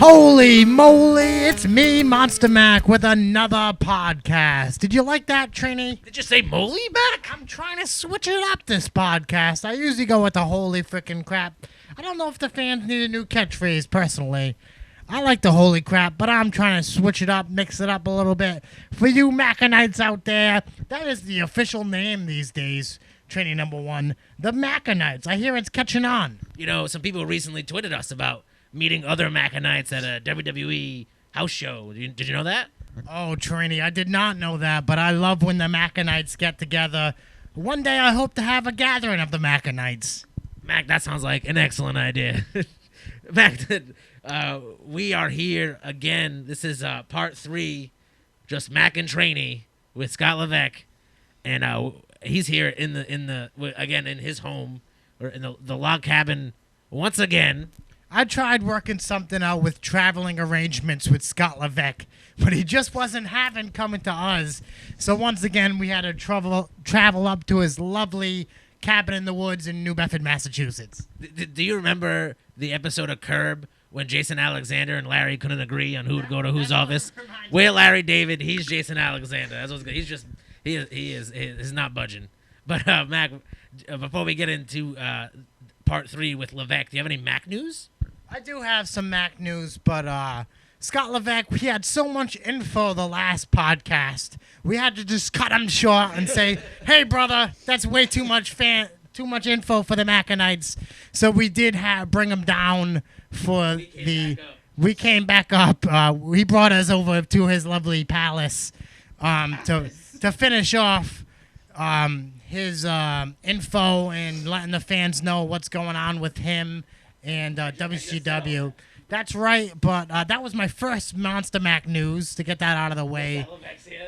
Holy moly, it's me, Monster Mack, with another podcast. Did you like that, Trini? Did you say moly, Mack? I'm trying to switch it up this podcast. I usually go with the holy frickin' crap. I don't know if the fans need a new catchphrase, personally. I like the holy crap, but I'm trying to switch it up, mix it up a little bit. For you Mackanites out there, that is the official name these days, Trini number one, the Mackanites. I hear it's catching on. You know, some people recently tweeted us about meeting other Mackanites at a WWE house show. Did you know that? Oh, Trini, I did not know that, but I love when the Mackanites get together. One day I hope to have a gathering of the Mackanites. Mack, that sounds like an excellent idea. Mack, we are here again. This is part 3, just Mack and Trini with Scott Levesque, and he's here in his home or in the log cabin once again. I tried working something out with traveling arrangements with Scott Levesque, but he just wasn't having coming to us. So once again, we had to travel up to his lovely cabin in the woods in New Bedford, Massachusetts. Do you remember the episode of Curb when Jason Alexander and Larry couldn't agree on who would go to whose office? We're Larry David. He's Jason Alexander. That's what's good. He's not budging. But Mack, before we get into part 3 with Levesque, do you have any Mack news? I do have some Mack news, but Scott Levesque, we had so much info the last podcast. We had to just cut him short and say, "Hey, brother, that's way too much info for the Mackanites." So we did bring him down for We came back up. He brought us over to his lovely palace to finish off his info and letting the fans know what's going on with him and WCW. That's right, but that was my first Monster Mack news, to get that out of the way.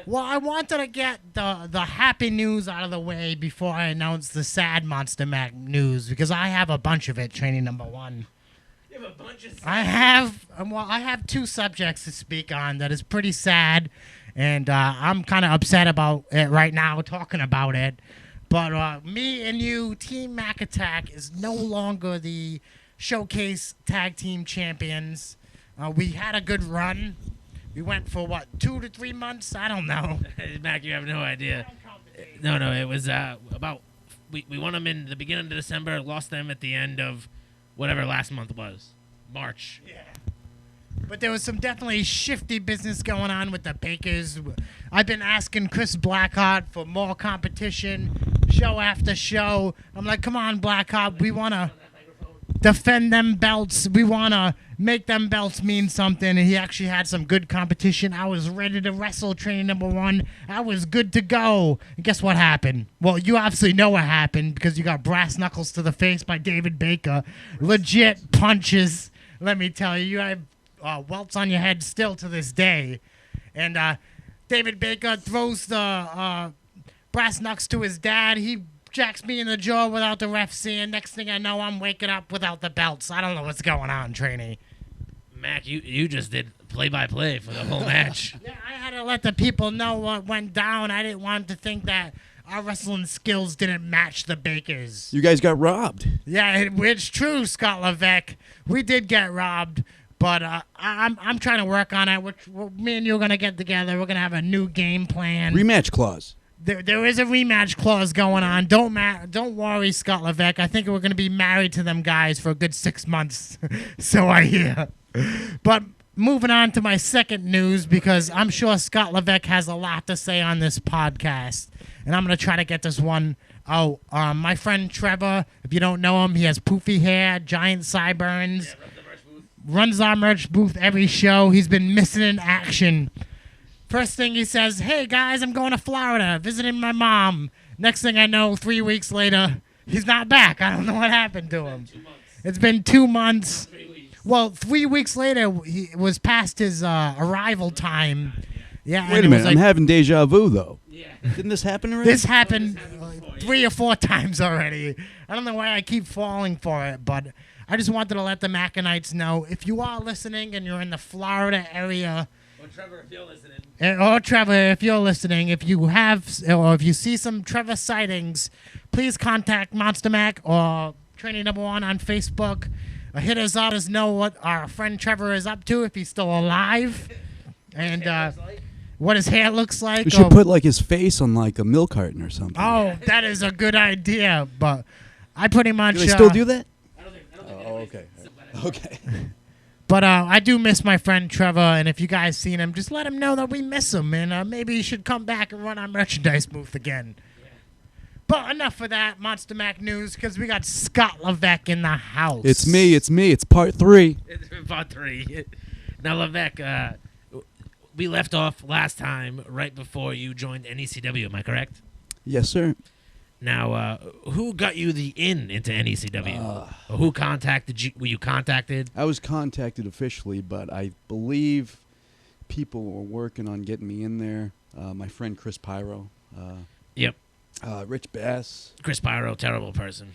Well, I wanted to get the happy news out of the way before I announce the sad Monster Mack news, because I have a bunch of it, training number one. You have a bunch of I have 2 subjects to speak on that is pretty sad, and I'm kind of upset about it right now, talking about it. But me and you, Team Mack Attack, is no longer the Showcase Tag Team Champions. We had a good run. We went for, 2 to 3 months? I don't know. Mack, you have no idea. No, it was about... We won them in the beginning of December, lost them at the end of whatever last month was. March. Yeah. But there was some definitely shifty business going on with the Bakers. I've been asking Chris Blackheart for more competition, show after show. I'm like, come on, Blackheart, we want to defend them belts. We want to make them belts mean something. And he actually had some good competition. I was ready to wrestle, training number 1. I was good to go. And guess what happened? Well, you obviously know what happened, because you got brass knuckles to the face by David Baker. Legit punches, let me tell you. You have welts on your head still to this day. And David Baker throws the brass knucks to his dad. He jacks me in the jaw without the ref seeing. Next thing I know, I'm waking up without the belts. I don't know what's going on, trainee. Mack, you just did play-by-play for the whole match. Yeah, I had to let the people know what went down. I didn't want to think that our wrestling skills didn't match the Bakers. You guys got robbed. Yeah, it's true, Scott Levesque. We did get robbed, but I'm trying to work on it. Me and you are going to get together. We're going to have a new game plan. Rematch clause. There is a rematch clause going on. Don't worry, Scott Levesque. I think we're going to be married to them guys for a good 6 months. So I hear. But moving on to my second news, because I'm sure Scott Levesque has a lot to say on this podcast. And I'm going to try to get this one out. My friend Trevor, if you don't know him, he has poofy hair, giant sideburns. Runs our merch booth every show. He's been missing in action. First thing he says, "Hey, guys, I'm going to Florida, visiting my mom." Next thing I know, 3 weeks later, he's not back. I don't know what happened to him. It's been 2 months. Well, 3 weeks later, it was past his arrival time. Yeah. Wait a minute, I'm having deja vu, though. Yeah. Didn't this happen already? This happened 3 or 4 times already. I don't know why I keep falling for it, but I just wanted to let the Mackanites know, if you are listening and you're in the Florida area... Trevor, if you're listening. Or Trevor, if you're listening, if you see some Trevor sightings, please contact Monster Mack or Training Number 1 on Facebook. hit us up, let us know what our friend Trevor is up to, if he's still alive, and what his hair looks like. We should put like his face on like a milk carton or something. Oh, that is a good idea, but I pretty much... Do they still do that? I don't think Oh, okay. Okay. But I do miss my friend Trevor, and if you guys seen him, just let him know that we miss him, and maybe he should come back and run our merchandise booth again. Yeah. But enough of that Monster Mac news, because we got Scott Levesque in the house. It's me. It's part 3. Part 3. Now, Levesque, we left off last time right before you joined NECW. Am I correct? Yes, sir. Now, who got you the into NECW? Or who contacted you? Were you contacted? I was contacted officially, but I believe people were working on getting me in there. My friend Chris Pyro. Yep. Rich Bass. Chris Pyro, terrible person.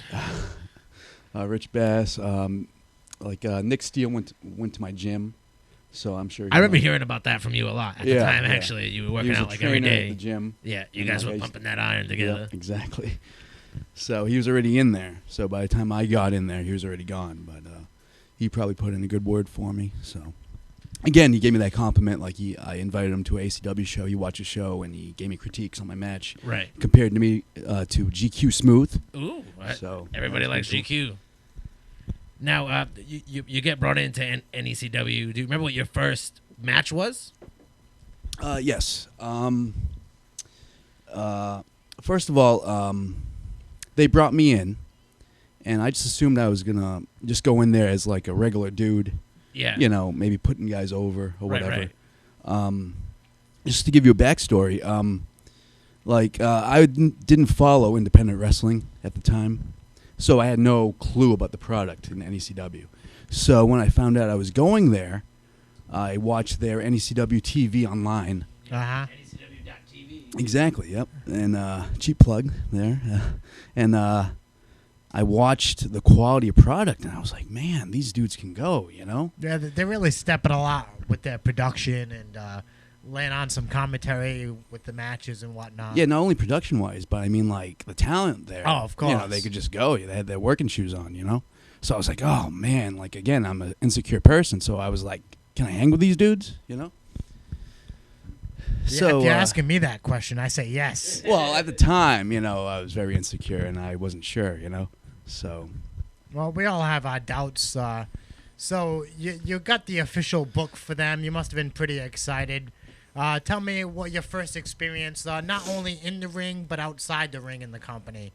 Rich Bass. Nick Steele went to my gym, so I'm sure. I remember hearing about that from you a lot at the time. Yeah. Actually, you were He working was a out like every trainer day. at the gym. Yeah, you guys were pumping that iron together. Yeah, exactly. So he was already in there. So by the time I got in there, he was already gone. But he probably put in a good word for me. So again, he gave me that compliment. Like I invited him to an ACW show. He watched a show and he gave me critiques on my match. Right. Compared to me to GQ Smooth. Ooh. So everybody likes GQ. Now, you get brought into NECW. Do you remember what your first match was? Yes. First of all, they brought me in, and I just assumed I was gonna just go in there as like a regular dude. Yeah. You know, maybe putting guys over or Right, whatever. right. Just to give you a backstory, I didn't follow independent wrestling at the time, so I had no clue about the product in NECW. So when I found out I was going there, I watched their NECW TV online. Uh-huh. NECW.TV. Exactly, yep. And cheap plug there. And I watched the quality of product, and I was like, man, these dudes can go, you know? Yeah, they're really stepping a lot with their production and laying on some commentary with the matches and whatnot. Yeah, not only production-wise, but I mean, like, the talent there. Oh, of You know, course. they could just go. They had their working shoes on, you know? So I was like, oh, man, like, again, I'm an insecure person, so I was like, can I hang with these dudes, you know? Yeah, So, if you're asking me that question, I say yes. well, at the time, you know, I was very insecure, and I wasn't sure, you know? So, Well, we all have our doubts. So you got the official book for them. You must have been pretty excited. Tell me what your first experience, not only in the ring, but outside the ring in the company.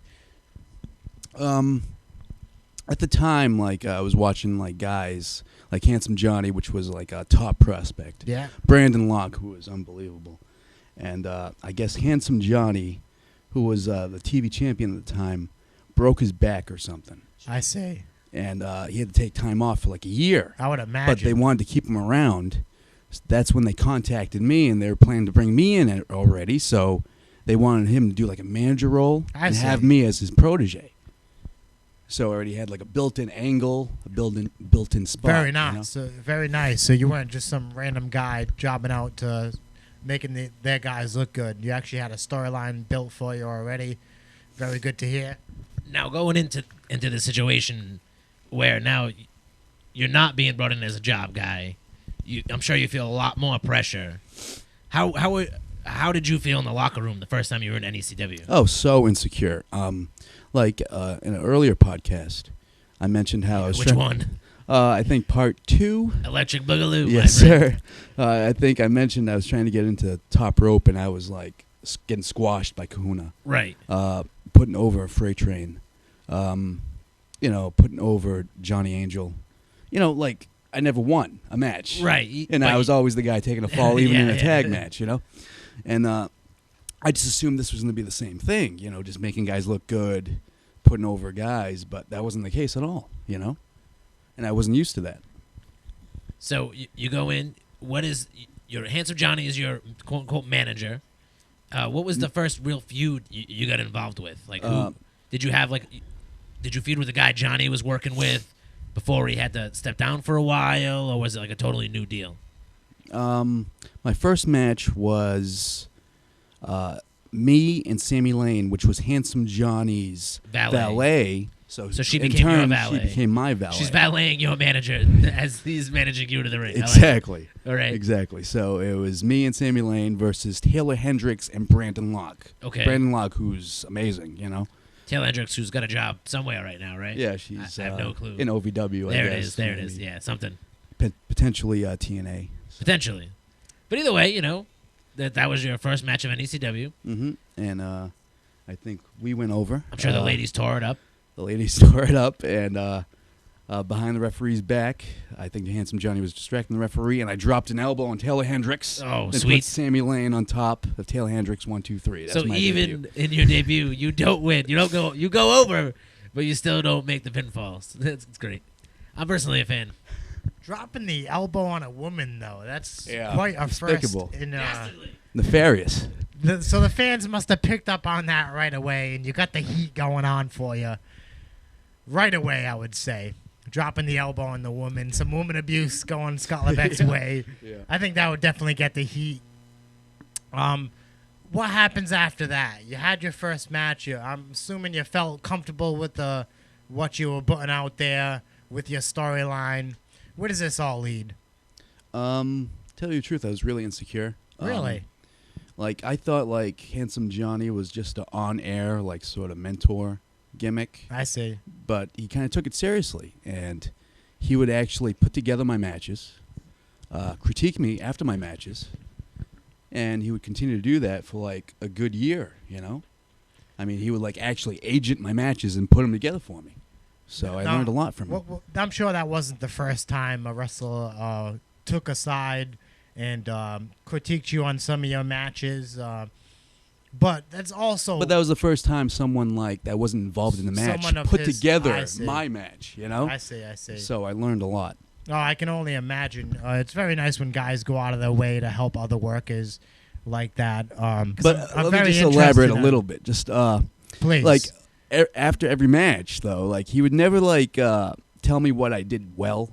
at the time, like, I was watching, like, guys like Handsome Johnny, which was, like, a top prospect. Yeah. Brandon Locke, who was unbelievable. And I guess Handsome Johnny, who was the TV champion at the time, broke his back or something. I see. And he had to take time off for like a year. I would imagine. But they wanted to keep him around. That's when they contacted me, and they were planning to bring me in already. So they wanted him to do like a manager role I and see. have me as his protege. So I already had like a built-in angle, a built-in spot. Very you know? nice. Very nice. So you weren't just some random guy jobbing out to making their guys look good. You actually had a storyline built for you already. Very good to hear. Now going into the situation where now you're not being brought in as a job guy, I'm sure you feel a lot more pressure. How did you feel in the locker room the first time you were in NECW? Oh, so insecure. Like in an earlier podcast, I mentioned how I was Which one? I think part 2. Electric Boogaloo. Yes, my friend. sir. I think I mentioned I was trying to get into top rope, and I was like getting squashed by Kahuna. Right. Putting over a freight train. Putting over Johnny Angel. Like I never won a match. Right. And I was always the guy taking a fall, even in a tag match. And I just assumed this was going to be the same thing. Just making guys look good, putting over guys, but that wasn't the case at all. And I wasn't used to that. So you go in. What is your Handsome Johnny is your quote unquote manager? What was the first real feud you got involved with? Like, who did you have? Like, did you feud with the guy Johnny was working with before he had to step down for a while, or was it like a totally new deal? My first match was me and Sammy Lane, which was Handsome Johnny's Valet. valet. So she in became your turn, valet. She became my valet. She's valeting your manager as he's managing you to the ring. Exactly. All right. Exactly. So it was me and Sammy Lane versus Taylor Hendricks and Brandon Locke. Okay. Brandon Locke, who's amazing, you know. Taylor Hendricks, who's got a job somewhere right now, right? Yeah, she's I have no clue. in OVW. There I it guess, is. There it maybe. is. Yeah, something. Potentially TNA. Potentially. But either way, you know, that was your first match of NECW. Mm-hmm. And I think we went over. I'm sure the ladies tore it up. The ladies tore it up, and behind the referee's back, I think the handsome Johnny was distracting the referee, and I dropped an elbow on Taylor Hendricks. Oh, and sweet. Put Sammy Lane on top of Taylor Hendricks. 1, 2, 3. That's So my even debut. in your debut, you don't win. You don't go. You go over, but you still don't make the pinfalls. That's great. I'm personally a fan. Dropping the elbow on a woman, though, that's Yeah, quite a despicable. first. Nefarious. So the fans must have picked up on that right away, and you got the heat going on for you right away, I would say. Dropping the elbow on the woman, some woman abuse going Scott Levesque's way. Yeah. I think that would definitely get the heat. What happens after that? You had your first match. I'm assuming you felt comfortable with what you were putting out there with your storyline. Where does this all lead? Tell you the truth, I was really insecure. Really? Like, I thought, like, Handsome Johnny was just an on-air, like, sort of mentor gimmick. I see. But he kind of took it seriously, and he would actually put together my matches, critique me after my matches, and he would continue to do that for, like, a good year, you know? I mean, he would, like, actually agent my matches and put them together for me. So I learned a lot from him. Well, I'm sure that wasn't the first time a wrestler took a side and critiqued you on some of your matches. But that's also... But that was the first time someone, like, that wasn't involved in the match Someone of put his- together I see. my match, you know? I see. So I learned a lot. Oh, I can only imagine. It's very nice when guys go out of their way to help other workers like that. But I'm let very me just interested elaborate a in- little bit. Just, Please. like, after every match, though, like, he would never, like, tell me what I did well.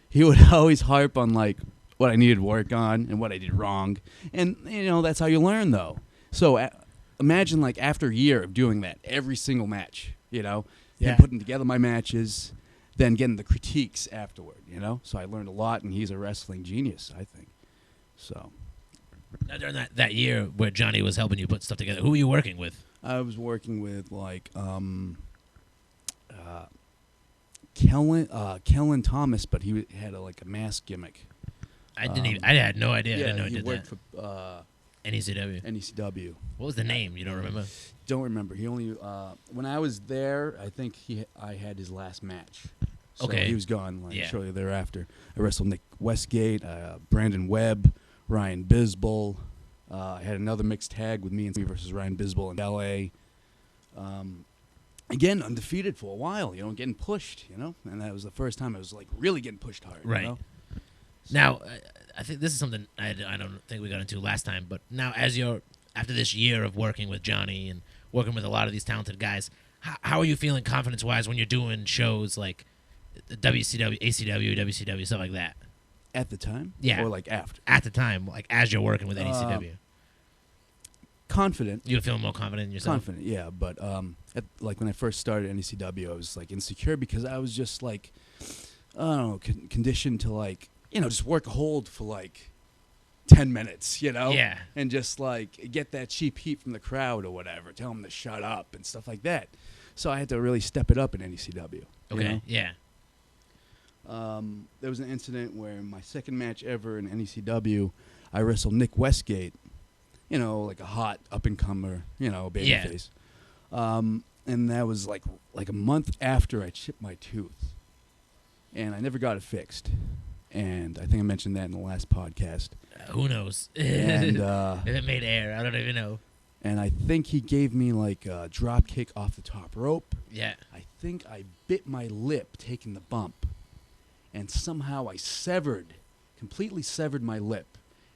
He would always harp on, like, what I needed to work on and what I did wrong. And, you know, that's how you learn, though. So imagine, like, after a year of doing that, every single match, you know, Yeah. him putting together my matches, then getting the critiques afterward, you know? So I learned a lot, and he's a wrestling genius, I think. So Now, during that year where Johnny was helping you put stuff together, who were you working with? I was working with, like, Kellen Thomas, but he had like a mask gimmick. I didn't even. I had no idea. I didn't know he he did worked that. for NECW. NECW. What was the name? You don't remember? Don't remember. He only when I was there, I think I had his last match. So Okay. he was gone like Yeah. shortly thereafter. I wrestled Nick Westgate, Brandon Webb, Ryan Bisbal. I had another mixed tag with me versus Ryan Bisbal in LA. Again, undefeated for a while, you know, getting pushed, you know, and that was the first time I was like really getting pushed hard. Right. You know? Now, I think this is something I don't think we got into last time, but now after this year of working with Johnny and working with a lot of these talented guys, how are you feeling confidence-wise when you're doing shows like WCW, ACW, WCW, stuff like that? At the time? Yeah. Or like after? At the time, like as you're working with NECW. Confident. You feel more confident in yourself? Confident, yeah. But like when I first started NECW, I was like insecure because I was just like, I don't know, conditioned to like, you know, just work a hold for like 10 minutes, you know? Yeah. And just like get that cheap heat from the crowd or whatever, tell them to shut up and stuff like that. So I had to really step it up in NECW. Okay, You know? yeah. There was an incident where in my second match ever in NECW, I wrestled Nick Westgate, you know, like a hot up-and-comer, you know, babyface. And that was like a month after I chipped my tooth. And I never got it fixed. And I think I mentioned that in the last podcast. Who knows? And if it made air, I don't even know. and I think he gave me like a drop kick off the top rope. Yeah. I think I bit my lip taking the bump. And somehow I completely severed my lip.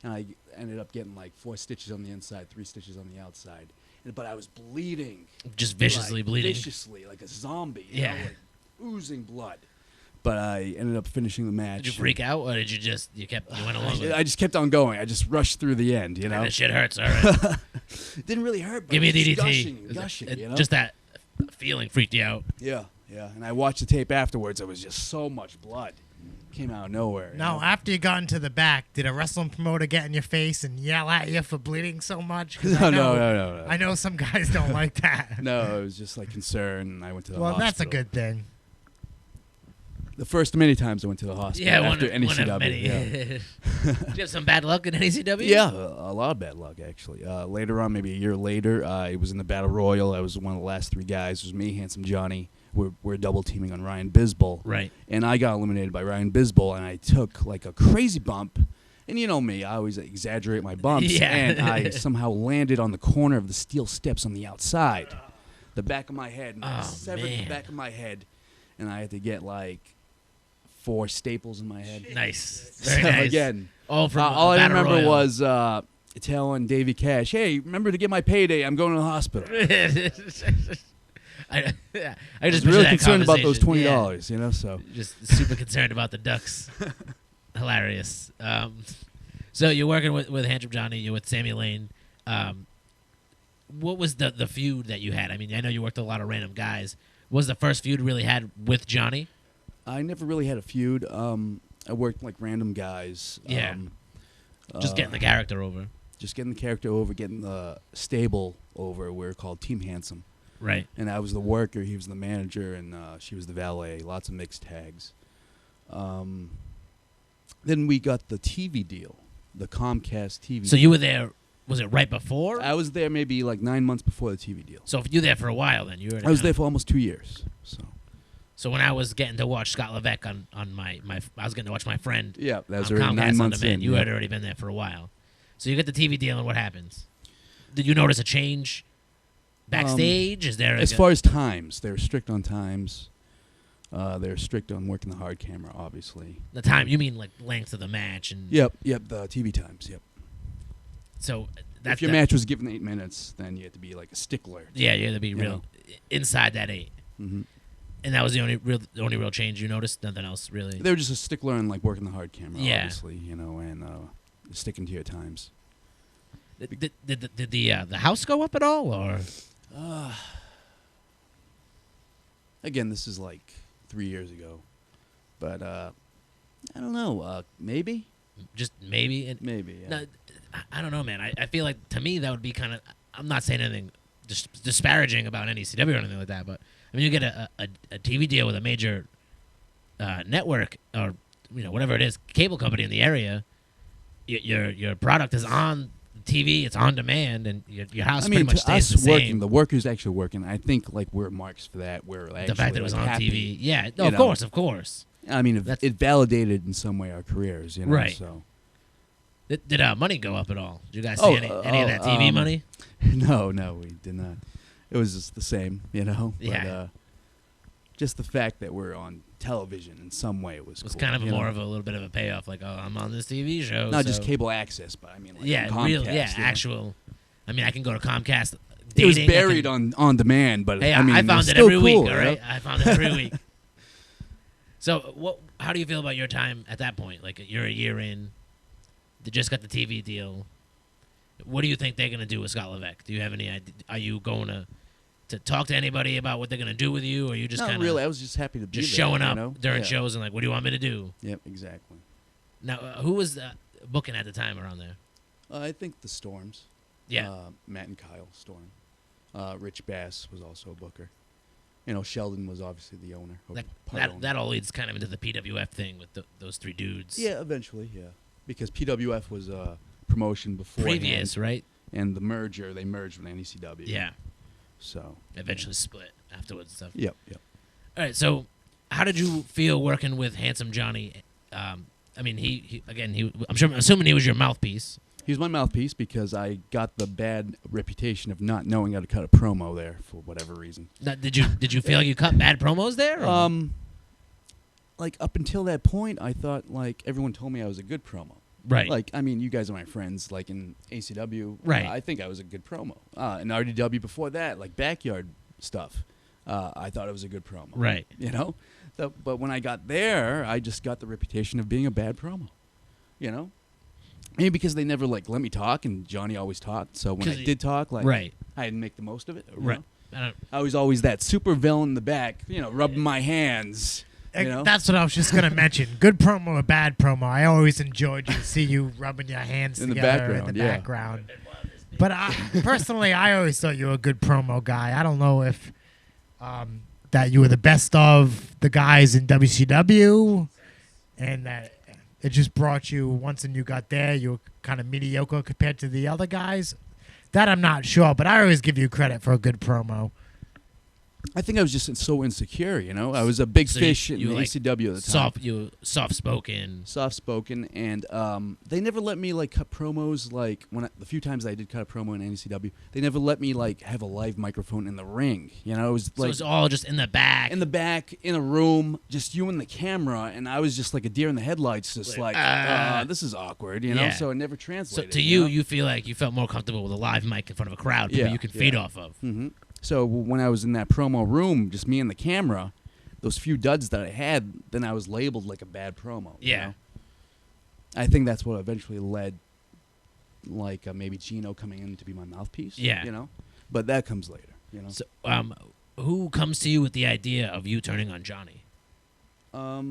And I ended up getting like 4 stitches on the inside, 3 stitches on the outside. But I was bleeding. Just viciously like, bleeding. Viciously, like a zombie. You Yeah. know, like oozing blood. But I ended up finishing the match. Did you freak out, or did you went along with it? I just kept on going. I just rushed through the end, you know? This shit hurts, all right. It didn't really hurt, but Give me a it was DDT. gushing, you know? Just that feeling freaked you out. Yeah. Yeah, and I watched the tape afterwards. It was just so much blood. Came out of nowhere. you Now, know? after you got into the back, did a wrestling promoter get in your face and yell at you for bleeding so much? 'Cause I know, No. I know some guys don't like that. No, it was just like concern. And I went to the Well, hospital. that's a good thing. The first many times I went to the hospital Yeah, after one of NECW. many. Yeah. Did you have some bad luck in NECW? Yeah, a lot of bad luck actually. Later on, maybe a year later, I was in the Battle Royal. I was one of the last three guys. It was me, Handsome Johnny. We're double teaming on Ryan Bisbal. Right. And I got eliminated by Ryan Bisbal, and I took like a crazy bump. And you know me, I always exaggerate my bumps. Yeah. And I somehow landed on the corner of the steel steps on the outside. The back of my head. And I Oh, severed man. the back of my head. And I had to get like 4 staples in my head. Nice. So Very nice. again, All from all I Battle remember Royal. was telling Davey Cash, "Hey, remember to get my payday. I'm going to the hospital." I I just was really picture that concerned about those conversation. Yeah. $20, you know. So Just super concerned about the Ducks. Hilarious. So you're working with Handsome Johnny. You're with Sammy Lane. What was the feud that you had? I mean, I know you worked with a lot of random guys. Was the first feud really had with Johnny? I never really had a feud. I worked like random guys. Yeah. Just getting the character over. Just getting the character over, getting the stable over. We're called Team Handsome. Right. And I was the worker, he was the manager, and she was the valet. Lots of mixed tags. Then we got the TV deal, the Comcast TV. So you were there. Was it right before? I was there maybe like 9 months before the TV deal. So if you were there for a while, then you were. I was there for almost 2 years. So when I was getting to watch Scott Levesque on my I was getting to watch my friend. Yeah, that was on already Comcast 9 on months demand. in. You yeah. had already been there for a while. So you get the TV deal, and what happens? Did you notice a change backstage? Is there As far as times, they're strict on times. They're strict on working the hard camera, obviously. the time? You mean like length of the match? And Yep, the TV times, yep. So that's If your match was given 8 minutes, then you had to be like a stickler. Yeah, you had to be You real know. inside that 8. Mm-hmm. And that was the only real change you noticed. Nothing else really. They were just a stickler and like working the hard camera, Yeah. obviously, you know, and sticking to your times. Did the house go up at all, or Again, this is like 3 years ago, but I don't know. Maybe, just maybe? maybe. Yeah. No, I don't know, man. I feel like to me that would be kind of. I'm not saying anything disparaging about NECW or anything like that, but I mean, you get a TV deal with a major network or whatever it is, cable company in the area. Your product is on TV, it's on demand, and your house I mean, pretty much to stays us the working, same. the workers actually working. I think like we're marks for that. We're actually The fact that it was like, on happy. TV, yeah, no, you of know. course. I mean, That's- it validated in some way our careers, you know. Right. So Did money go up at all? Did you guys see any of that TV money? no, we did not. It was just the same, you know. Yeah. But, just the fact that we're on television in some way was It was cool, kind of you more know? of a little bit of a payoff, like, oh, I'm on this TV show. Not just so- cable access, but I mean, like Yeah, on real, Comcast, yeah, you know? actual. I mean, I can go to Comcast. It was dating, I buried can- on demand, but Hey, I mean, I it found was it still every cool, week. you All know? right, I found it every week. So, how do you feel about your time at that point? Like, you're a year in. They just got the TV deal. What do you think they're gonna do with Scott Levesque? Do you have any idea? Are you going to talk to anybody about what they're gonna do with you, or are you just Not kind really. of I was just happy to be just there, showing you up know? during Yeah. shows and like, what do you want me to do? Yep, exactly. Now, who was booking at the time around there? I think the Storms. Yeah, Matt and Kyle Storm. Rich Bass was also a booker. You know, Sheldon was obviously the owner. or part owner. that all leads kind of into the PWF thing with those three dudes. Yeah, eventually, yeah. Because PWF was a promotion before previous, right? and the merger, they merged with NECW. Yeah, So. eventually split afterwards and stuff. Yep. All right, so how did you feel working with Handsome Johnny? I mean, he I'm assuming he was your mouthpiece. He was my mouthpiece because I got the bad reputation of not knowing how to cut a promo there for whatever reason. Now, did you feel like you cut bad promos there? or- Like up until that point, I thought like everyone told me I was a good promo. right. Like, I mean, you guys are my friends. Like in ACW, Right. I think I was a good promo. In RDW before that, like backyard stuff, I thought it was a good promo. right. You know, but when I got there, I just got the reputation of being a bad promo. You know, maybe because they never like let me talk, and Johnny always talked. So when I 'Cause did talk, like Right. I didn't make the most of it. you Right. know? I was always that super villain in the back, rubbing my hands. That's what I was just gonna mention. Good promo or bad promo, I always enjoyed to see you rubbing your hands In the together in the background. But personally, I always thought you were a good promo guy. I don't know if that you were the best of the guys in WCW, and that it just brought you once and you got there, you were kind of mediocre compared to the other guys. That I'm not sure, but I always give you credit for a good promo. I think I was just so insecure, I was a big fish in ACW at the time. Soft-spoken, and they never let me cut promos. The few times I did cut a promo in NECW, they never let me have a live microphone in the ring. It was so it was all just in the back. In the back, in a room, just you and the camera, and I was just like a deer in the headlights, just this is awkward, So it never translated. So to you feel like you felt more comfortable with a live mic in front of a crowd, people you could feed off of. Mm-hmm. So when I was in that promo room, just me and the camera, those few duds that I had, then I was labeled like a bad promo. Yeah. I think that's what eventually led, maybe Gino coming in to be my mouthpiece. Yeah. But that comes later. So, who comes to you with the idea of you turning on Johnny? I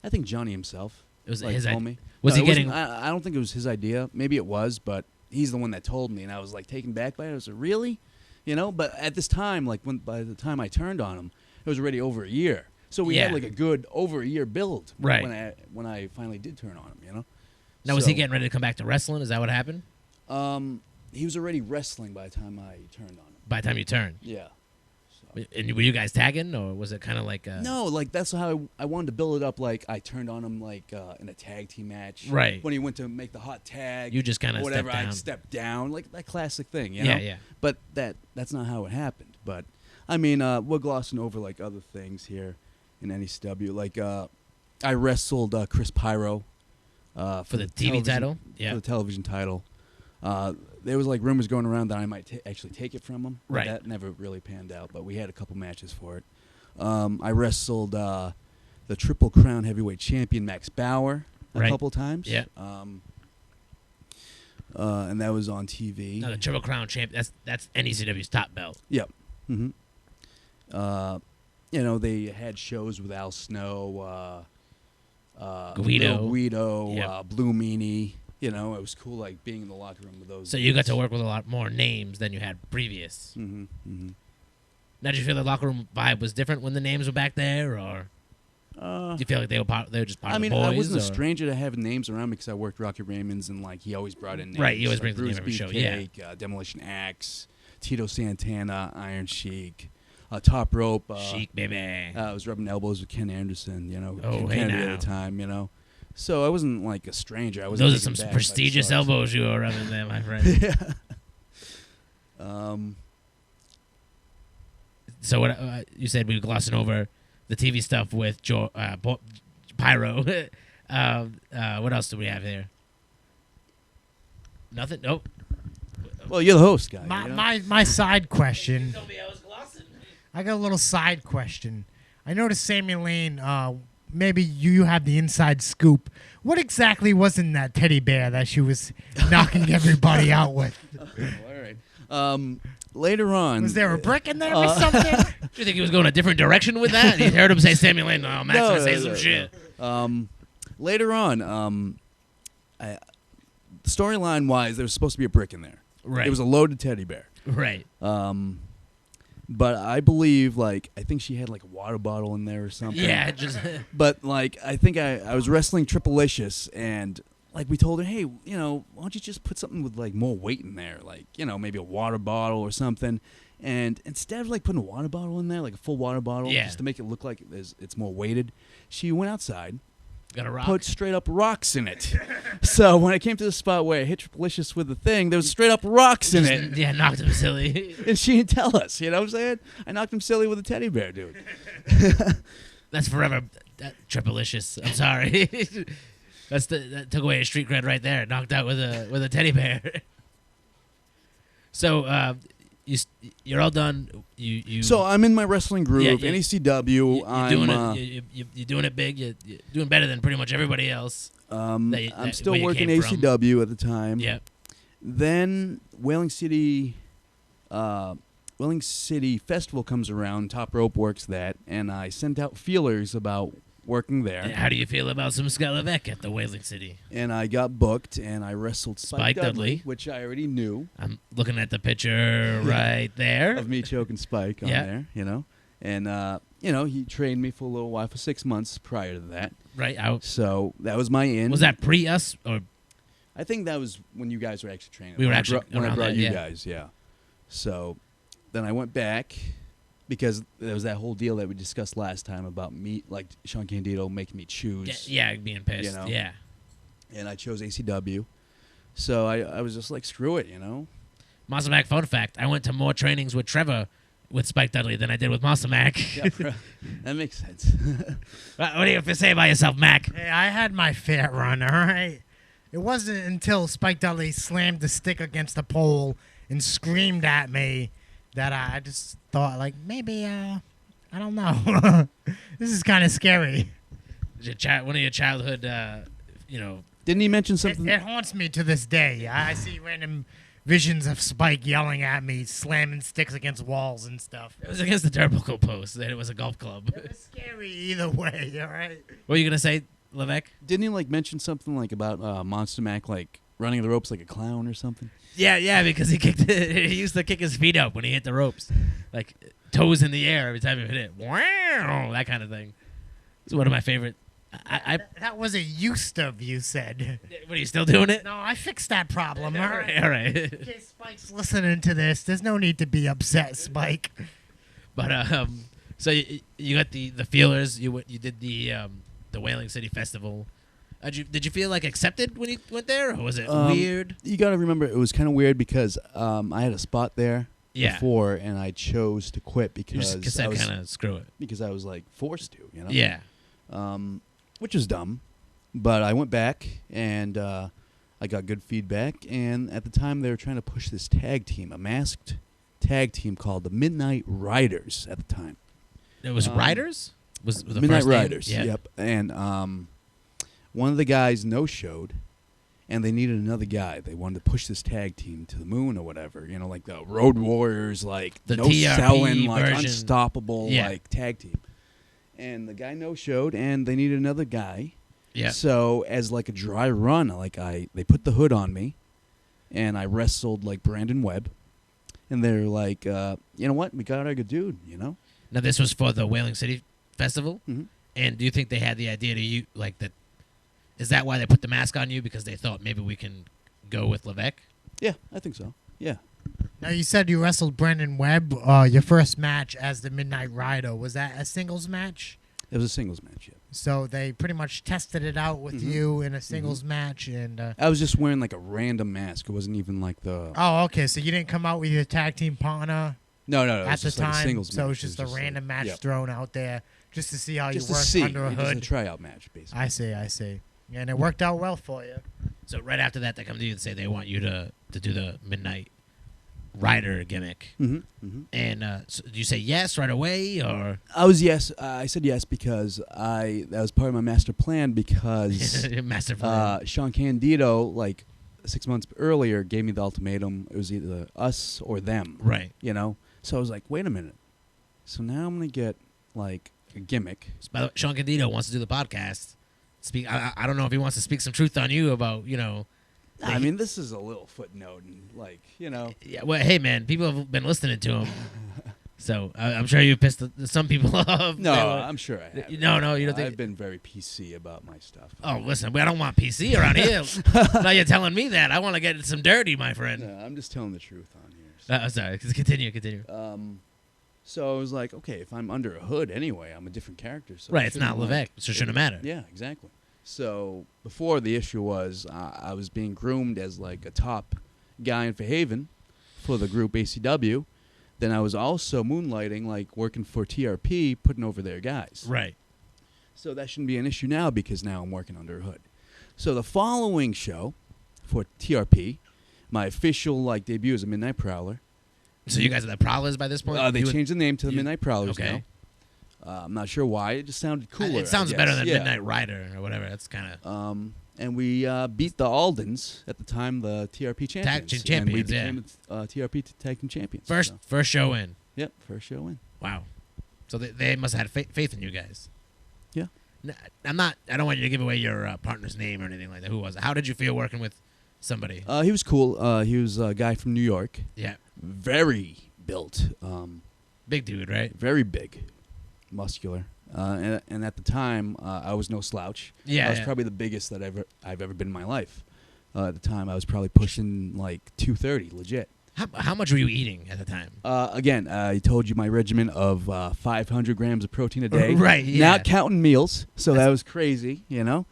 think Johnny himself. It was his told me. Was he getting? I don't think it was his idea. Maybe it was, but he's the one that told me, and I was taken back by it. I was like, really, But at this time, by the time I turned on him, it was already over a year. So we had a good over a year build. Right. When I finally did turn on him, Now was he getting ready to come back to wrestling? Is that what happened? He was already wrestling by the time I turned on him. By the time you turned. Yeah. And were you guys tagging, or was it kind of like No, that's how I wanted to build it up. I turned on him in a tag team match. Right. When he went to make the hot tag. You just kind of whatever. stepped down. I stepped down, that classic thing. Yeah. But that's not how it happened. But I mean, we're glossing over other things here in NECW. I wrestled Chris Pyro for the TV title. Yeah. For the television title. There was rumors going around that I might actually take it from him. Right. That never really panned out, but we had a couple matches for it. I wrestled the Triple Crown Heavyweight Champion Max Bauer a couple times. Yeah. And that was on TV. No, the Triple Crown champ. That's NECW's top belt. Yep. Mm-hmm. They had shows with Al Snow, Guido, yep. Blue Meanie. It was cool, being in the locker room with those. So you got to work with a lot more names than you had previous. Mm-hmm. Mm-hmm. Now, did you feel the locker room vibe was different when the names were back there, or do you feel like they were just part of the boys? I wasn't a stranger to having names around because I worked Rocky Raymond's, and he always brought in names. Right, he always brings Bruce the name every Beefcake, show. Yeah, Demolition Axe, Tito Santana, Iron Sheik. Top Rope. Sheik, baby. I was rubbing elbows with Ken Anderson, Oh, Ken hey Kennedy now. at the time, So I wasn't a stranger. I was. Those are some prestigious elbows you were rubbing there, my friend. Yeah. So what you said we were glossing over the TV stuff with Pyro. What else do we have here? Nothing. Nope. Well, you're the host, guy. My side question. Told me I was glossing. I got a little side question. I noticed Sammy Lane. Maybe you have the inside scoop. What exactly was in that teddy bear that she was knocking everybody out with? All right. Later on, was there a brick in there or something? Do you think he was going a different direction with that? You heard him say Sammy Lane. Oh, Max gonna say some shit. Later on, storyline wise, there was supposed to be a brick in there. Right. It was a loaded teddy bear. Right. But I believe, I think she had a water bottle in there or something. Yeah, just. But I think I was wrestling Triple-licious, and we told her, hey, why don't you just put something with more weight in there, maybe a water bottle or something. And instead of putting a water bottle in there, a full water bottle, just to make it look like it's more weighted, she went outside. Got a rock. Put straight up rocks in it. So when I came to the spot where I hit Triple-licious with the thing, there was straight up rocks in it. Yeah, knocked him silly. And she didn't tell us, you know what I'm saying? I knocked him silly with a teddy bear, dude. That's forever. Triple-licious. I'm sorry. That took away his street cred right there. Knocked out with a teddy bear. So you're all done. So I'm in my wrestling groove. Yeah, NECW. You're doing it big. You're doing better than pretty much everybody else. I'm still working ACW at the time. Yeah. Then Whaling City Festival comes around. Top Rope works that, and I sent out feelers about working there. How do you feel about some Scott Levesque at the Whaling City? And I got booked, and I wrestled Spike Dudley, which I already knew. I'm looking at the picture right there. Of me choking Spike on there, you know. And, he trained me for a little while, for 6 months prior to that. Right. So that was my in. Was that pre-us? Or I think that was when you guys were actually training. We were actually when I brought that, you guys, yeah. So then I went back because there was that whole deal that we discussed last time about me, like Sean Candido making me choose. Yeah, being pissed. You know? Yeah. And I chose ACW. So I was just like, screw it, you know. Monster Mack, fun fact, I went to more trainings with Trevor with Spike Dudley than I did with Monster Mack. Yeah, that makes sense. What do you have to say about yourself, Mack? Hey, I had my fair run, all right? It wasn't until Spike Dudley slammed the stick against the pole and screamed at me that I just thought, like, maybe, I don't know. This is kind of scary. One of your childhood, Didn't he mention something? It haunts me to this day. I see random visions of Spike yelling at me, slamming sticks against walls and stuff. It was against the Turbical post, and it was a golf club. It was scary either way, all right? What were you going to say, Levesque? Didn't he like mention something like about Monster Mack like running the ropes like a clown or something? Yeah, because he used to kick his feet up when he hit the ropes, like toes in the air every time he hit it. Wow, that kind of thing. It's one of my favorite. That was a used of, you said. What, are you still doing it? No, I fixed that problem, all right? All right. In case Spike's listening to this, there's no need to be upset, Spike. But so you got the feelers. You did the Whaling City Festival. Did you feel like accepted when you went there, or was it weird? You got to remember, it was kind of weird because I had a spot there before, and I chose to quit because I was kind of screw it. Because I was like forced to, you know. Yeah. Which is dumb, but I went back and I got good feedback. And at the time, they were trying to push this tag team, a masked tag team called the Midnight Riders. At the time, it was Riders. Was the Midnight first name? Riders? Yeah. Yep. And one of the guys no-showed, and they needed another guy. They wanted to push this tag team to the moon or whatever. You know, like the Road Warriors, like the no TRP selling, like version. unstoppable, like tag team. And the guy no-showed, and they needed another guy. Yeah. So as like a dry run, they put the hood on me, and I wrestled like Brandon Webb, and they're like, you know what, we got our good dude, you know. Now this was for the Whaling City Festival, Mm-hmm. and do you think they had the idea to you like that? Is that why they put the mask on you, because they thought maybe we can go with Levesque? Yeah, I think so. Yeah. Now, you said you wrestled Brandon Webb. Your first match as the Midnight Rider, was that a singles match? It was a singles match, yeah. So they pretty much tested it out with you in a singles match, and I was just wearing like a random mask. It wasn't even like the. oh, okay. So you didn't come out with your tag team partner No. It at was the just like a time. singles So it match. was just a random match yep. thrown out there just to see how Just you to work see. under a Just a hood. tryout match, basically. I see. And it worked out well for you. So right after that, they come to you and say they want you to do the Midnight Rider gimmick. Mm-hmm. And so did you say yes right away, or I said yes because that was part of my master plan because master plan? Sean Candido, like 6 months earlier, gave me the ultimatum. It was either us or them. Right. You know? So I was like, wait a minute. So now I'm going to get like a gimmick. So, by the way, Sean Candido wants to do the podcast. I don't know if he wants to speak some truth on you about, you know. I mean, this is a little footnote, and like, you know. Yeah, well, hey, man, people have been listening to him. So I'm sure you pissed some people off. No, I'm sure I have. No, you don't think. I've been very PC about my stuff. Oh, listen, I don't want PC around here. Now you're telling me that. I want to get some dirty, my friend. No, I'm just telling the truth on here. So. Sorry, continue. So I was like, okay, if I'm under a hood anyway, I'm a different character. So Right, it's not Levesque, so it shouldn't matter. Yeah, exactly. So before the issue was, I was being groomed as like a top guy in Fairhaven for the group ACW. Then I was also moonlighting, like working for TRP, putting over their guys. Right. So that shouldn't be an issue now because now I'm working under a hood. So the following show for TRP, my official like debut as a Midnight Prowler. So you guys are the Prowlers by this point? They changed the name to the Midnight Prowlers okay. now. I'm not sure why. It just sounded cooler. It sounds I better guess. than Yeah. Midnight Rider or whatever. That's kind of. and we beat the Aldens at the time, the TRP champions. Champions, and we yeah. became TRP tag team champions. First show in. Yep, first show in. Wow. So they must have had faith in you guys. Yeah. I don't want you to give away your partner's name or anything like that. Who was it? How did you feel working with somebody? He was cool. He was a guy from New York. Yeah. Very built. Big dude, right? Very big, muscular. And at the time, I was no slouch. Yeah. I was probably the biggest that I've ever been in my life. At the time, I was probably pushing like 230, legit. How much were you eating at the time? Again, I told you my regimen of 500 grams of protein a day. Right, yeah. Not counting meals, so that was crazy, you know.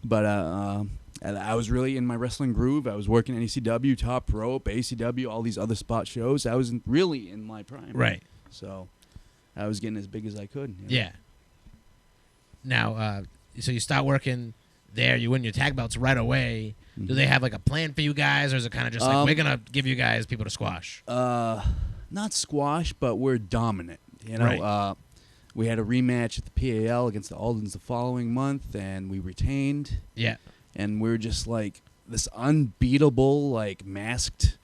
But I was really in my wrestling groove. I was working NECW, Top Rope, ACW, all these other spot shows. I was really in my prime. Right. So I was getting as big as I could. You know? Yeah. Now, so you start working there. You win your tag belts right away. Do they have like a plan for you guys, or is it kind of just like we're gonna give you guys people to squash? Not squash, but we're dominant. You know, Right. We had a rematch at the PAL against the Aldens the following month, and we retained. Yeah. And we're just like this unbeatable, like masked,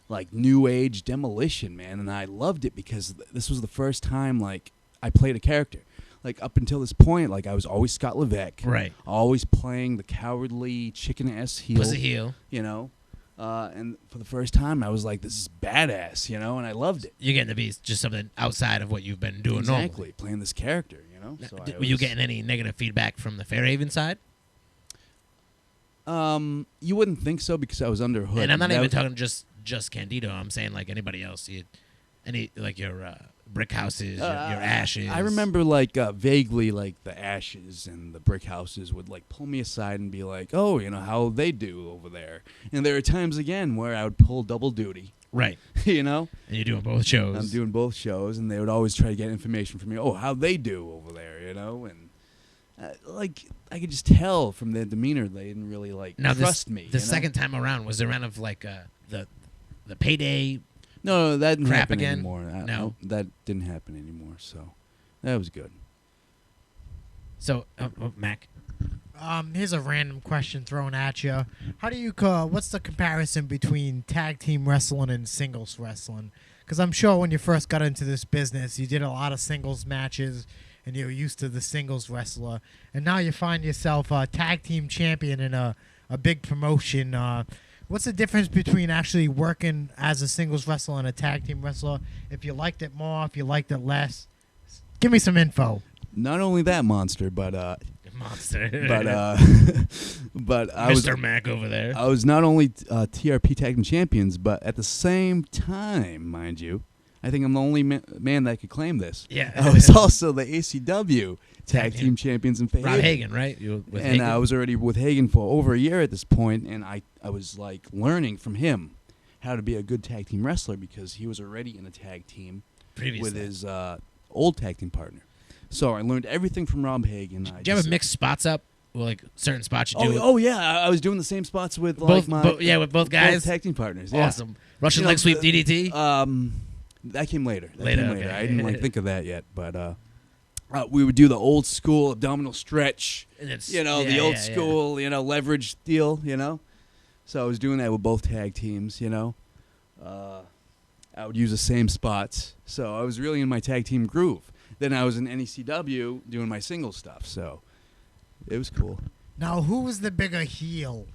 like new age demolition, man. And I loved it because this was the first time like I played a character. Like up until this point, like I was always Scott Levesque, Right. always playing the cowardly chicken-ass heel. Pussy heel. You know, and for the first time, I was like, "This is badass," you know, and I loved it. You're getting to be just something outside of what you've been doing Exactly, normally. playing this character, you know. Now, So were you getting any negative feedback from the Fairhaven side? You wouldn't think so because I was under hood. And I'm not That even was- talking just Candido. I'm saying like anybody else. Any like your brick houses, your ashes. I remember like vaguely like the ashes and the brick houses would like pull me aside and be like, "Oh, you know how they do over there." And there are times again where I would pull double duty, Right. you know. And you're doing both shows. I'm doing both shows, and they would always try to get information from me. Oh, how they do over there, you know, and like I could just tell from their demeanor they didn't really like Now trust me. The you know? second time around, was there kind of like the payday? No, that didn't crap happen again? anymore. No? That didn't happen anymore. So that was good. So, Mac. Here's a random question thrown at you. How do you what's the comparison between tag team wrestling and singles wrestling? Because I'm sure when you first got into this business, you did a lot of singles matches, and you were used to the singles wrestler. And now you find yourself a tag team champion in a big promotion. What's the difference between actually working as a singles wrestler and a tag team wrestler? If you liked it more, if you liked it less, give me some info. Not only that, monster, but Monster. but I was Mr. Mac over there. I was not only TRP Tag Team Champions, but at the same time, mind you, I think I'm the only man that could claim this. Yeah. I was also the ACW Tag Team Champions in Rob Fayetteville. Hagen, right? You with And Hagen? I was already with Hagen for over a year at this point, and I was like learning from him how to be a good tag team wrestler because he was already in a tag team Previously. with his old tag team partner. So I learned everything from Rob Hagen. Do you ever mix spots up? Well, like certain spots you do. Oh yeah, I was doing the same spots with both, like my with both guys. both tag team partners. Yeah. Awesome. Russian You know, leg sweep DDT. That came later. Later, Came okay. I didn't like think of that yet, but we would do the old school abdominal stretch. And it's- The yeah, old yeah, school, leverage deal. So I was doing that with both tag teams. I would use the same spots, so I was really in my tag team groove. Then I was in NECW doing my single stuff, so it was cool. Now, who was the bigger heel?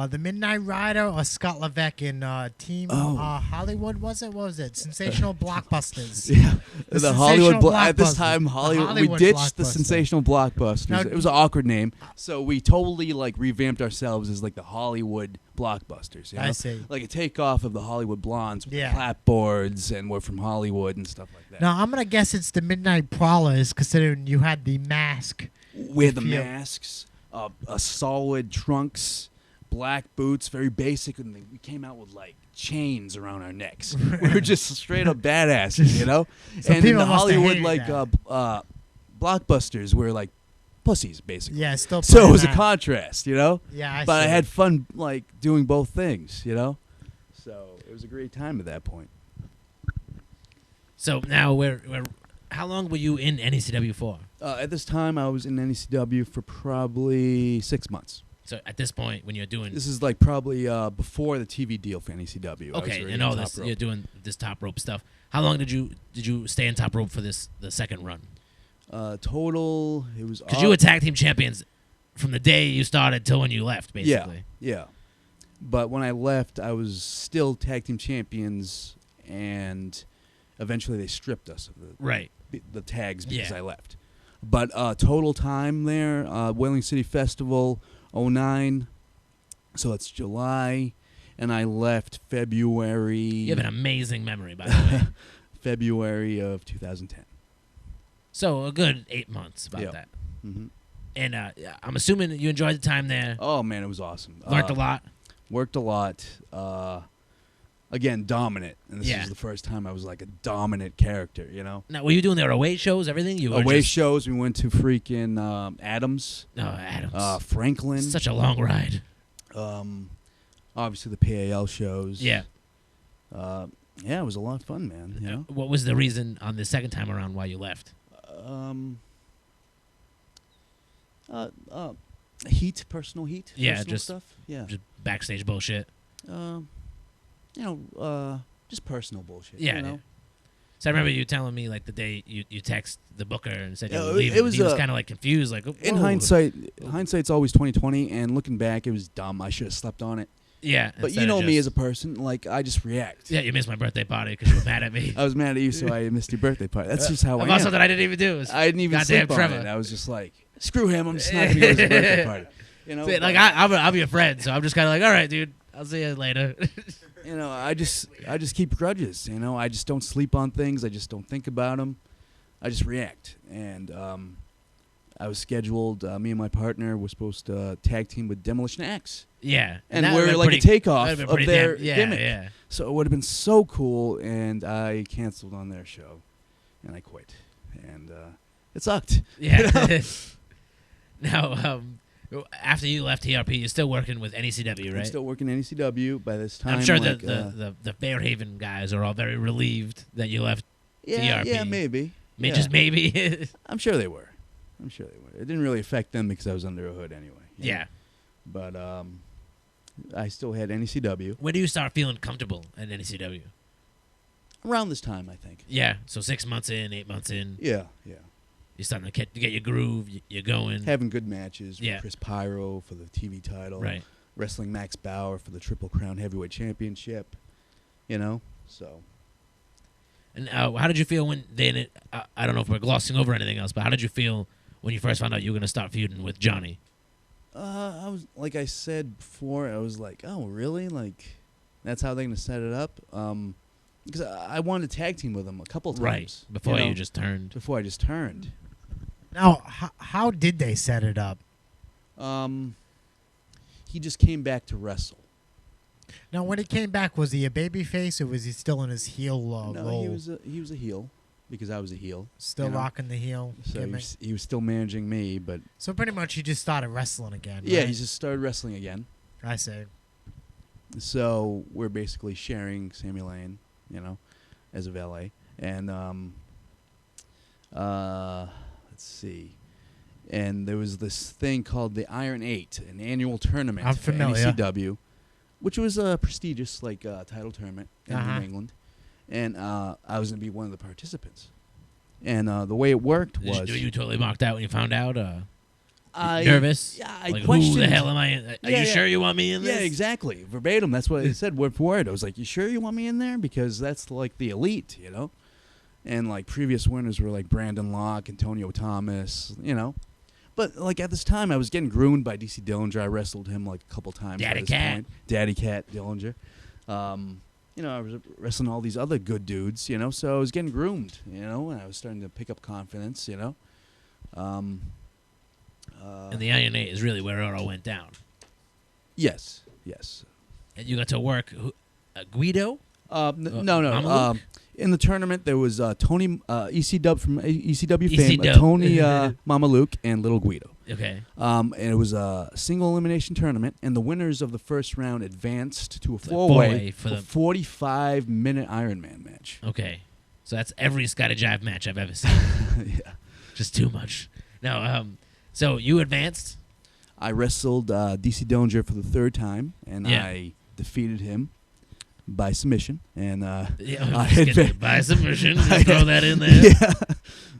The Midnight Rider or Scott Levesque in Team Hollywood, was it? What was it? Sensational Blockbusters. Yeah, the Sensational Hollywood at this Blockbusters. time The Hollywood we Hollywood ditched the Blockbuster. Sensational Blockbusters. Now- It was an awkward name, so we totally like revamped ourselves as like the Hollywood Blockbusters. I see. Like a takeoff of the Hollywood Blondes with Yeah. the clapboards, and we're from Hollywood and stuff like that. Now, I'm going to guess it's the Midnight Prowlers, considering you had the mask. We had the Yeah. masks, a solid trunks, black boots, very basic, and we came out with like chains around our necks. We were just straight up badasses, So and in people the must have Hollywood hated like that. blockbusters were like pussies, basically. Yeah, still So it playing was a that. contrast, Yeah, But I see. had fun like doing both things, So it was a great time at that point. So now we're how long were you in NECW for? At this time, I was in NECW for probably 6 months. So at this point, when you're doing This is like probably before the TV deal for NECW. okay, and all this, you're doing this top rope stuff. How long did you stay in top rope for the second run? Total, it was Because you were tag team champions from the day you started till when you left, basically. Yeah. But when I left, I was still tag team champions, and eventually they stripped us of the tags because I left. But total time there, Whaling City Festival, 2009, so it's July, and I left February. You have an amazing memory, by the way. February of 2010. So a good 8 months about that. Mm-hmm. And I'm assuming you enjoyed the time there. Oh, man, it was awesome. Learned a lot. Worked a lot. Again, dominant. And this was the first time I was like a dominant character, you know? Now, were you doing their away shows, everything? You were away shows, we went to freaking Adams. Oh, Adams. Franklin. Such a long ride. Obviously the PAL shows. Yeah. Yeah, it was a lot of fun, man. You know? What was the reason on the second time around why you left? Heat, personal heat. Yeah, personal just stuff. Yeah, just backstage bullshit. Just personal bullshit. Yeah, you know? yeah. So I remember you telling me like the day you text the booker and said you Yeah, were leaving. it was, he was kind of like confused, like in whoa. hindsight's always 20/20, and looking back, it was dumb. I should have slept on it. Yeah, but you know me as a person, like I just react. Yeah, you missed my birthday party because you were mad at me. I was mad at you, so I missed your birthday party. That's just how I am. Also, that I didn't even do. I didn't even sleep Trevor. on it. I was just like, screw him. I'm just not gonna go to his birthday party. You know, like I'm your friend, so I'm just kind of like, all right, dude, I'll see you later. You know, I just keep grudges. You know, I just don't sleep on things. I just don't think about them. I just react. And I was scheduled. Me and my partner were supposed to tag team with Demolition Axe. Yeah, and we're like a takeoff of their gimmick. Yeah. So it would have been so cool, and I canceled on their show, and I quit, and it sucked. Yeah. Now, after you left TRP, you're still working with NECW, right? I'm still working NECW by this time. I'm sure like, the Fairhaven guys are all very relieved that you left TRP. Yeah, maybe. Just maybe. I'm sure they were. It didn't really affect them because I was under a hood anyway. Yeah. But I still had NECW. When do you start feeling comfortable at NECW? Around this time, I think. Yeah, so 6 months in, 8 months in. Yeah. You're starting to get your groove. You're going. Having good matches with Chris Pyro for the TV title. Right. Wrestling Max Bauer for the Triple Crown Heavyweight Championship. You know, so. And how did you feel when I don't know if we're glossing over anything else, but how did you feel when you first found out you were going to start feuding with Johnny? I was, like I said before, I was like, oh, really? Like, that's how they're going to set it up? Because I wanted to tag team with him a couple times. Right, before you just turned. Before I just turned. Now, how did they set it up? He just came back to wrestle. Now, when he came back, was he a babyface or was he still in his heel role? No, he was a heel because I was a heel. Still rocking the heel. So he was still managing me, but so pretty much he just started wrestling again. Yeah, right? he just started wrestling again. I see. So we're basically sharing Sammy Lane, you know, as a valet, and let's see. And there was this thing called the Iron 8, an annual tournament I'm for familiar. NECW, which was a prestigious title tournament in New England. And I was going to be one of the participants. And the way it worked was... You totally mocked out when you found out? I nervous? Yeah, I like, questioned... who the hell am I in? Are you sure you want me in this? Yeah, exactly. Verbatim, that's what I said word for word. I was like, you sure you want me in there? Because that's like the elite, you know? And like previous winners were like Brandon Locke, Antonio Thomas, you know? But like at this time, I was getting groomed by DC Dillinger. I wrestled him like a couple times. Daddy Cat. Point. Daddy Cat Dillinger. You know, I was wrestling all these other good dudes, you know? So I was getting groomed, you know? And I was starting to pick up confidence, you know? And the Iron 8 is really where it all went down. Yes. And you got to work Guido? No. In the tournament, there was Tony ECW from ECW fame, ECW. Tony Mama Luke, and Little Guido. Okay. And it was a single elimination tournament, and the winners of the first round advanced to a four-way for the 45-minute Iron Man match. Okay. So that's every Scotty Jive match I've ever seen. Yeah. Just too much. No, so you advanced? I wrestled DC Dillinger for the third time, and Yeah. I defeated him by submission. And By submission. Just throw that in there. yeah.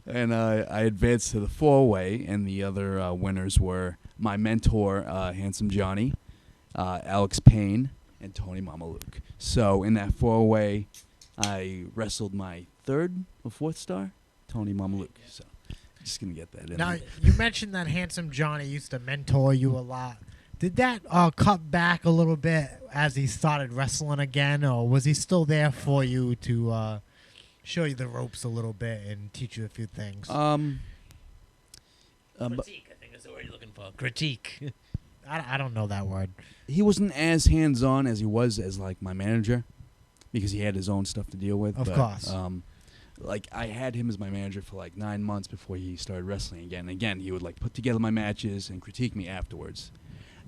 And I advanced to the 4-way, and the other winners were my mentor, Handsome Johnny, Alex Payne, and Tony Mama Luke. So in that 4-way, I wrestled my third or fourth star, Tony Mama Luke. So just going to get that in Now, there. you mentioned that Handsome Johnny used to mentor you a lot. Did that cut back a little bit as he started wrestling again, or was he still there for you to show you the ropes a little bit and teach you a few things? Critique, I think that's the word you're looking for. Critique. I don't know that word. He wasn't as hands-on as he was as, like, my manager, because he had his own stuff to deal with. Of course. Like, I had him as my manager for, like, 9 months before he started wrestling again. And again, he would, like, put together my matches and critique me afterwards.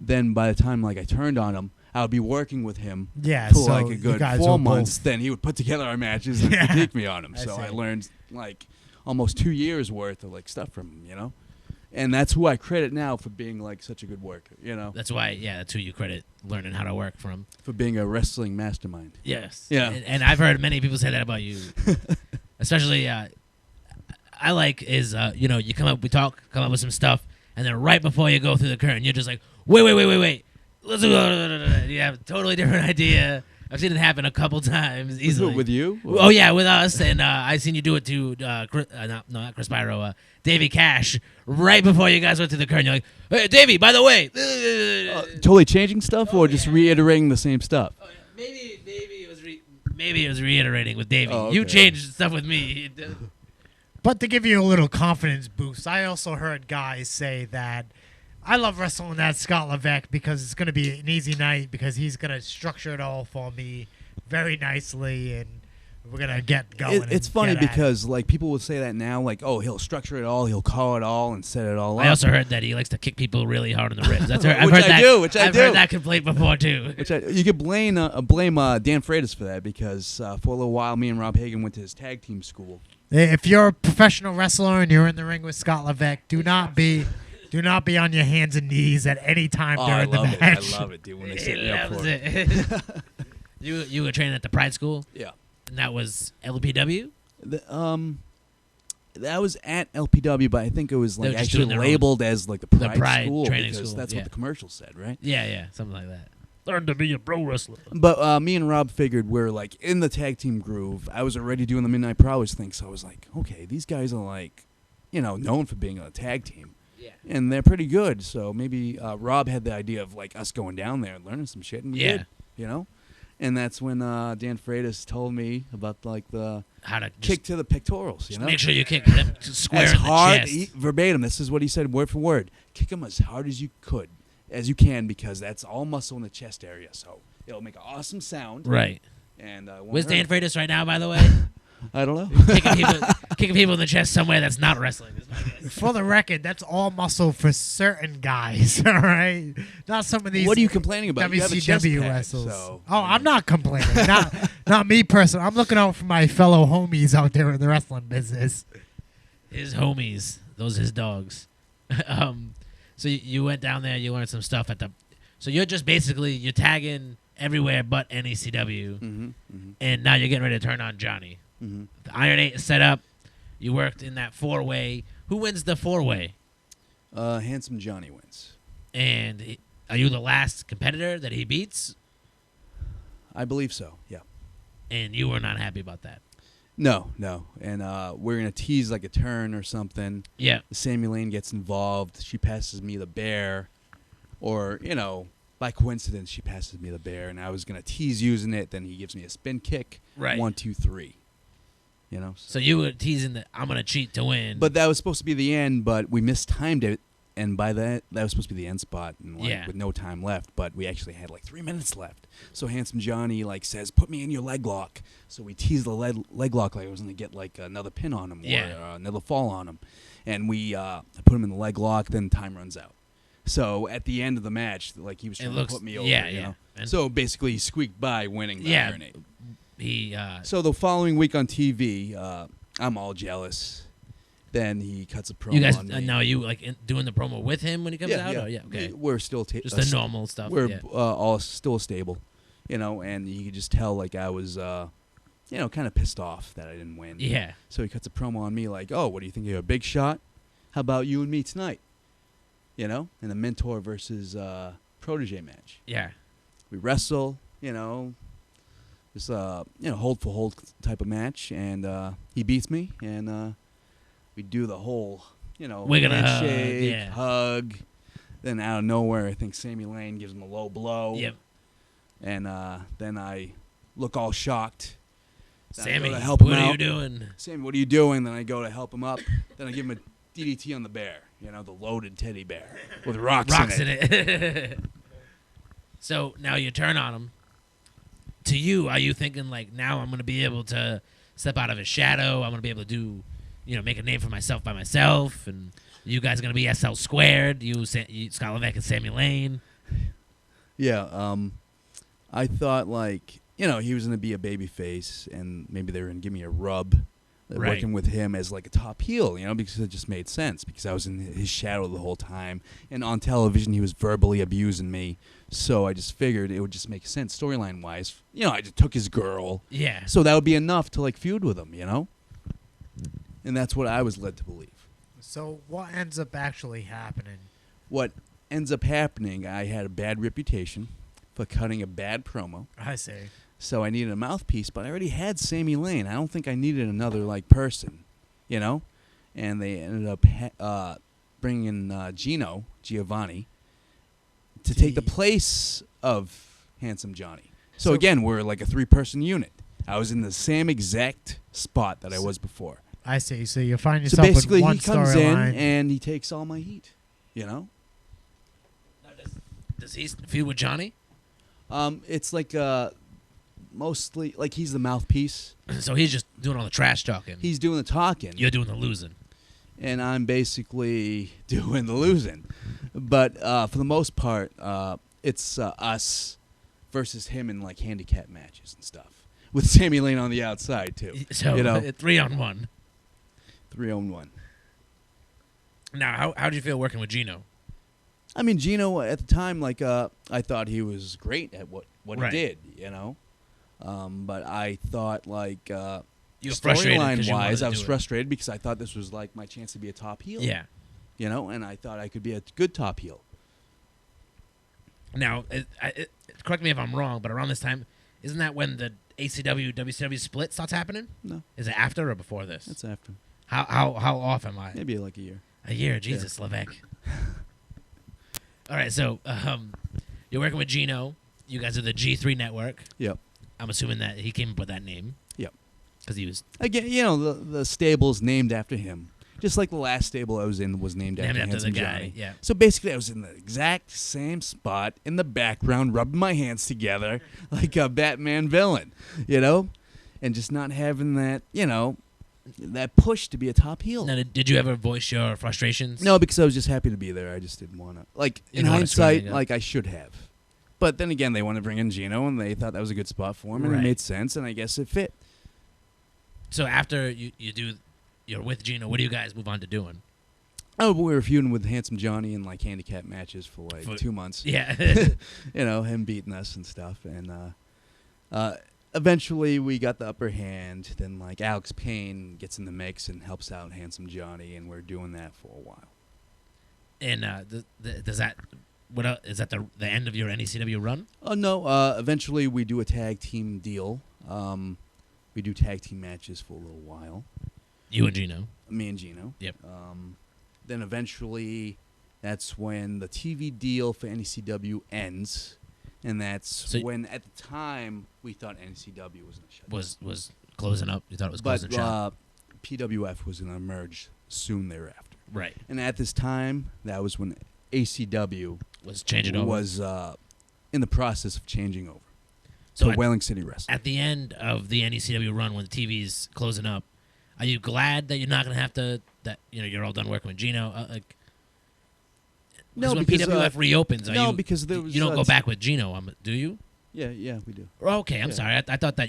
Then by the time, like, I turned on him, I would be working with him Yeah, for, so like, a you good guys 4 were months. both- Then he would put together our matches and Yeah. critique me on them. I So I see. learned, like, almost 2 years worth of, like, stuff from him, you know? And that's who I credit now for being, like, such a good worker, you know? That's why, that's who you credit learning how to work from. For being a wrestling mastermind. Yes. Yeah. And I've heard many people say that about you. Especially, I like is, you come up with some stuff, and then right before you go through the curtain, you're just like, wait. Let's go. You have a totally different idea. I've seen it happen a couple times easily. With you? Oh, yeah, with us. And I've seen you do it to, not Chris Pyro, Davey Cash, right before you guys went to the curtain. You're like, hey, Davey, by the way. Totally changing stuff or just reiterating the same stuff? Oh, yeah. Maybe it was reiterating with Davey. Oh, You okay. changed stuff with me. But to give you a little confidence boost, I also heard guys say that I love wrestling that Scott Levesque because it's going to be an easy night because he's going to structure it all for me very nicely, and we're going to get going. It's and funny get at it. because, like, people will say that now, like, oh, he'll structure it all, he'll call it all, and set it all up. I also heard that he likes to kick people really hard in the ribs. I've Which heard I that. do, which I I've do. heard that complaint before too. You could blame Dan Freitas for that because for a little while, me and Rob Hagan went to his tag team school. If you're a professional wrestler and you're in the ring with Scott Levesque, do not be on your hands and knees at any time Oh, I during the love it. match. I love it, dude, when they He set me up loves for it. it. You were training at the Pride School, Yeah. and that was LPW. That was at LPW, but I think it was They like were just actually doing their own- labeled as like the Pride, Pride School training because school, that's yeah. what the commercial said, right? Yeah, something like that. Learn to be a pro wrestler. But me and Rob figured we're like in the tag team groove. I was already doing the Midnight Prowlers thing, so I was like, okay, these guys are like, known for being a tag team, Yeah. and they're pretty good. So maybe Rob had the idea of like us going down there and learning some shit, and we Yeah. did, And that's when Dan Freitas told me about like the How to just kick to the pectorals, make sure you kick them square as in the hard, chest. verbatim. This is what he said, word for word. Kick them as hard as you can, because that's all muscle in the chest area. So it'll make an awesome sound. Right. And Where's Dan Freitas right now, by the way? I don't know. kicking people in the chest somewhere that's not wrestling. Is my guess. For the record, that's all muscle for certain guys, all right? Not some of these What are you complaining about? You have a chest WCW pad, wrestles. so, Oh, I'm not complaining. not me personally. I'm looking out for my fellow homies out there in the wrestling business. His homies, those his dogs. So you went down there, you learned some stuff at the. So you're just basically you're tagging everywhere but NECW, and now you're getting ready to turn on Johnny. The Iron 8 is set up. You worked in that 4-way. Who wins the 4-way? Handsome Johnny wins. And are you the last competitor that he beats? I believe so. Yeah. And you were not happy about that. No. And we're gonna tease like a turn or something. Yeah. Sammy Lane gets involved. She passes me the bear, or by coincidence she passes me the bear, and I was gonna tease using it. Then he gives me a spin kick. Right. 1, 2, 3. So you were teasing that I'm gonna cheat to win. But that was supposed to be the end, but we mistimed it, and by that was supposed to be the end spot, and with no time left. But we actually had like 3 minutes left. So Handsome Johnny says, "Put me in your leg lock." So we teased the leg lock like I was gonna get like another pin on him or another fall on him, and we put him in the leg lock. Then time runs out. So at the end of the match, like he was trying to put me over. Yeah. So basically, he squeaked by winning the Iron 8. He So the following week on TV, I'm all jealous. Then he cuts a promo You guys, on me. now are you like doing the promo with him when he comes out? Yeah. Or, yeah, okay. We're still Just the normal stuff. We're yeah. all still stable, and you could just tell like I was, kind of pissed off that I didn't win. Yeah. So he cuts a promo on me like, "Oh, what do you think? You're a big shot? How about you and me tonight?" In a mentor versus protege match. Yeah. We wrestle, just hold for hold type of match, and he beats me, and we do the whole, We're gonna handshake, hug, yeah. hug. Then out of nowhere, I think Sami Lane gives him a low blow. Yep. And then I look all shocked. Then I go Sammy, to help what him are you out. doing? Sammy, what are you doing? Then I go to help him up. Then I give him a DDT on the bear, the loaded teddy bear with rocks in it. So now you turn on him. To you, are you thinking like, now I'm going to be able to step out of his shadow? I'm going to be able to do, make a name for myself by myself, and you guys are going to be SL squared. You Scott Levesque and Sami Lane. Yeah. I thought he was going to be a baby face, and maybe they were going to give me a rub. Right. Working with him as like a top heel, because it just made sense because I was in his shadow the whole time, and on television he was verbally abusing me. So I just figured it would just make sense storyline wise. I just took his girl. Yeah. So that would be enough to feud with him, And that's what I was led to believe. So what ends up actually happening? What ends up happening, I had a bad reputation for cutting a bad promo. I see. So I needed a mouthpiece, but I already had Sami Lane. I don't think I needed another person, And they ended up bringing in Giovanni to take the place of Handsome Johnny. So again, we're like a 3-person unit. I was in the same exact spot that I was before. I see. So you find So yourself basically, in one he comes in storyline. and he takes all my heat. Now, does he feud with Johnny? It's like mostly like he's the mouthpiece. So he's just doing all the trash talking. He's doing the talking. You're doing the losing. And I'm basically doing the losing. But for the most part, it's us versus him in handicap matches and stuff. With Sami Lane on the outside, too. So 3-on-1. 3-on-1. Now, how did you feel working with Gino? I mean, Gino, at the time, I thought he was great at what Right. he did, But I thought, You were frustrated 'cause you wanted storyline-wise, to I was do it. frustrated because I thought this was, my chance to be a top heel. Yeah. And I thought I could be a good top heel. Now, correct me if I'm wrong, but around this time, isn't that when the ACW WCW split starts happening? No, Is it after or before this? that's after. How off am I? Maybe a year. A year, Jesus, Levesque. All right, so you're working with Gino. You guys are the G3 network. Yep. I'm assuming that he came up with that name. Yep. Because he was Again, the stable's named after him. Just like the last stable I was in was named after named after the Handsome guy. Johnny. Yeah. So basically, I was in the exact same spot in the background, rubbing my hands together like a Batman villain, and just not having that, that push to be a top heel. Now, did you ever voice your frustrations? No, because I was just happy to be there. I just didn't want to. You In didn't wanna screw hindsight, anything up. I should have. But then again, they wanted to bring in Gino, and they thought that was a good spot for him, and Right. it made sense, and I guess it fit. So after you're with Gino, what do you guys move on to doing? Oh, but we were feuding with Handsome Johnny in handicap matches for 2 months. Yeah. Him beating us and stuff, and eventually we got the upper hand. Then Alex Payne gets in the mix and helps out Handsome Johnny, and we're doing that for a while. And does that is that the end of your NECW run? Oh no! Eventually we do a tag team deal. We do tag team matches for a little while. You and Gino. Me and Gino. Yep. Then eventually, that's when the TV deal for NECW ends, and that's when, at the time, we thought NECW was going to shut down. Was closing up. You thought it was closing shop. PWF was going to emerge soon thereafter. Right. And at this time, that was when ACW Was changing over. was in the process of changing over So to Whaling City Wrestling. At the end of the NECW run, when the TV's closing up, are you glad that you're not going to have to, that you're all done working with Gino? No, when because PWF reopens, because there was you don't go back with Gino, do you? Yeah, we do. Oh, okay, I'm Yeah. sorry. I thought that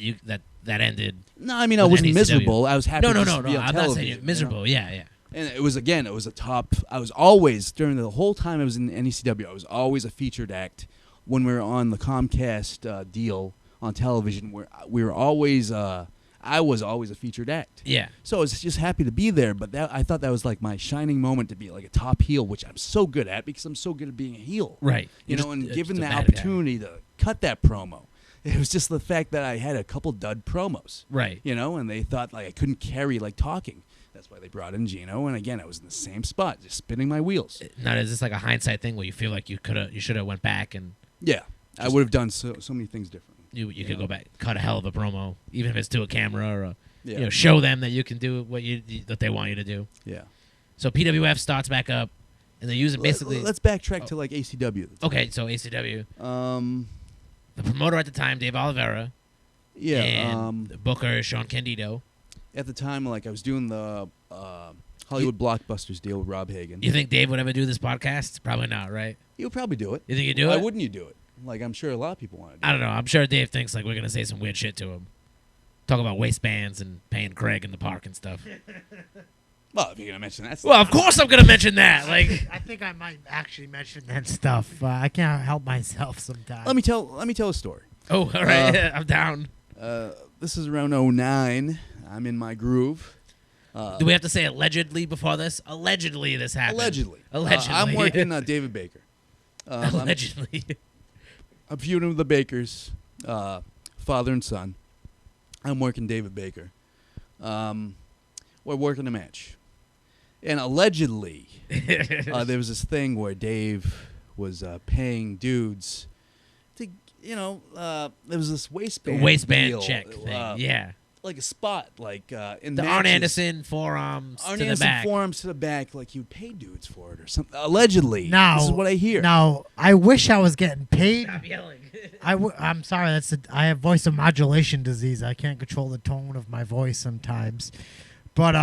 that ended. No, I mean I With wasn't NECW. miserable. I was happy. No. to be on I'm not saying you're television, miserable. Yeah. And it was a top. I was always during the whole time I was in NECW. I was always a featured act. When we were on the Comcast deal on television, where we were always, I was always a featured act. Yeah. So I was just happy to be there. But I thought that was like my shining moment to be like a top heel, which I'm so good at because I'm so good at being a heel. Right. You You're know, and just given a the bad guy. opportunity to cut that promo, it was just the fact that I had a couple dud promos. Right. You know, and they thought like I couldn't carry like talking. That's why they brought in Gino. And again, I was in the same spot, just spinning my wheels. Now, is this like a hindsight thing where you feel like you should have went back and Yeah, I would have done so many things differently. you could go back, cut a hell of a promo, even if it's to a camera or Yeah. show them that you can do what that they want you to do. Yeah. So PWF starts back up, and they're using basically. Let's backtrack to like ACW. Okay, so ACW, Um. the promoter at the time, Dave Oliveira, Yeah. and the booker Sean Candido. At the time, like I was doing the Hollywood Blockbusters deal with Rob Hagan. You think Dave would ever do this podcast? Probably not, right? He would probably do it. You think he'd do Why it? wouldn't you do it? Like I'm sure a lot of people want to do I don't know. I'm sure Dave thinks like we're gonna say some weird shit to him. Talk about waistbands and paying Craig in the park and stuff. it. Well, if you're gonna mention that, Well, of course I'm gonna mention that. Like, I think I might actually mention that stuff. I can't help myself sometimes. let me tell a story. oh, all right, I'm down. This is around 09. I'm in my groove. Do we have to say allegedly before this? Allegedly, this happened. Allegedly. Allegedly. I'm working David Baker. Allegedly. I'm feuding with the Bakers, father and son. I'm working David Baker. We're working a match. And allegedly, there was this thing where Dave was paying dudes to, there was this waistband deal, check thing. Yeah. like a spot, like in The matches. Arn Anderson forearms Arn to Anderson the back. forearms to the back, like he would pay dudes for it or something. Allegedly, No, this is what I hear. No, I wish I was getting paid. Stop yelling. I'm sorry. I have voice of modulation disease. I can't control the tone of my voice sometimes. But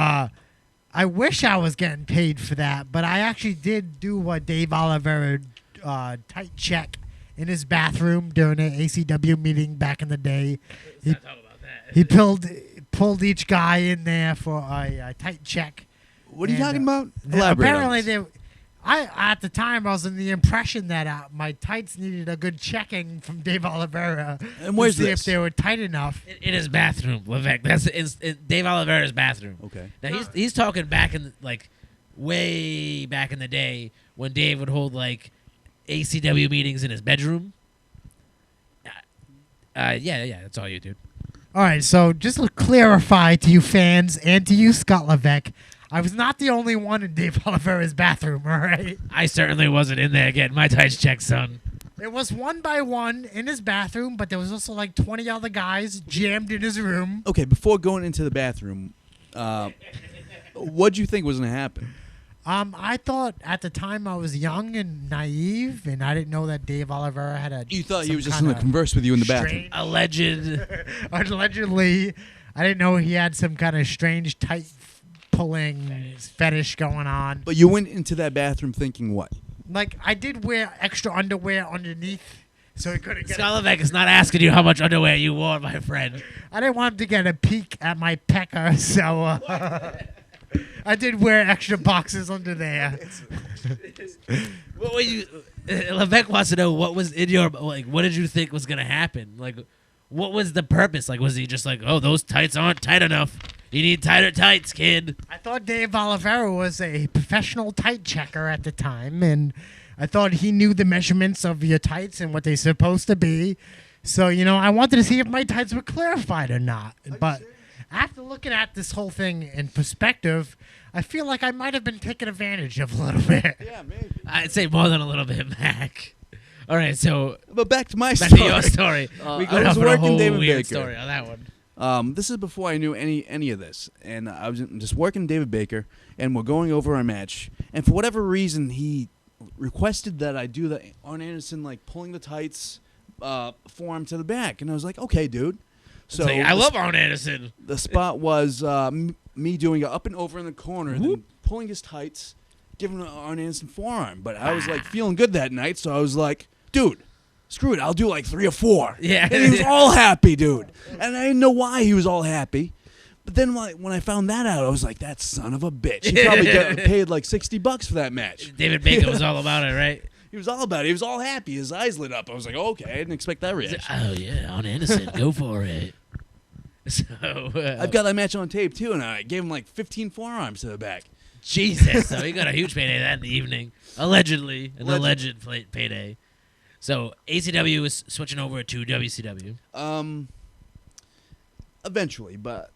I wish I was getting paid for that. But I actually did do what Dave Oliveira tight check in his bathroom during an ACW meeting back in the day. Let's not talk about that. He pulled each guy in there for a tight check. What are you And, talking about? Elaborate on Apparently, this. at the time I was in the impression that my tights needed a good checking from Dave Oliveira. And where's to see this? if they were tight enough. In his bathroom, Levesque. That's in Dave Oliveira's bathroom. Okay. Now he's talking back in way back in the day when Dave would hold like ACW meetings in his bedroom. Yeah, that's all you, dude. All right, so just to clarify to you fans and to you, Scott Levesque, I was not the only one in Dave Oliveira's bathroom, all right? I certainly wasn't in there getting my tights checked, son. It was one by one in his bathroom, but there was also like 20 other guys jammed in his room. Okay, before going into the bathroom, what'd you think was going to happen? I thought at the time I was young and naive, and I didn't know that Dave Oliveira had a. You thought he some was just going to kinda converse with you in the bathroom. strange- Alleged. Allegedly, I didn't know he had some kind of strange tight pulling fetish going on. But you went into that bathroom thinking what? Like I did wear extra underwear underneath, so he couldn't get. Scott Levesque is not asking you how much underwear you wore, my friend. I didn't want him to get a peek at my pecker, so I did wear extra boxes under there. What were you? Levesque wants to know what was in your what did you think was gonna happen? Like, what was the purpose? Like, was he just like, oh, those tights aren't tight enough. You need tighter tights, kid. I thought Dave Oliveira was a professional tight checker at the time, and I thought he knew the measurements of your tights and what they're supposed to be. So, I wanted to see if my tights were clarified or not. But after looking at this whole thing in perspective, I feel like I might have been taken advantage of a little bit. Yeah, maybe. I'd say more than a little bit, Mac. All right, so But back to my back story. to your story. We I got was off on a working whole David weird Baker. story on that one. This is before I knew any of this, and I was just working David Baker, and we're going over our match, and for whatever reason, he requested that I do the Arn Anderson pulling the tights forearm to the back, and I was like, okay, dude. So I love Arn Anderson. the spot was me doing an up and over in the corner, then pulling his tights, giving Arn Anderson forearm, but I was feeling good that night, so I was like, dude. Screw it, I'll do 3 or 4. Yeah. And he was all happy, dude. And I didn't know why he was all happy. But then when I found that out, I was like, that son of a bitch. He probably got paid like $60 for that match. David Baker was all about it, right? He was all about it. He was all happy. His eyes lit up. I was like, okay, I didn't expect that reaction. Oh, yeah, on Anderson. Go for it. So I've got that match on tape, too, and I gave him like 15 forearms to the back. Jesus. So he got a huge payday that in the evening. Allegedly. An alleged payday. So ACW is switching over to WCW. Eventually, but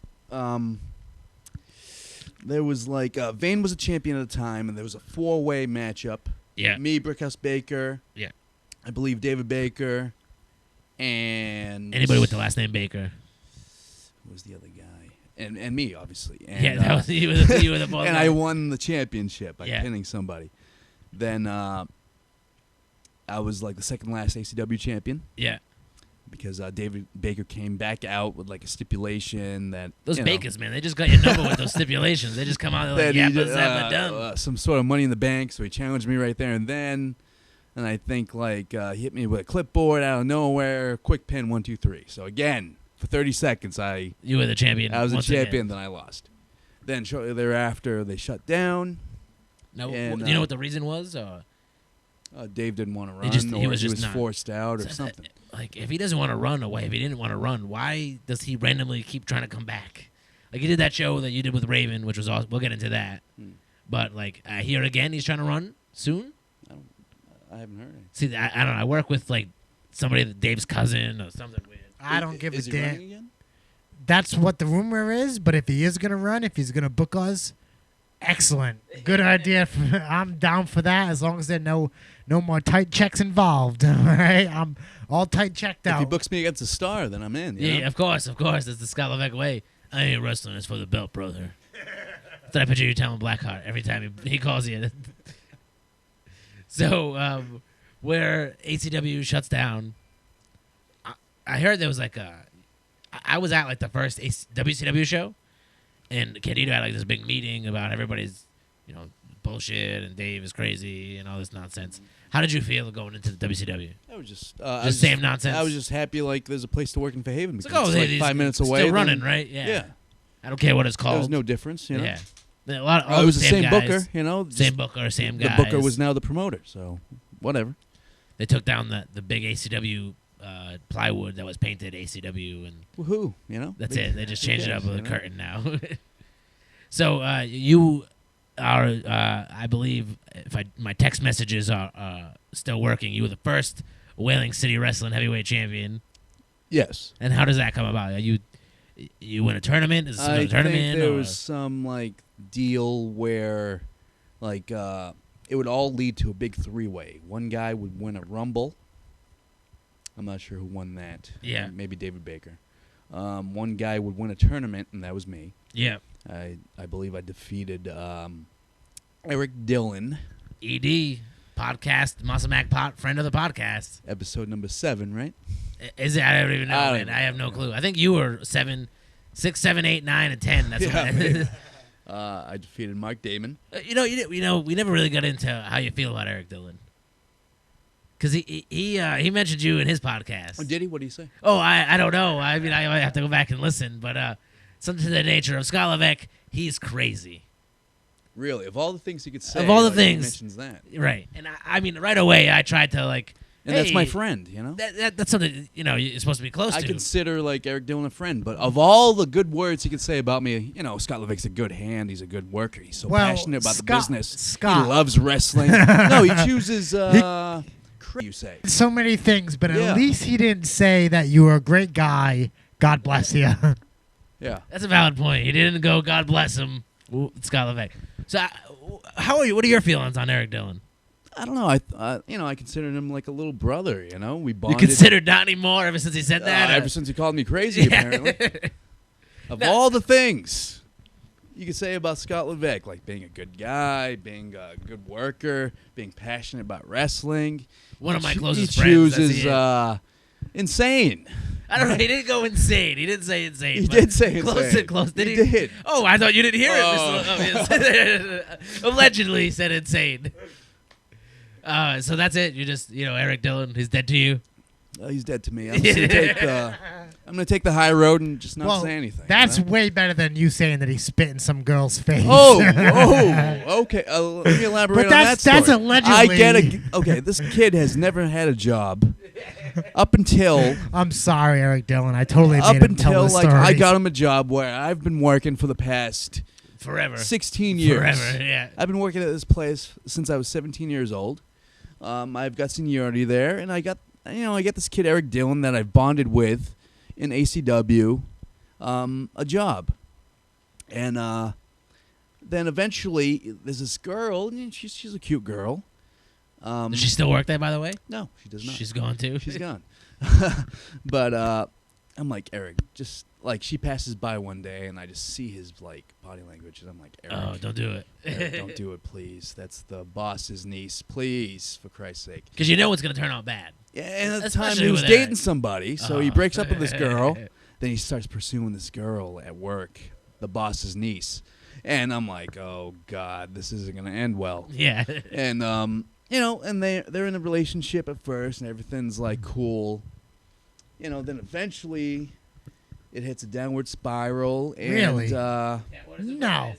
there was like Vane was a champion at the time, and there was a 4-way matchup. Yeah. Me, Brickhouse Baker. Yeah. I believe David Baker, and anybody with the last name Baker. Who was the other guy? And me, obviously. And, Yeah, that was you were the ball. And I won the championship by Yeah. pinning somebody. Then I was like the second last ACW champion. Yeah. Because David Baker came back out with like a stipulation that Those Bakers, man, they just got your number with those stipulations. They just come out like, yeah, but done. Some sort of money in the bank, so he challenged me right there and then. And I think like he hit me with a clipboard out of nowhere, quick pin, 1, 2, 3. So again, for 30 seconds, you were the champion. I was a once champion, again. then I lost. Then shortly thereafter, they shut down. Now, and, do you know what the reason was? Dave didn't want to run, he or was he just was not. forced out or something. Like, if he doesn't want to run away, if he didn't want to run, why does he randomly keep trying to come back? Like, he did that show that you did with Raven, which was awesome. We'll get into that. But, like, here again, he's trying to run soon? I haven't heard it. See, I don't know. I work with, like, somebody, Dave's cousin or something weird. I don't give a Is he damn. running again? That's what the rumor is, but if he is going to run, if he's going to book us, excellent. Good idea. I'm down for that as long as there are no more tight checks involved. All right? I'm all tight checked If out. he books me against a star, then I'm in. You know? Yeah, of course. It's the Scott Levesque way. I ain't wrestling. It's for the belt, brother. That's what I picture you telling Blackheart every time he calls you. So, where ACW shuts down, I heard there was like I was at like the first WCW show, and Candido had like this big meeting about everybody's, bullshit, and Dave is crazy and all this nonsense. How did you feel going into the WCW? I was just Same nonsense. I was just happy like there's a place to work in Fairhaven because It's like, it's like 5 minutes away. Still then- running, right? Yeah. Yeah. I don't care what it's called. There was no difference, you know. Yeah. A lot. All it was the same guys, booker, you know. Same booker, same guy. The booker was now the promoter, so whatever. They took down the big ACW plywood that was painted ACW, and Woohoo, you know. that's Big- it. They just who changed it cares, up with a you know? curtain now. So you are, I believe, if my text messages are still working, you were the first Whaling City Wrestling Heavyweight Champion. Yes. And how does that come about? Are you win a tournament? Is this I a tournament? think there or? was some like deal where, like, it would all lead to a big 3-way. One guy would win a Rumble. I'm not sure who won that. Yeah. Maybe David Baker. One guy would win a tournament, and that was me. Yeah. I believe I defeated Eric Dillon. ED podcast, Masa Mack friend of the podcast. Episode number 7, right? Is it? I don't even know. I don't Man. know. I have no clue. I think you were 6, 7, 8, 9, and 10. That's Yeah, what. maybe. I defeated Mark Damon. We never really got into how you feel about Eric Dillon. Because he mentioned you in his podcast. Oh, did he? What did he say? Oh, I don't know. I mean, I might have to go back and listen. But something to the nature of Scott Levesque, he's crazy. Really? Of all the things he could say, Of all the like, he things. mentions that. Right. And I mean, right away, I tried to, like, And that's my friend, you know? That's something, you're supposed to be close I to. consider, like, Eric Dillon a friend. But of all the good words he could say about me, Scott Levesque's a good hand. He's a good worker. He's so passionate about the business. Scott. He loves wrestling. No, he chooses, you say. So many things, but Yeah. at least he didn't say that you were a great guy. God bless you. Yeah. That's a valid point. He didn't go, God bless him, Scott Levesque. So, how are you? What are your feelings on Eric Dillon? I don't know. I considered him like a little brother, We You bonded. considered not anymore ever since he said that? Ever since he called me crazy, apparently. Of all the things you could say about Scott Levesque, like being a good guy, being a good worker, being passionate about wrestling. One of my He closest friends. That's chooses it. insane. I don't know. He didn't go insane. He didn't say insane. He but did say close insane. to close. Did He he? did. Oh, I thought you didn't hear it. Oh. Yes. Allegedly, he said insane. So that's it. You just, Eric Dillon, he's dead to you. He's dead to me. I'm just gonna take I'm gonna take the high road and just not well, say anything. that's you know? way better than you saying that he spit in some girl's face. Oh, okay. Let me elaborate But on that story. that's allegedly. I get it. Okay, this kid has never had a job up until I'm sorry, Eric Dillon. I totally up made him tell until the like story. I got him a job where I've been working for the past Forever. 16 years. Forever, yeah. I've been working at this place since I was 17 years old. I've got seniority there, and I got this kid Eric Dillon that I've bonded with in ACW, a job, and then eventually there's this girl. And she's a cute girl. Does she still work there, by the way? No, she does not. She's gone too. She's gone. But I'm like, Eric, just like she passes by one day and I just see his like body language and I'm like, Eric, Oh, don't do it. Eric, don't do it, please. That's the boss's niece, please, for Christ's sake. Because you know it's going to turn out bad. Yeah, and at the Especially time he was with dating Eric. somebody, so he breaks up with this girl. Then he starts pursuing this girl at work, the boss's niece, and I'm like, oh God, this isn't gonna end well. Yeah. And and they're in a relationship at first, and everything's like cool. Then eventually it hits a downward spiral. And, Really? No.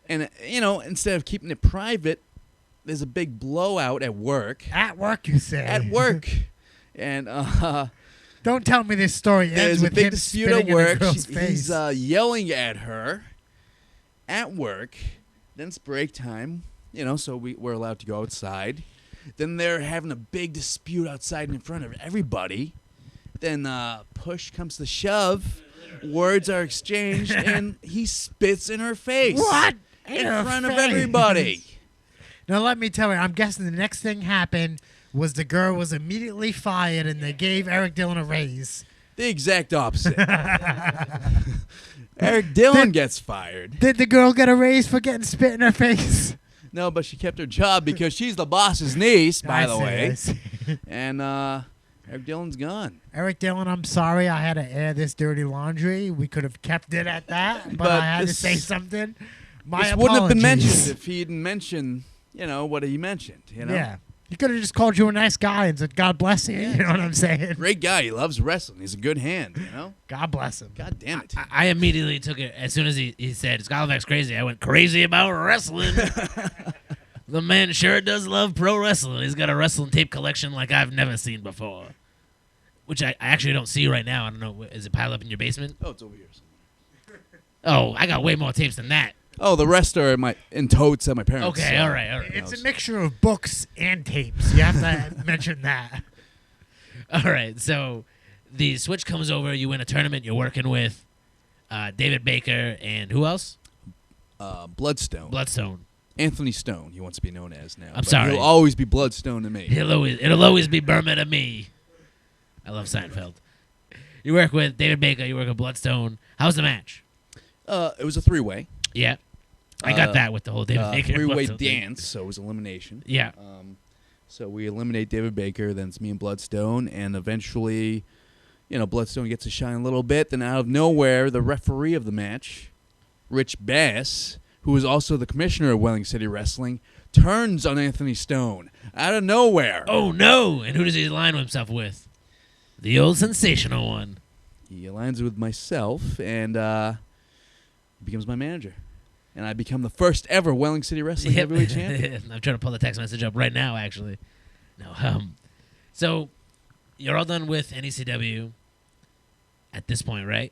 And instead of keeping it private, there's a big blowout at work. At work, you say. At work, and Don't tell me this story ends there's a with big him dispute spitting at work. in a girl's face. He's yelling at her at work. Then it's break time, so we're allowed to go outside. Then they're having a big dispute outside in front of everybody. Then push comes to shove. Words are exchanged, and he spits in her face. What? In her front of face? everybody. Now, let me tell you, I'm guessing the next thing happened was the girl was immediately fired and they gave Eric Dillon a raise. The exact opposite. Eric Dillon gets fired. Did the girl get a raise for getting spit in her face? No, but she kept her job because she's the boss's niece, by the I way. see. And Eric Dillon's gone. Eric Dillon, I'm sorry I had to air this dirty laundry. We could have kept it at that, but I had to say something. My this apologies. wouldn't have been mentioned if he didn't mention, what he mentioned, Yeah. He could have just called you a nice guy and said, God bless you. You know what I'm saying? Great guy. He loves wrestling. He's a good hand, God bless him. God damn it. I immediately took it as soon as he said, Scott Levesque's crazy. I went crazy about wrestling. The man sure does love pro wrestling. He's got a wrestling tape collection like I've never seen before. Which I actually don't see right now. I don't know. Is it piled up in your basement? Oh, it's over here somewhere. Oh, I got way more tapes than that. Oh, the rest are in totes at my parents'. Okay, all right. It's a mixture of books and tapes. You have to mention that. All right, so the switch comes over. You win a tournament. You're working with David Baker and who else? Bloodstone. Bloodstone. Anthony Stone, he wants to be known as now. I'm but sorry. He'll always be Bloodstone to me. It'll always be Berman to me. I love Seinfeld. You work with David Baker. You work with Bloodstone. How's the match? It was a three-way. Yeah. I got that with the whole David Baker. Three-way Bloodstone thing. dance, so it was elimination. Yeah. So we eliminate David Baker, then it's me and Bloodstone, and eventually, Bloodstone gets to shine a little bit. Then out of nowhere, the referee of the match, Rich Bass, who is also the commissioner of Welling City Wrestling, turns on Anthony Stone out of nowhere. Oh, no. And who does he align himself with? The old sensational one. He aligns with myself and becomes my manager. And I become the first ever Welling City Wrestling heavyweight champion. I'm trying to pull the text message up right now, actually. No. So you're all done with NECW at this point, right?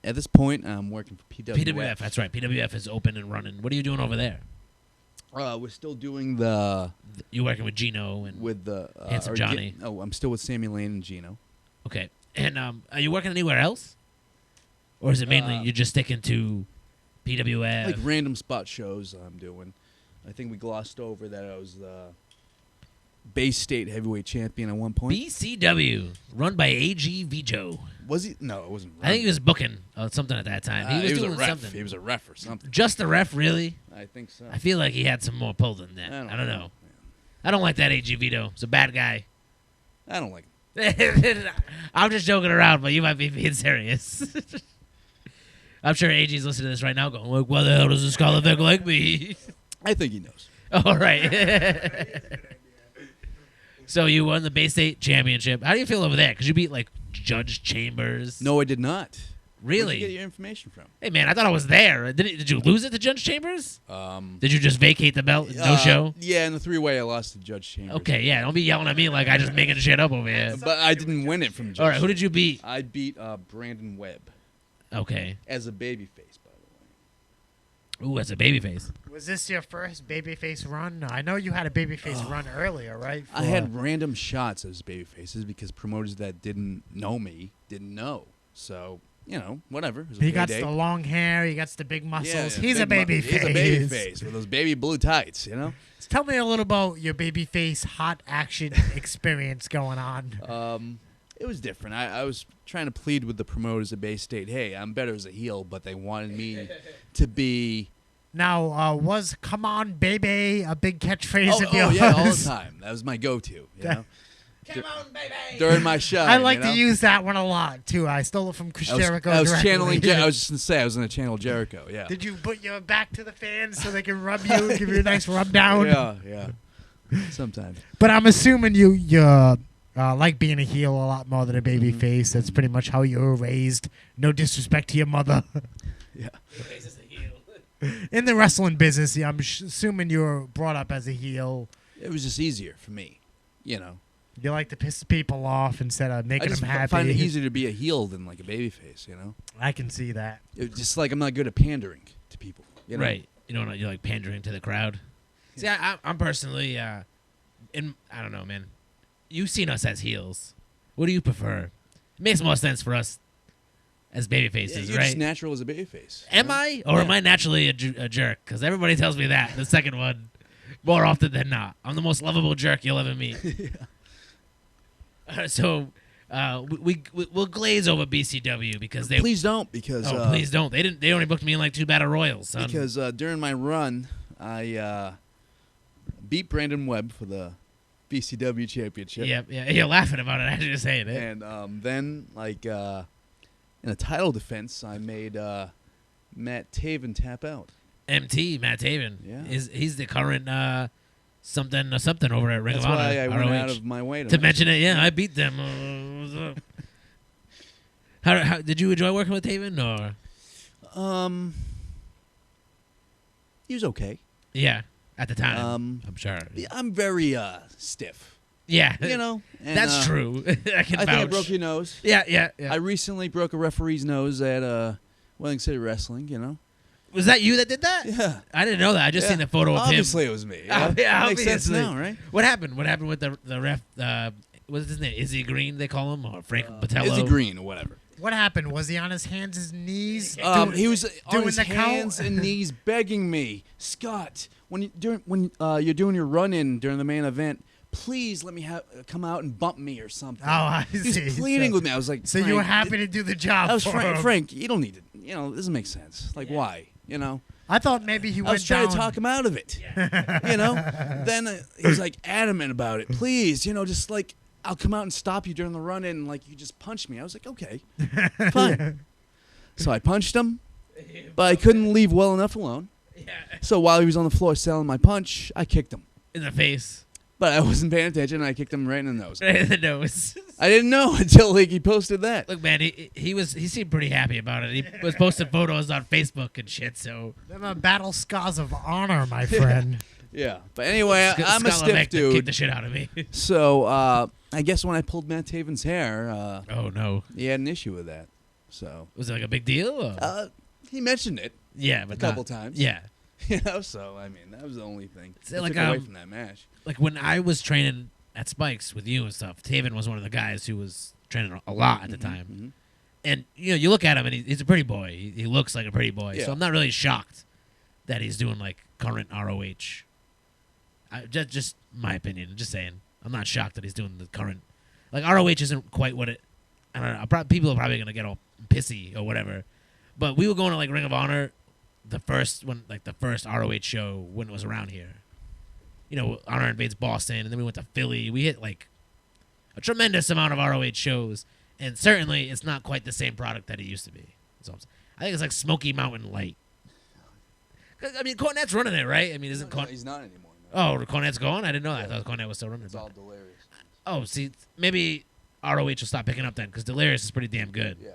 At this point, I'm working for PWF. PWF, that's right. PWF is open and running. What are you doing over there? We're still doing the You're working with Gino and with the Handsome Johnny. I'm still with Sammy Lane and Gino. Okay. And are you working anywhere else? Or is it mainly you're just sticking to PWF? Like random spot shows I'm doing. I think we glossed over that I was the Bay State heavyweight champion at one point. BCW, run by AG Vijo. Was he? No, it wasn't. I think he was booking something at that time. He was doing a ref. something. He was a ref or something. Just the ref, really? I think so. I feel like he had some more pull than that. I don't know. I don't like that AG Vito. He's a bad guy. I don't like him. I'm just joking around, but you might be being serious. I'm sure AG's listening to this right now going, why the hell does this Scarlet Vic like me? I think he knows. All right. So you won the Bay State Championship. How do you feel over there? Because you beat, like, Judge Chambers. No, I did not. Really? Where'd you get your information from? Hey, man, I thought I was there. Did you lose it to Judge Chambers? Um, Did you just vacate the belt? No show? Yeah, in the 3-way, I lost to Judge Chambers. Okay, yeah. Don't be yelling at me like I just making shit up over here. But I didn't win it from Judge. All right, who did you beat? I beat Brandon Webb Okay. as a babyface, by the way. Ooh, that's a babyface. Was this your first babyface run? I know you had a babyface run earlier, right? I had random shots as babyfaces because promoters that didn't know me didn't know. So, you know, whatever. It was a He good got day. the long hair. He got the big muscles. Yeah, He's a big baby He's face. a babyface with those baby blue tights, you know? Tell me a little about your babyface hot action experience going on. It was different. I was trying to plead with the promoters at Bay State, hey, I'm better as a heel, but they wanted me to be... Now, was "Come on, baby" a big catchphrase of Oh, yours? yeah, all the time. That was my go-to, you know? Come on, baby. During my shot, I like you know? to use that one a lot too. I stole it from Chris Jericho. I was directly. channeling. I was just gonna say I was gonna channel Jericho. Yeah. Did you put your back to the fans so they can rub you, give you a nice rub down? Yeah. Sometimes. But I'm assuming you like being a heel a lot more than a baby Mm-hmm. face. That's pretty much how you were raised. No disrespect to your mother. Yeah. In the wrestling business, yeah, I'm assuming you were brought up as a heel. It was just easier for me, you know. You like to piss people off instead of I making just them happy. find it easier to be a heel than like a babyface, you know. I can see that. It's just like I'm not good at pandering to people, you know? Right. You know, you're like pandering to the crowd. See, I'm personally, I don't know, man. You've seen us as heels. What do you prefer? It makes more sense for us as baby faces, You're right? just natural as a babyface. Am I? Or am I naturally a jerk? Because everybody tells me that. The second one, more often than not. I'm the most lovable jerk you'll ever meet. So we'll glaze over BCW because they... Please don't, because... please don't. They only booked me in like 2 battle royals, son. Because during my run, I beat Brandon Webb for the BCW championship. Yeah, you're laughing about it. I just saying it. And then, like, in a title defense, I made Matt Taven tap out. MT, Matt Taven. Yeah. He's the current something over at Ring That's of Honor. why I went ROH. out of my way To mention it, yeah, I beat them. What's up? How did you enjoy working with Taven? Or he was okay. yeah, at the time, I'm sure. I'm very stiff. Yeah, You know, and, that's true. I can I vouch. think I broke your nose. Yeah. I recently broke a referee's nose at Wellington City Wrestling. You know. Was that you that did that? Yeah. I didn't know that. I just seen the photo of Obviously, it was me. him. Yeah, Makes sense obviously. now, right? What happened? What happened with the ref? What's his name? Izzy Green, they call him, or Frank Botello? Izzy Green or whatever. What happened? Was he on his hands and knees? He was on doing his the count? hands and knees begging me, Scott, when you're doing your run-in during the main event, please let me come out and bump me or something. Oh, I He was see. pleading So- with me. I was like, So you were Frank, happy to do the job I was for Frank, him. Frank, you don't need to. You know, this doesn't make sense. Like, why? You know, I thought maybe he I went was trying down. to talk him out of it. You know, then he was like adamant about it. Please, you know, just like I'll come out and stop you during the run-in, and like you just punch me. I was like, okay, fine. So I punched him, but I couldn't leave well enough alone. Yeah. So while he was on the floor selling my punch, I kicked him. In the face. But I wasn't paying attention, and I kicked him right in the nose. Right in the nose. I didn't know until like he posted that. Look, man, he seemed pretty happy about it. He was posting photos on Facebook and shit. So Them are battle scars of honor, my friend. Yeah. But anyway, I'm a Scott stiff Levesque dude. kicked the shit out of me. So I guess when I pulled Matt Taven's hair, Oh no, he had an issue with that. So was it like a big deal? Or? he mentioned it Yeah, a but couple not- times. Yeah, You know, so I mean that was the only thing So, that like, took away um, from that match. like when I was training at Spikes with you and stuff, Taven was one of the guys who was training a lot at the time. Mhm. And you know, you look at him and he's a pretty boy. He looks like a pretty boy. Yeah. So I'm not really shocked that he's doing like current ROH. Just my opinion. Just saying, I'm not shocked that he's doing the current. Like ROH isn't quite what it. I don't know. People are probably gonna get all pissy or whatever. But we were going to like Ring of Honor, the first ROH show when it was around here. You know, Honor Invades Boston, and then we went to Philly. We hit like a tremendous amount of ROH shows, and certainly it's not quite the same product that it used to be. So I think it's like Smoky Mountain Light. 'Cause, I mean, Cornette's running it, right? I mean, isn't No, Cornette? he's not anymore. No. Oh, Cornette's gone? I didn't know that. I thought Cornette was still running it. It's all delirious. Oh, see, maybe ROH will stop picking up then because Delirious is pretty damn good. Yeah.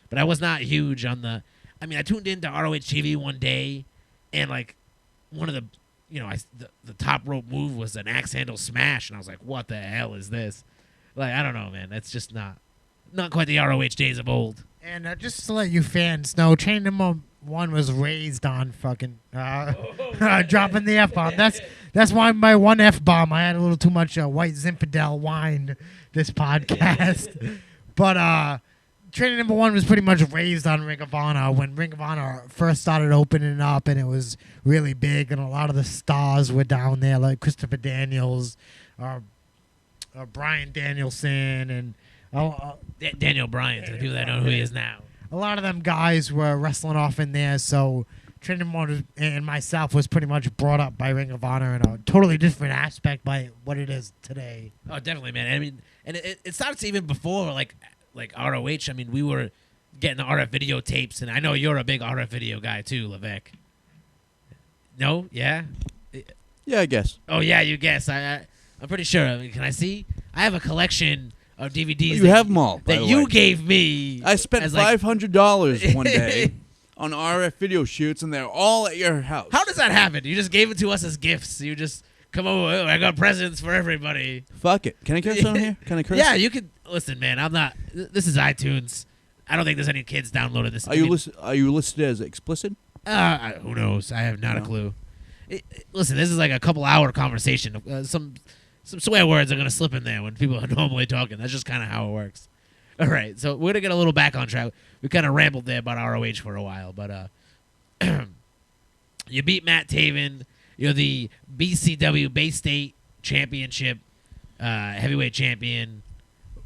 But I was not huge on the. I mean, I tuned into ROH TV one day, and like one of the, the top rope move was an axe handle smash, and I was like, "What the hell is this?" Like, I don't know, man. That's just not quite the ROH days of old. And just to let you fans know, Chain Number 1 was raised on fucking dropping the F-bomb. That's why my one F-bomb. I had a little too much white Zinfandel wine this podcast. But Training Number 1 was pretty much raised on Ring of Honor when Ring of Honor first started opening up, and it was really big, and a lot of the stars were down there, like Christopher Daniels, Brian Danielson, and Daniel Bryan, to the people that know who he is now. A lot of them guys were wrestling off in there, so Training Number 1 and myself was pretty much brought up by Ring of Honor in a totally different aspect by what it is today. Oh, definitely, man. I mean, and it starts even before, like ROH. I mean, we were getting the RF videotapes, and I know you're a big RF video guy too, Levesque. No? Yeah? Yeah, I guess. Oh, yeah, you guess. I'm pretty sure. I mean, can I see? I have a collection of DVDs. You have them all, by that the you way. gave me. I spent as, like, $500 one day on RF video shoots, and they're all at your house. How does that happen? You just gave it to us as gifts. You just come over. Oh, I got presents for everybody. Fuck it. Can I curse on here? Can I curse? Yeah, you can. Listen, man, I'm not. This is iTunes. I don't think there's any kids downloaded this. Are you listed as explicit? Who knows? I have not a No. clue. Listen, this is like a couple-hour conversation. Some swear words are going to slip in there when people are normally talking. That's just kind of how it works. All right, so we're going to get a little back on track. We kind of rambled there about ROH for a while, but you beat Matt Taven. You're the BCW Bay State Championship heavyweight champion.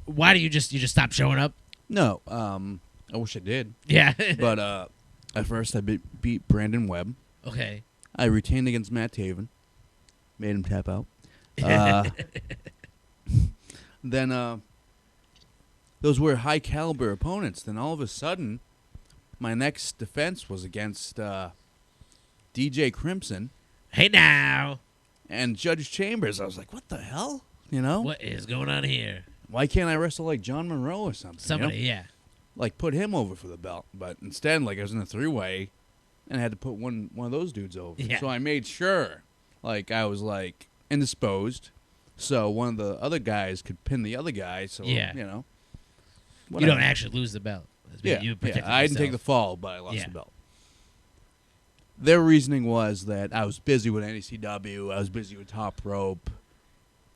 Why do you just stop showing up? No. I wish I did. Yeah. But at first I beat Brandon Webb. Okay. I retained against Matt Taven. Made him tap out. Then those were high caliber opponents. Then all of a sudden, my next defense was against DJ Crimson. Hey now. And Judge Chambers. I was like, what the hell? You know? What is going on here? Why can't I wrestle like John Monroe or something? Somebody, you know? yeah. Like put him over for the belt. But instead, like I was in a three-way and I had to put one of those dudes over. Yeah. So I made sure like I was like indisposed. So one of the other guys could pin the other guy. So, Yeah. you know. You whatever. don't actually lose the belt. Yeah, You protected I didn't take the yourself. fall, but I lost Yeah. the belt. Their reasoning was that I was busy with NECW, I was busy with Top Rope,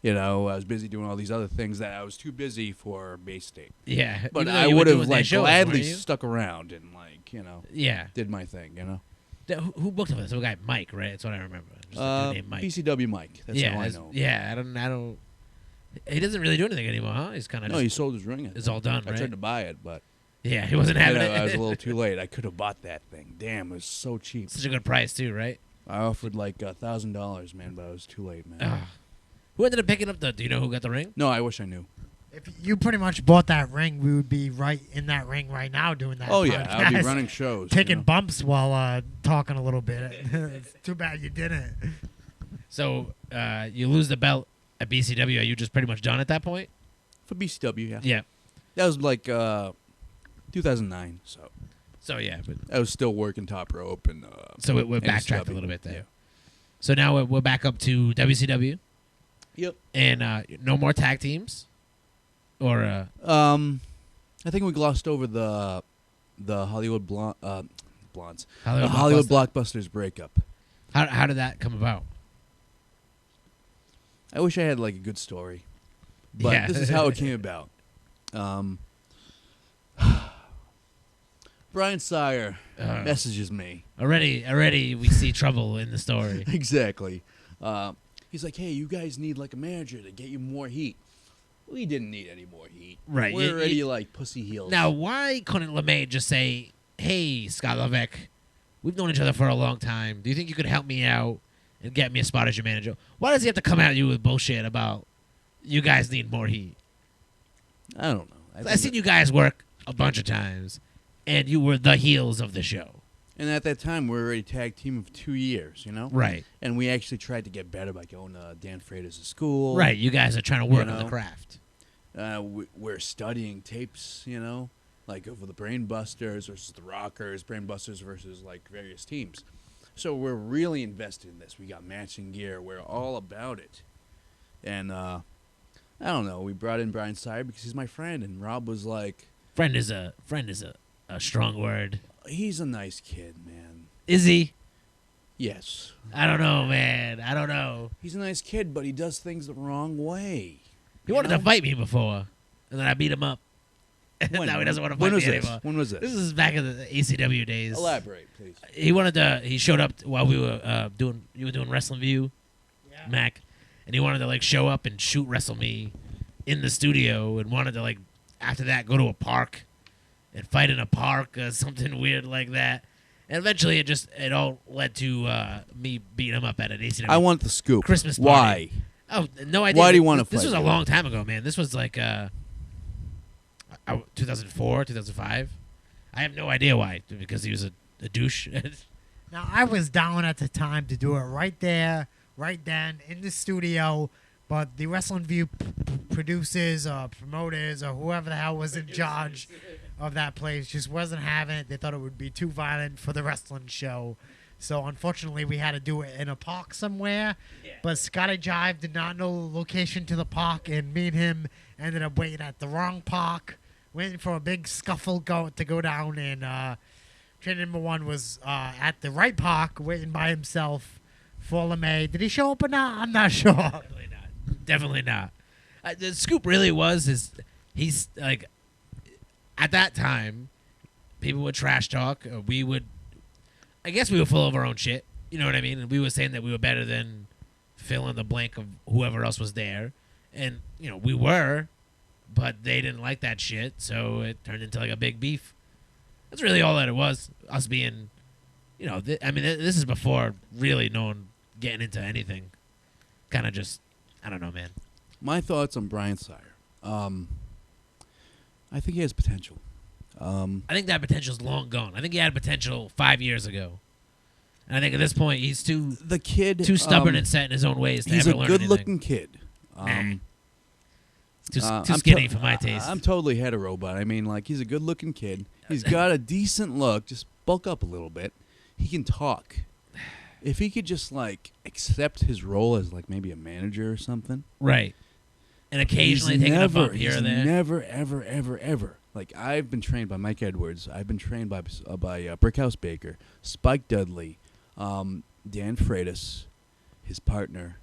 you know, I was busy doing all these other things that I was too busy for Bay State. Yeah. But Even though I you were would have doing their like shows, gladly weren't you? stuck around and like, you know, Yeah. did my thing, you know. Who booked him? Some guy Mike, right? That's what I remember. Just a dude named Mike. BCW Mike. That's yeah, how I know. Yeah, I don't. He doesn't really do anything anymore, huh? He's kind of. No, he sold his ring. It's all done, I right? tried to buy it, but Yeah, he wasn't having it. I was a little too late. I could have bought that thing. Damn, it was so cheap. Such a good price too, right? I offered like $1,000, man, but I was too late, man. Ugh. Who ended up picking up the? Do you know who got the ring? No, I wish I knew. If you pretty much bought that ring, we would be right in that ring right now doing that. Oh yeah, I'll be podcast. running shows. Taking you know? bumps while talking a little bit. It's too bad you didn't. So you lose the belt at BCW. Are you just pretty much done at that point? For BCW, yeah. Yeah. That was like 2009, so So yeah, but I was still working Top Rope and. so we're NSW. backtracked a little bit there. Yeah. So now we're back up to WCW, Yep. and no more tag teams, or I think we glossed over the Hollywood Blondes. The Hollywood Blockbusters breakup. How did that come about? I wish I had like a good story, but Yeah. this is how it came about. Brian Sire messages me. Already we see trouble in the story. Exactly. He's like, hey, you guys need like a manager to get you more heat. We didn't need any more heat. Right, We're you- already you- like pussy heels. Now, why couldn't LeMay just say, hey, Scott Levesque, we've known each other for a long time. Do you think you could help me out and get me a spot as your manager? Why does he have to come at you with bullshit about you guys need more heat? I don't know. I've seen you guys work a bunch of times, and you were the heels of the show. And at that time, we were already tag team of 2 years, you know? Right. And we actually tried to get better by going to Dan Freitas' school. Right. You guys are trying to work You on the know. craft. we're studying tapes, like of the Brain Busters versus the Rockers, Brain Busters versus like various teams. So we're really invested in this. We got matching gear. We're all about it. And I don't know. We brought in Brian Sire because he's my friend, and Rob was like, Friend is a strong word. he's a nice kid, man. Is he? Yes. I don't know, man. I don't know. He's a nice kid, but he does things the wrong way. He wanted to fight me before, and then I beat him up. Now he doesn't want to fight me anymore. When was this? This is back in the ACW days. Elaborate, please. He showed up while we were doing Wrestling View, Mack, and he wanted to like show up and shoot wrestle me in the studio, and wanted to like after that go to a park and fight in a park or something weird like that. And eventually it all led to me beating him up at an ACW. I want the scoop. Christmas Why? party. Oh, no idea. Why do you want to fight? This was a long time ago, man. This was like 2004, 2005. I have no idea why, because he was a douche. Now, I was down at the time to do it right there, right then, in the studio, but the Wrestling View producers or promoters or whoever the hell was in charge of that place just wasn't having it. They thought it would be too violent for the wrestling show. So, unfortunately, we had to do it in a park somewhere. Yeah. But Scotty Jive did not know the location to the park, and me and him ended up waiting at the wrong park, waiting for a big scuffle to go down, and trainer number one was at the right park, waiting by himself for LeMay. Did he show up or not? I'm not sure. Definitely not. The scoop really is he's like, at that time, people would trash talk. I guess we were full of our own shit. You know what I mean? And we were saying that we were better than fill in the blank of whoever else was there. And, we were, but they didn't like that shit. So it turned into like a big beef. That's really all that it was. Us being, this is before really no one getting into anything. Kind of just, I don't know, man. My thoughts on Brian Sire. I think he has potential. I think that potential's long gone. I think he had potential 5 years ago. And I think at this point he's too stubborn and set in his own ways to he's ever a learn good-looking kid. Too skinny for my taste. I'm totally hetero, but I mean, like, he's a good-looking kid. He's got a decent look. Just bulk up a little bit. He can talk. If he could just, like, accept his role as, like, maybe a manager or something. Right. And occasionally taking a bump here or there. Never, ever, ever, ever. Like, I've been trained by Mike Edwards. I've been trained by Brickhouse Baker, Spike Dudley, Dan Freitas, his partner,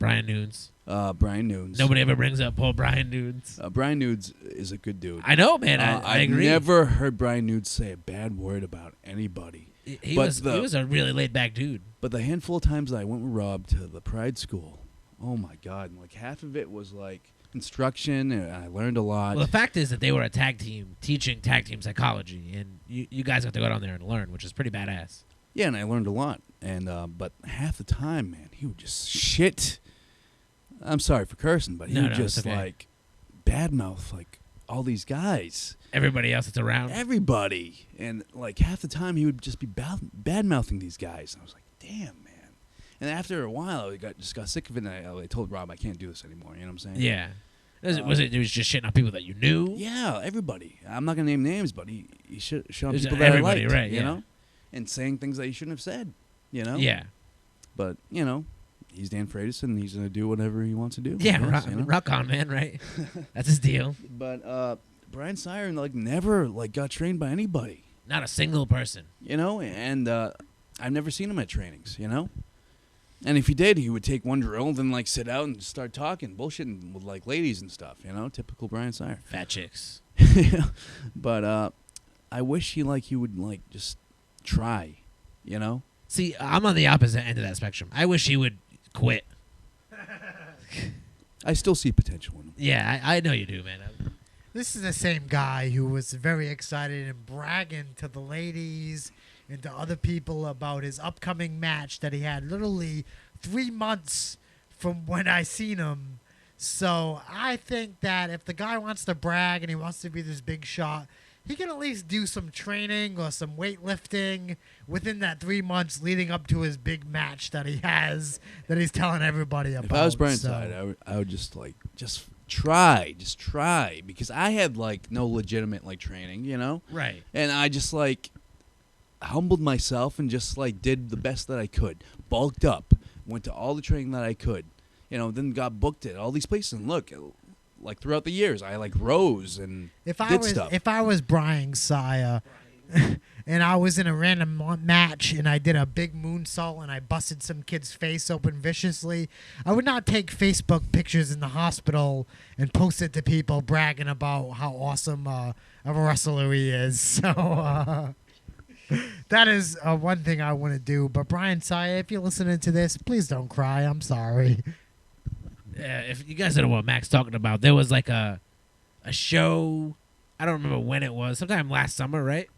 Brian Nunes. Brian Nunes. Nobody ever brings up poor Brian Nunes. Brian Nunes is a good dude. I know, man. I agree. I've never heard Brian Nunes say a bad word about anybody. He was a really laid-back dude. But the handful of times that I went with Rob to the Pride School, oh, my God. And, like, half of it was, like, instruction, and I learned a lot. Well, the fact is that they were a tag team teaching tag team psychology, and you guys got to go down there and learn, which is pretty badass. Yeah, and I learned a lot. And but half the time, man, he would just shit. I'm sorry for cursing, but he would just, okay, like, badmouth, like, all these guys. Everybody else that's around? Everybody. And, like, half the time he would just be bad-mouthing these guys. And I was like, damn, man. And after a while, I just got sick of it, and I told Rob I can't do this anymore. You know what I'm saying? Yeah. Was it just shitting on people that you knew? Yeah, everybody. I'm not going to name names, but he shit on people that I liked, right, you know? And saying things that he shouldn't have said, Yeah. But, he's Dan Freitas, and he's going to do whatever he wants to do. Yeah, rock on, man, right? That's his deal. But Brian Sire, like, never, like, got trained by anybody. Not a single person. And I've never seen him at trainings, And if he did, he would take one drill, then, like, sit out and start talking, bullshitting with, like, ladies and stuff, Typical Brian Sire. Fat chicks. But I wish he would, like, just try, See, I'm on the opposite end of that spectrum. I wish he would quit. I still see potential in him. Yeah, I know you do, man. This is the same guy who was very excited and bragging to the ladies and to other people about his upcoming match that he had literally 3 months from when I seen him. So I think that if the guy wants to brag and he wants to be this big shot, he can at least do some training or some weightlifting within that 3 months leading up to his big match that he has, that he's telling everybody about. If I was Brian Sire, I would just just try, because I had like no legitimate like training, you know, Right. and I just like humbled myself and just like did the best that I could, bulked up, went to all the training that I could, you know, then got booked at all these places, and look, like throughout the years, I like rose and did stuff. If I was Brian Sire, and I was in a random match and I did a big moonsault and I busted some kid's face open viciously, I would not take Facebook pictures in the hospital and post it to people bragging about how awesome of a wrestler he is. So that is one thing I want to do. But Brian Sire, if you're listening to this, please don't cry. I'm sorry. If you guys don't know what Mack's talking about, there was like a show. I don't remember when it was. Sometime last summer, right?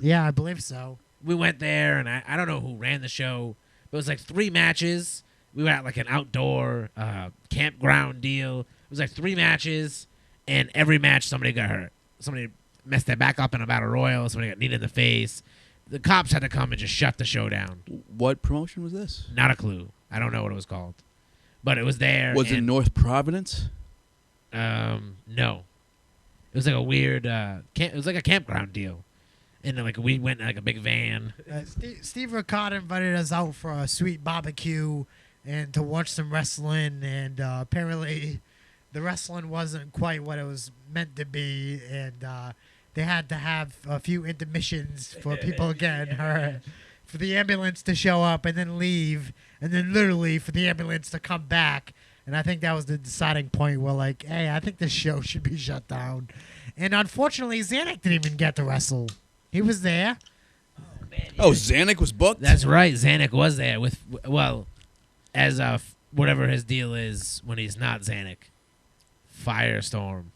Yeah, I believe so. We went there, and I don't know who ran the show. But it was like 3 matches. We were at like an outdoor campground deal. It was like 3 matches, and every match somebody got hurt. Somebody messed their back up in a battle royal. Somebody got kneed in the face. The cops had to come and just shut the show down. What promotion was this? Not a clue. I don't know what it was called. But it was there. Was it North Providence? No. It was like a weird it was like a campground deal. And then, like, we went in like a big van. Steve Ricardo invited us out for a sweet barbecue and to watch some wrestling, and apparently the wrestling wasn't quite what it was meant to be, and they had to have a few intermissions for people getting hurt, for the ambulance to show up and then leave, and then literally for the ambulance to come back. And I think that was the deciding point where, like, hey, I think this show should be shut down. And unfortunately, Zanuck didn't even get to wrestle. He was there. Oh, man. Oh, Zanuck was booked? That's right. Zanuck was there with, well, as whatever his deal is when he's not Zanuck. Firestorm.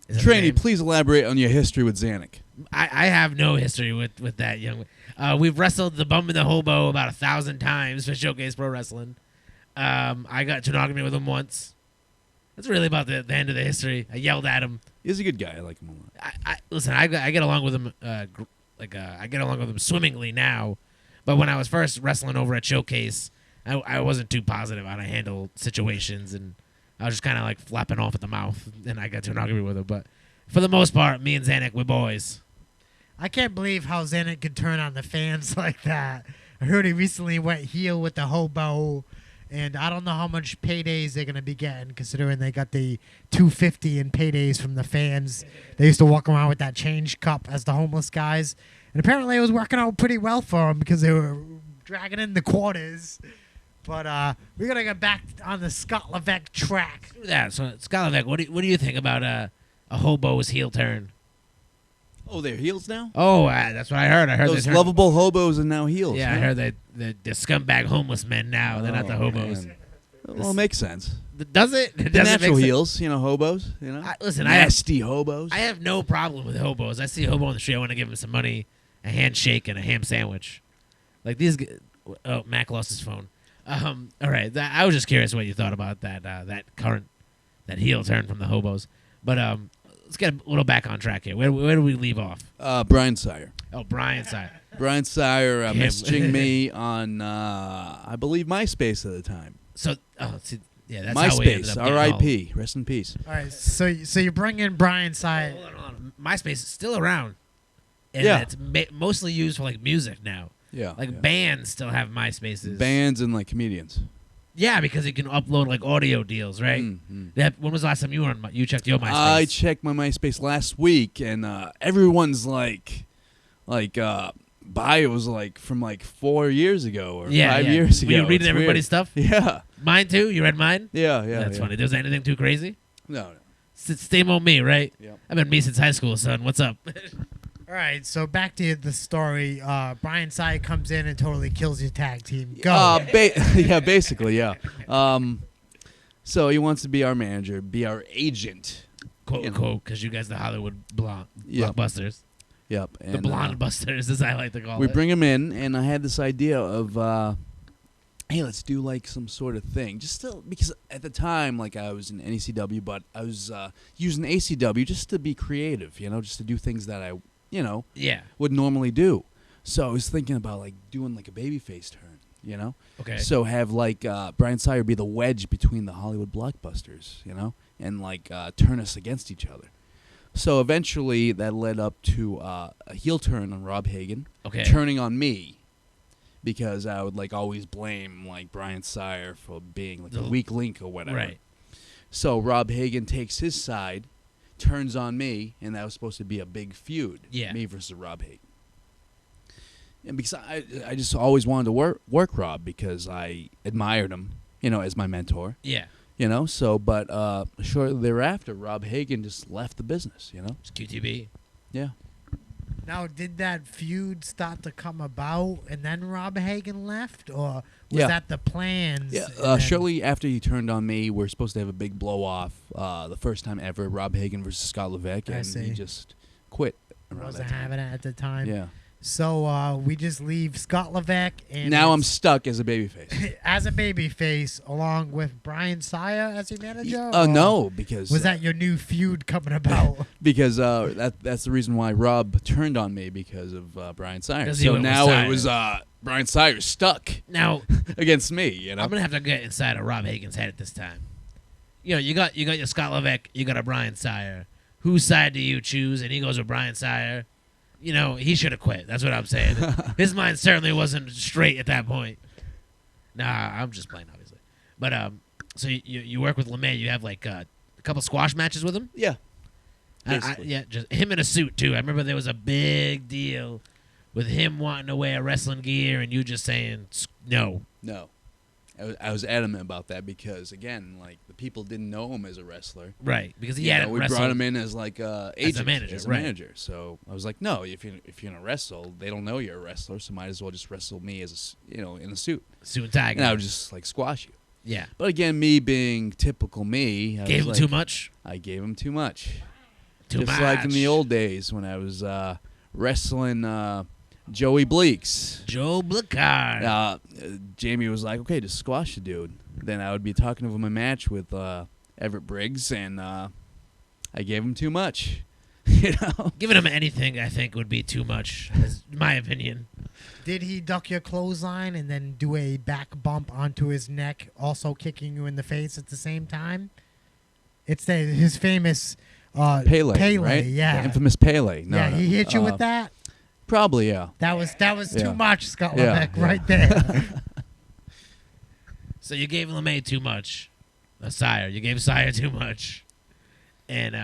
Is that his Trainee, name? please elaborate on your history with Zanuck. I have no history with that young. We've wrestled the Bum and the Hobo about 1,000 times for Showcase Pro Wrestling. I got to an argument with him once. That's really about the end of the history. I yelled at him. He's a good guy. I like him a lot. Listen, I get along with him. I get along with him swimmingly now. But when I was first wrestling over at Showcase, I wasn't too positive on how to handle situations, and I was just kind of like flapping off at the mouth. And I got to an argument with him. But for the most part, me and Zanuck, we're boys. I can't believe how Zanuck could turn on the fans like that. I heard he recently went heel with the Hobo. And I don't know how much paydays they're going to be getting, considering they got the $250 in paydays from the fans. They used to walk around with that change cup as the homeless guys. And apparently it was working out pretty well for them because they were dragging in the quarters. But we're going to get back on the Scott Levesque track. Do that. So, Scott Levesque, what do you think about a Hobo's heel turn? Oh, they're heels now? Oh, that's what I heard. I heard Those they turned- lovable hobos are now heels. Yeah, huh? I heard the scumbag homeless men now. They're not the hobos. Man. Well, it makes sense. Does it? The Does it natural make sense? heels, hobos, Listen, Nasty hobos. I have no problem with hobos. I see a hobo on the street. I want to give him some money, a handshake, and a ham sandwich. Like these. Oh, Mack lost his phone. All right. I was just curious what you thought about that heel turn from the hobos. But let's get a little back on track here. Where do we leave off? Brian Sire. Oh, Brian side. Brian Sire Him. messaging me on, I believe, MySpace at the time. So, see, yeah, that's how we ended MySpace, up getting R.I.P. Rest in peace. All right, so you bring in Brian all- Side. Hold on. MySpace is still around. And Yeah. it's mostly used for like music now. Yeah. Like yeah. bands still have MySpaces. Bands and like comedians. Yeah, because you can upload like audio deals, right? When was the last time you were on? You checked your MySpace? I checked my MySpace last week, and everyone's like bios like from like 4 years ago or 5 years ago. Were you reading It's everybody's stuff? weird. Yeah. Mine too. You read mine? Yeah. That's yeah. funny. There's anything too crazy? No. Same old me, right? Yeah. I've been me since high school, son. What's up? All right, so back to the story. Brian Side comes in and totally kills your tag team. Go. Yeah, basically, yeah. So he wants to be our manager, be our agent. Quote You know. unquote, because you guys the Hollywood Yep. blockbusters. Yep. The blonde busters, as I like to call We it. bring him in, and I had this idea of, hey, let's do like some sort of thing. Just still, because at the time, like I was in NECW, but I was using ACW just to be creative, just to do things that I, Yeah. would normally do. So I was thinking about like doing like a babyface turn, Okay. So have like Brian Sire be the wedge between the Hollywood blockbusters, and like turn us against each other. So eventually that led up to a heel turn on Rob Hagen, Okay. turning on me because I would like always blame like Brian Sire for being like a weak link or whatever. Right. So Rob Hagen takes his side, turns on me, and that was supposed to be a big feud. Yeah. Me versus Rob Hagen. And because I just always wanted to work Rob because I admired him, as my mentor. Yeah. But shortly thereafter, Rob Hagen just left the business, It's QTB. Yeah. Now, did that feud start to come about and then Rob Hagen left? Or was Yeah. that the plans? Yeah, and then- shortly after he turned on me, we're supposed to have a big blow-off, the first time ever, Rob Hagen versus Scott Levesque, I and see. he just quit around wasn't that time. having it at the time. Yeah. So we just leave Scott Levesque and Now I'm it's- stuck as a babyface. as a babyface along with Brian Sire as your manager. Oh or no, because was that your new feud coming about? because that's the reason why Rob turned on me because of Brian Sire. 'Cause he So went with now Sire. it was Brian Sire stuck Now, against me. I'm gonna have to get inside of Rob Hagen's head at this time. You got your Scott Levesque, you got a Brian Sire. Whose side do you choose? And he goes with Brian Sire. He should have quit. That's what I'm saying. His mind certainly wasn't straight at that point. Nah, I'm just playing, obviously. But so you work with LeMay. You have like a couple squash matches with him. Yeah. Basically. Yeah, just him in a suit too. I remember there was a big deal with him wanting to wear wrestling gear and you just saying no. No. I was adamant about that because again, like the people didn't know him as a wrestler. Right, because he You hadn't know, we wrestled. brought him in as like agent, manager, as a right. manager. So I was like, no, if you're gonna wrestle, they don't know you're a wrestler, so might as well just wrestle me as in a suit, Suit and tie. and I would just like squash you. Yeah. But again, me being typical me, I Gave him was too like, much. I gave him too much. Too Just much. like in the old days when I was wrestling Joey Bleaks. Joe Blackard. Jamie was like, okay, just squash the dude. Then I would be talking of him a match with Everett Briggs, and I gave him too much. Giving him anything, I think, would be too much, is my opinion. Did he duck your clothesline and then do a back bump onto his neck, also kicking you in the face at the same time? It's his famous Pele, right? Yeah, The infamous Pele. No, yeah. no. He hit you with that. Probably, yeah. That was Yeah. too much, Scott Yeah, Levesque, yeah. right there. So you gave LeMay too much. Sire. You gave Sire too much. And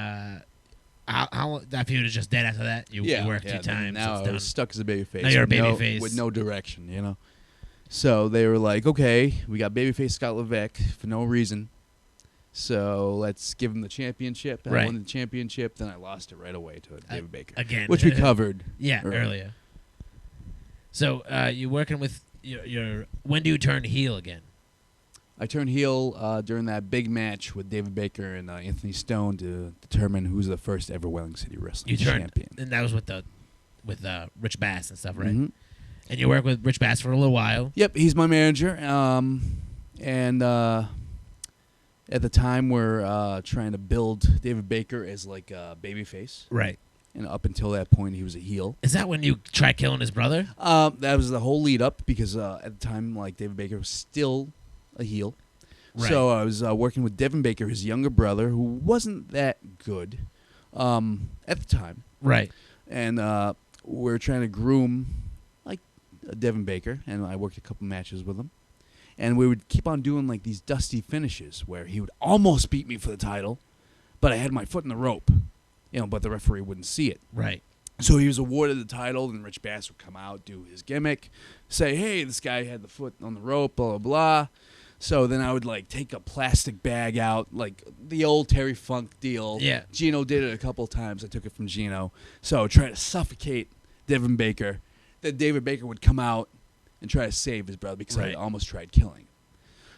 how that feud is just dead after that? You worked 2 then times. Now it's I done. was stuck as a babyface. Now you're a with no- babyface. with no direction, So they were like, okay, we got babyface Scott Levesque for no reason. So let's give him the championship. And I Right. won the championship, then I lost it right away to David Baker. Again. Which we covered. Yeah, earlier. So you working with your when do you turn heel again? I turned heel during that big match with David Baker and Anthony Stone to determine who's the first ever Welling City Wrestling You turned, champion. and that was with Rich Bass and stuff, right? Mhm. And you worked with Rich Bass for a little while. Yep, he's my manager. And at the time, we're trying to build David Baker as like a babyface. Right. And up until that point, he was a heel. Is that when you tried killing his brother? That was the whole lead up because at the time, like David Baker was still a heel. Right. So I was working with Devin Baker, his younger brother, who wasn't that good at the time. Right. And we're trying to groom like Devin Baker, and I worked a couple matches with him. And we would keep on doing like these dusty finishes where he would almost beat me for the title, but I had my foot in the rope, but the referee wouldn't see it. Right. So he was awarded the title, and Rich Bass would come out, do his gimmick, say, hey, this guy had the foot on the rope, blah, blah, blah. So then I would like take a plastic bag out, like the old Terry Funk deal. Yeah. Gino did it a couple of times. I took it from Gino. So I would try to suffocate Devin Baker. Then David Baker would come out and try to save his brother because I Right. almost tried killing him.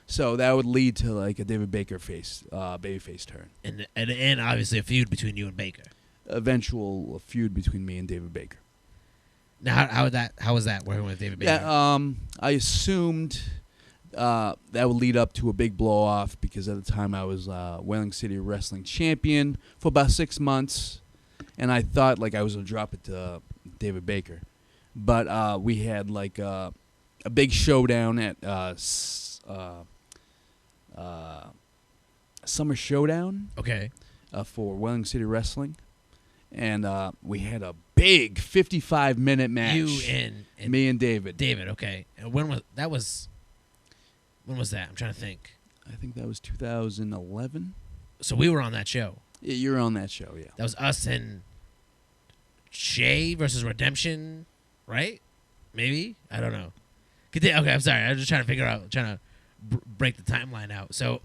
So that would lead to like a David Baker babyface turn. And obviously a feud between you and Baker. Eventual feud between me and David Baker. Now how was that working with David Baker? Yeah, I assumed that would lead up to a big blow off because at the time I was Whaling City Wrestling Champion for about 6 months, and I thought like I was gonna drop it to David Baker, but we had like a big showdown at Summer Showdown Okay. for Wellington City Wrestling, and we had a big 55-minute match. You and me and David. David. Okay. And when was that? When was that? I'm trying to think. I think that was 2011. So we were on that show. Yeah, you were on that show, yeah. That was us and Shay versus Redemption, right? Maybe? I don't know. Okay, I'm sorry. I was just trying to break the timeline out. So,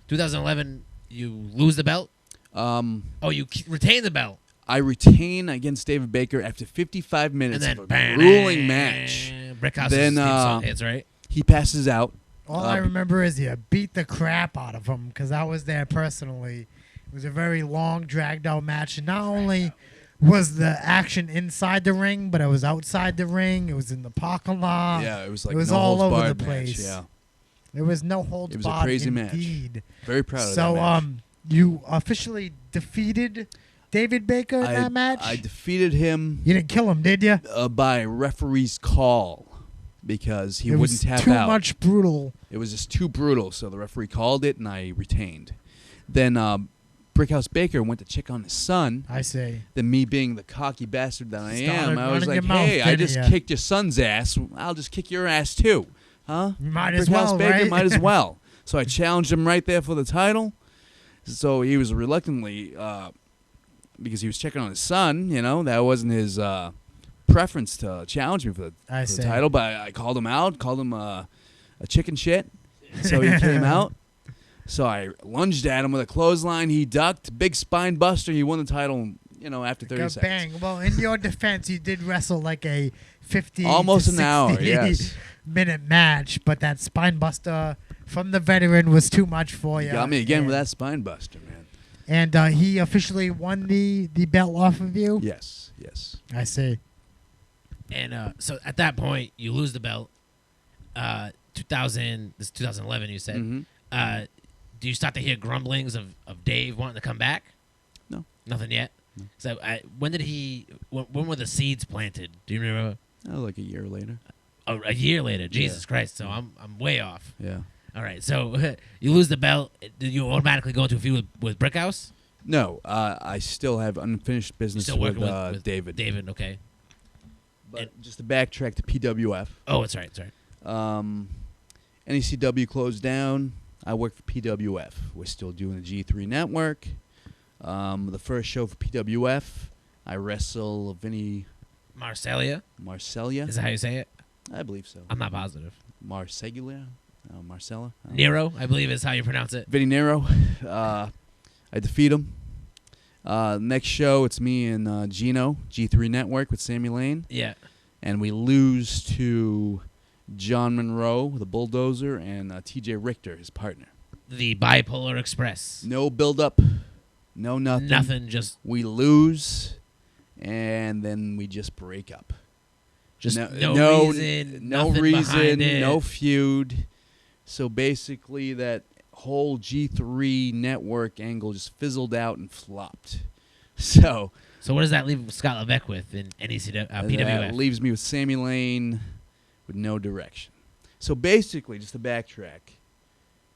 2011, you lose the belt? You retain the belt. I retain against David Baker after 55 minutes And then, of a grueling match. Brickhouse's Then, theme song hits, right? He passes out. All I remember is you beat the crap out of him because I was there personally. It was a very long, dragged-out match. And not only was the action inside the ring, but it was outside the ring. It was in the parking lot. Yeah, it was like it was no all holds over barred the place. Match, yeah. There was no holds It was a barred. crazy match. Indeed. Very proud of So, that match. you officially defeated David Baker in that match? I defeated him You didn't kill him, did you? by referee's call because he it wouldn't was tap too out. much brutal. It was just too brutal, so the referee called it, and I retained. Then Brickhouse Baker went to check on his son. I say. Then me being the cocky bastard that I Started am, I was running like, your mouth, hey, I didn't just ya? kicked your son's ass. I'll just kick your ass too. Huh? Might as Brickhouse well, Baker right? might as well. So I challenged him right there for the title. So he was reluctantly, because he was checking on his son, that wasn't his preference to challenge me for the title. But I called him out, called him a chicken shit. So he came out. So I lunged at him with a clothesline. He ducked. Big spine buster. He won the title, after 30 seconds. Bang. Well, in your defense, you did wrestle like a 50 Almost to an hour, 60 yes. minute match, but that spine buster from the veteran was too much for you. You got me again and, with that spine buster, man. And he officially won the belt off of you? Yes. I see. And so at that point, you lose the belt. 2000, this is 2011, you said. Mm-hmm. Do you start to hear grumblings of Dave wanting to come back? No. Nothing yet? No. So when were the seeds planted? Do you remember? Oh, like a year later. Oh, a year later. Jesus Yeah. Christ. So I'm way off. Yeah. All right. So you lose the belt. Did you automatically go into a feud with Brickhouse? No, I still have unfinished business Still with, working with David. David, okay. But just to backtrack to PWF. Oh, that's right. NECW closed down. I worked for PWF. We're still doing the G3 network. The first show for PWF, I wrestle Vinny Marcellia? Marcellia. Is that how you say it? I believe so. I'm not positive. Marceglia? Marcella? Nero, I believe is how you pronounce it. Vinny Nero. I defeat him. Next show, it's me and Gino, G3 Network with Sammy Lane. Yeah. And we lose to John Monroe, the Bulldozer, and TJ Richter, his partner. The Bipolar Express. No build-up. No nothing. Nothing, just We lose, and then we just break up. just no reason, no nothing reason, behind it. no feud. So basically, that whole G3 network angle just fizzled out and flopped. So what does that leave Scott Levesque with in PWF? that leaves me with Sammy Lane with no direction. So basically, just to backtrack,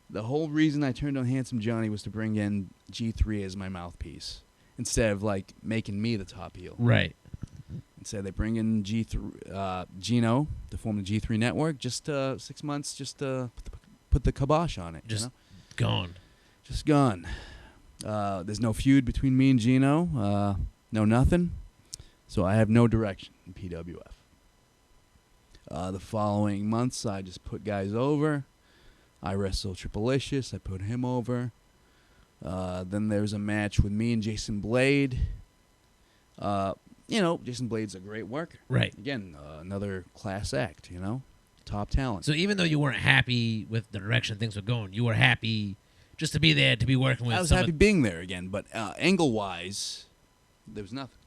the whole reason I turned on Handsome Johnny was to bring in G3 as my mouthpiece instead of making me the top heel. Right. Instead, they bring in Gino to form the G3 network. Just 6 months, just to put the kibosh on it. Just gone. Just gone. There's no feud between me and Gino. No nothing. So I have no direction in PWF. The following months, I just put guys over. I wrestled Triplicious. I put him over. Then there's a match with me and Jason Blade. Jason Blade's a great worker. Right. Again, another class act, top talent. So even though you weren't happy with the direction things were going, you were happy just to be there, to be working with I was happy being there again, but angle-wise, there was nothing,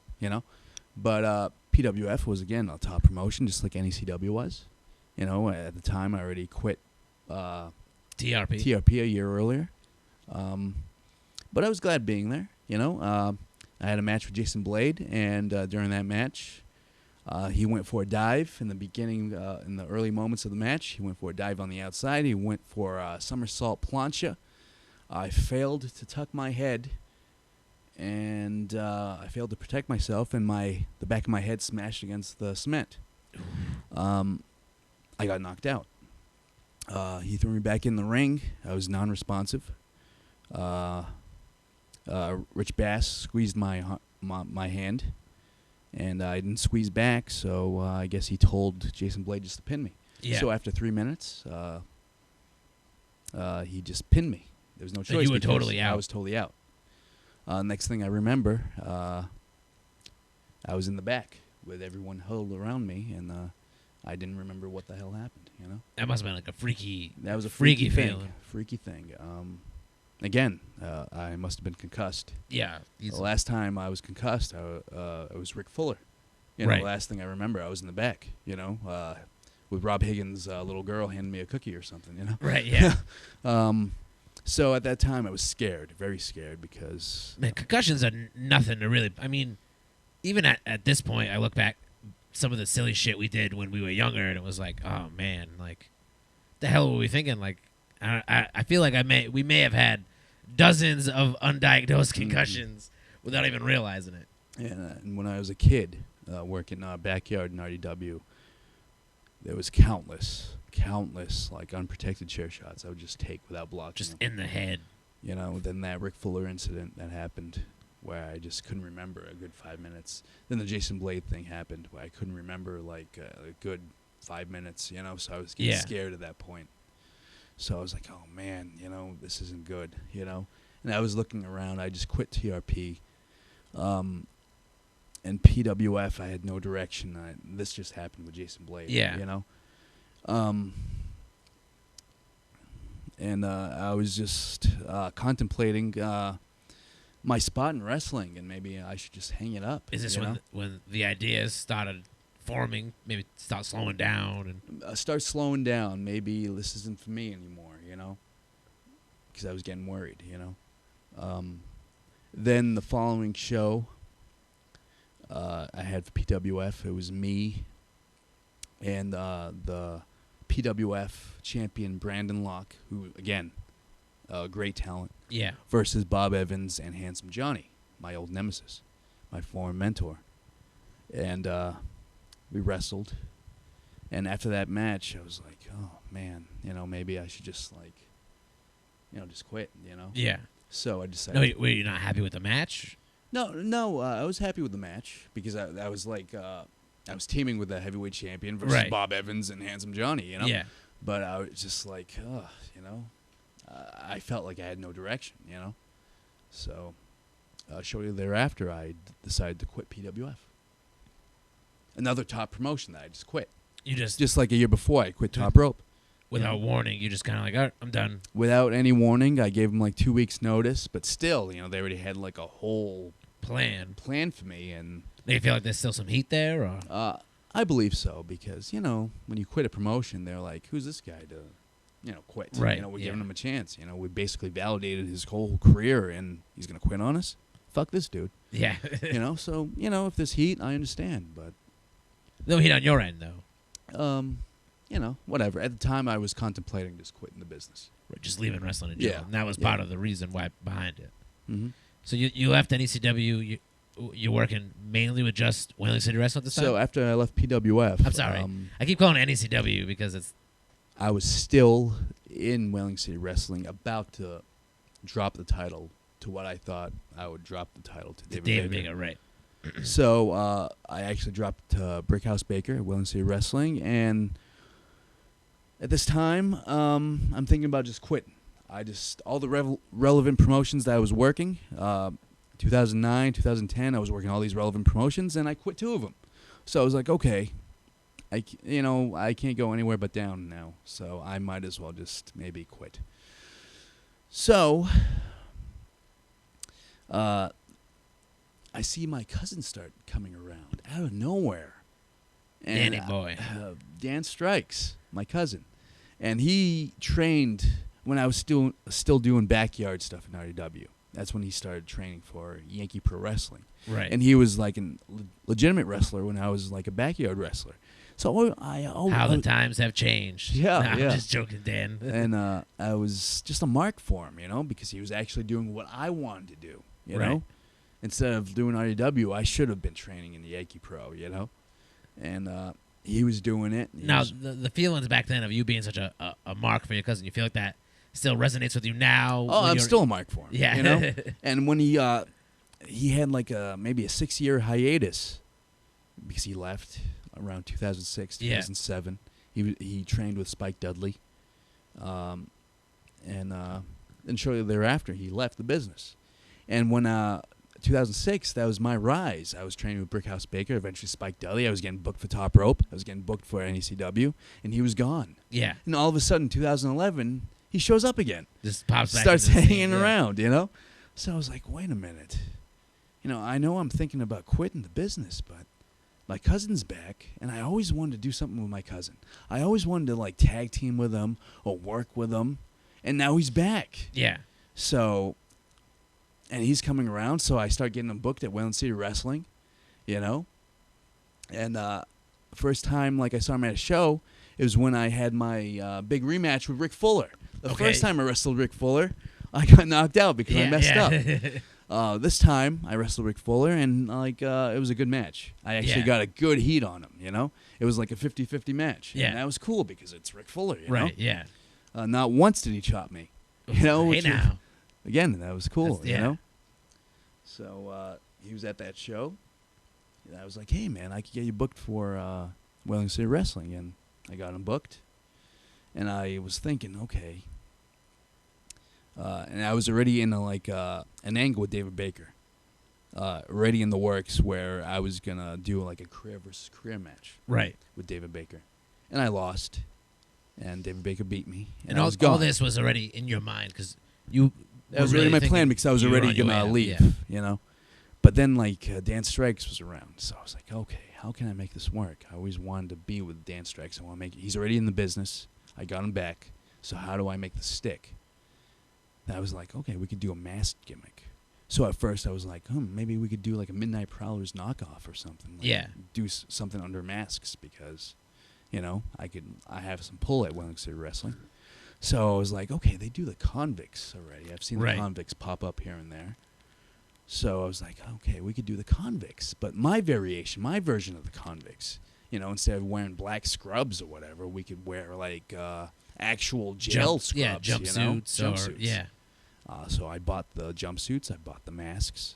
But PWF was, again, a top promotion, just like NECW was. At the time, I already quit TRP a year earlier. But I was glad being there, I had a match with Jason Blade, and during that match, he went for a dive in the beginning, in the early moments of the match. He went for a dive on the outside. He went for a somersault plancha. I failed to tuck my head, and I failed to protect myself, and the back of my head smashed against the cement. I got knocked out. He threw me back in the ring. I was non-responsive. Rich Bass squeezed my hand, and I didn't squeeze back, so I guess he told Jason Blade just to pin me. Yeah. So after 3 minutes, he just pinned me. There was no choice. And you were because totally out. I was totally out. Next thing I remember, I was in the back with everyone huddled around me, and I didn't remember what the hell happened. You know, That must have been like a freaky. that was a freaky thing. feeling. Freaky thing. Again, I must have been concussed. Yeah. The last time I was concussed, I was Rick Fuller. You know, Right. the last thing I remember, I was in the back. You know, with Rob Higgins' little girl handing me a cookie or something. You know. Right. Yeah. So at that time, I was scared, very scared, because Man, concussions are nothing to really. I mean, even at this point, I look back some of the silly shit we did when we were younger, and it was like, oh man, like, the hell were we thinking? Like, I feel like we may have had dozens of undiagnosed concussions without even realizing it. and when I was a kid, working backyard in RDW, there was countless like unprotected chair shots I would just take without blocking Just them. in the head. You know, then that Rick Fuller incident that happened where I just couldn't remember a good 5 minutes. Then the Jason Blade thing happened where I couldn't remember like a good 5 minutes, you know, so I was getting scared at that point. So I was like, oh man, you know, this isn't good, you know. And I was looking around. I just quit TRP. And PWF, I had no direction. This just happened with Jason Blade, Yeah. you know. And I was just contemplating my spot in wrestling, and maybe I should just hang it up. Is this you know? when the ideas started forming? Maybe start slowing down and Start slowing down. Maybe this isn't for me anymore, you know, because I was getting worried, you know. Then the following show I had for PWF, it was me and the PWF champion Brandon Locke, who, again, great talent, yeah. versus Bob Evans and Handsome Johnny, my old nemesis, my former mentor. And we wrestled. And after that match, I was like, oh, man, you know, maybe I should just, like, you know, just quit, you know? Yeah. So I decided. No, were you not happy with the match? No, I was happy with the match because I was like, I was teaming with the heavyweight champion versus Right. Bob Evans and Handsome Johnny, you know? Yeah. But I was just like, you know, I felt like I had no direction, you know? So shortly thereafter, I decided to quit PWF. Another top promotion that I just quit. You just Just like a year before, I quit Top Rope. without warning, you just kind of like, all right, I'm done. Without any warning, I gave them like 2 weeks' notice, but still, you know, they already had like a whole Plan. plan for me, and Do you feel like there's still some heat there, or I believe so, because, you know, when you quit a promotion, they're like, who's this guy to, you know, quit? Right, You know, we're yeah. giving him a chance. You know, we basically validated his whole career, and he's going to quit on us? Fuck this dude. yeah, You know, so, you know, if there's heat, I understand, but, no heat on your end though. you know, whatever. At the time, I was contemplating just quitting the business. Right, just leaving wrestling in general. Yeah, And that was yeah. part of the reason why behind it. Mm-hmm. So you left NECW. You're working mainly with just Whaling City Wrestling at this time. So after I left PWF, I'm sorry. I keep calling it NECW because it's I was still in Whaling City Wrestling, about to drop the title to what I thought I would drop the title to David Baker. Vega, right? So I actually dropped Brickhouse Baker at Whaling City Wrestling, and at this time, I'm thinking about just quitting. All the relevant promotions that I was working, 2009, 2010, I was working all these relevant promotions, and I quit 2 of them. So I was like, okay, I can't go anywhere but down now, so I might as well just maybe quit. So I see my cousins start coming around out of nowhere. And, Danny boy. Dan Strikes, my cousin. And he trained when I was still doing backyard stuff in RDW. That's when he started training for Yankee Pro Wrestling. Right. And he was like a legitimate wrestler when I was like a backyard wrestler. So I always How the times have changed. Yeah, Nah, yeah. I'm just joking, Dan. and I was just a mark for him, because he was actually doing what I wanted to do, Right. know. Instead of doing REW, I should have been training in the Yankee Pro, and he was doing it. He Now, was- the feelings back then of you being such a mark for your cousin, you feel like that still resonates with you now? oh, when I'm you're- still a mark for him. Yeah. And when he had like maybe a 6-year hiatus because he left around 2006, Yeah. 2007. He trained with Spike Dudley, and then shortly thereafter he left the business. And when 2006, that was my rise. I was training with Brickhouse Baker, eventually Spike Dudley. I was getting booked for Top Rope. I was getting booked for NECW, and he was gone. Yeah. And all of a sudden, 2011, he shows up again. Just pops back. Starts into the scene, hanging yeah. around, So I was like, wait a minute. I know I'm thinking about quitting the business, but my cousin's back, and I always wanted to do something with my cousin. I always wanted to, like, tag team with him or work with him, and now he's back. Yeah. So, and he's coming around, so I start getting him booked at Wayland City Wrestling, And first time, like, I saw him at a show, it was when I had my big rematch with Rick Fuller. The Okay. first time I wrestled Rick Fuller, I got knocked out because I messed up. up. This time, I wrestled Rick Fuller, and it was a good match. I actually Yeah. got a good heat on him, It was like a 50-50 match. Yeah. And that was cool because it's Rick Fuller, Right. Yeah. Not once did he chop me. Hey which is- now. Again, that was cool, That's- yeah. So he was at that show. And I was like, hey, man, I could get you booked for Wayland City Wrestling. And I got him booked. And I was thinking, okay. And I was already in an angle with David Baker. Already in the works where I was going to do like a career versus career match Right. with David Baker. And I lost. And David Baker beat me. And I all, was gone. all this was already in your mind because you. That was were really my thinking plan because I was you were already on your way gonna out, leave, yeah. But then Dan Strikes was around, so I was like, okay, how can I make this work? I always wanted to be with Dan Strikes. I want to make it. He's already in the business. I got him back. So how do I make this stick? And I was like, okay, we could do a masked gimmick. So at first I was like, maybe we could do like a Midnight Prowlers knockoff or something. Like, Yeah. Do something under masks because, I have some pull at Wayland City Wrestling. So I was like, okay, they do the convicts already. I've seen Right. the convicts pop up here and there. So I was like, okay, we could do the convicts. But my version of the convicts, instead of wearing black scrubs or whatever, we could wear like actual jail scrubs. Yeah, jumpsuits. Or, Jumpsuits. yeah. So I bought the jumpsuits. I bought the masks.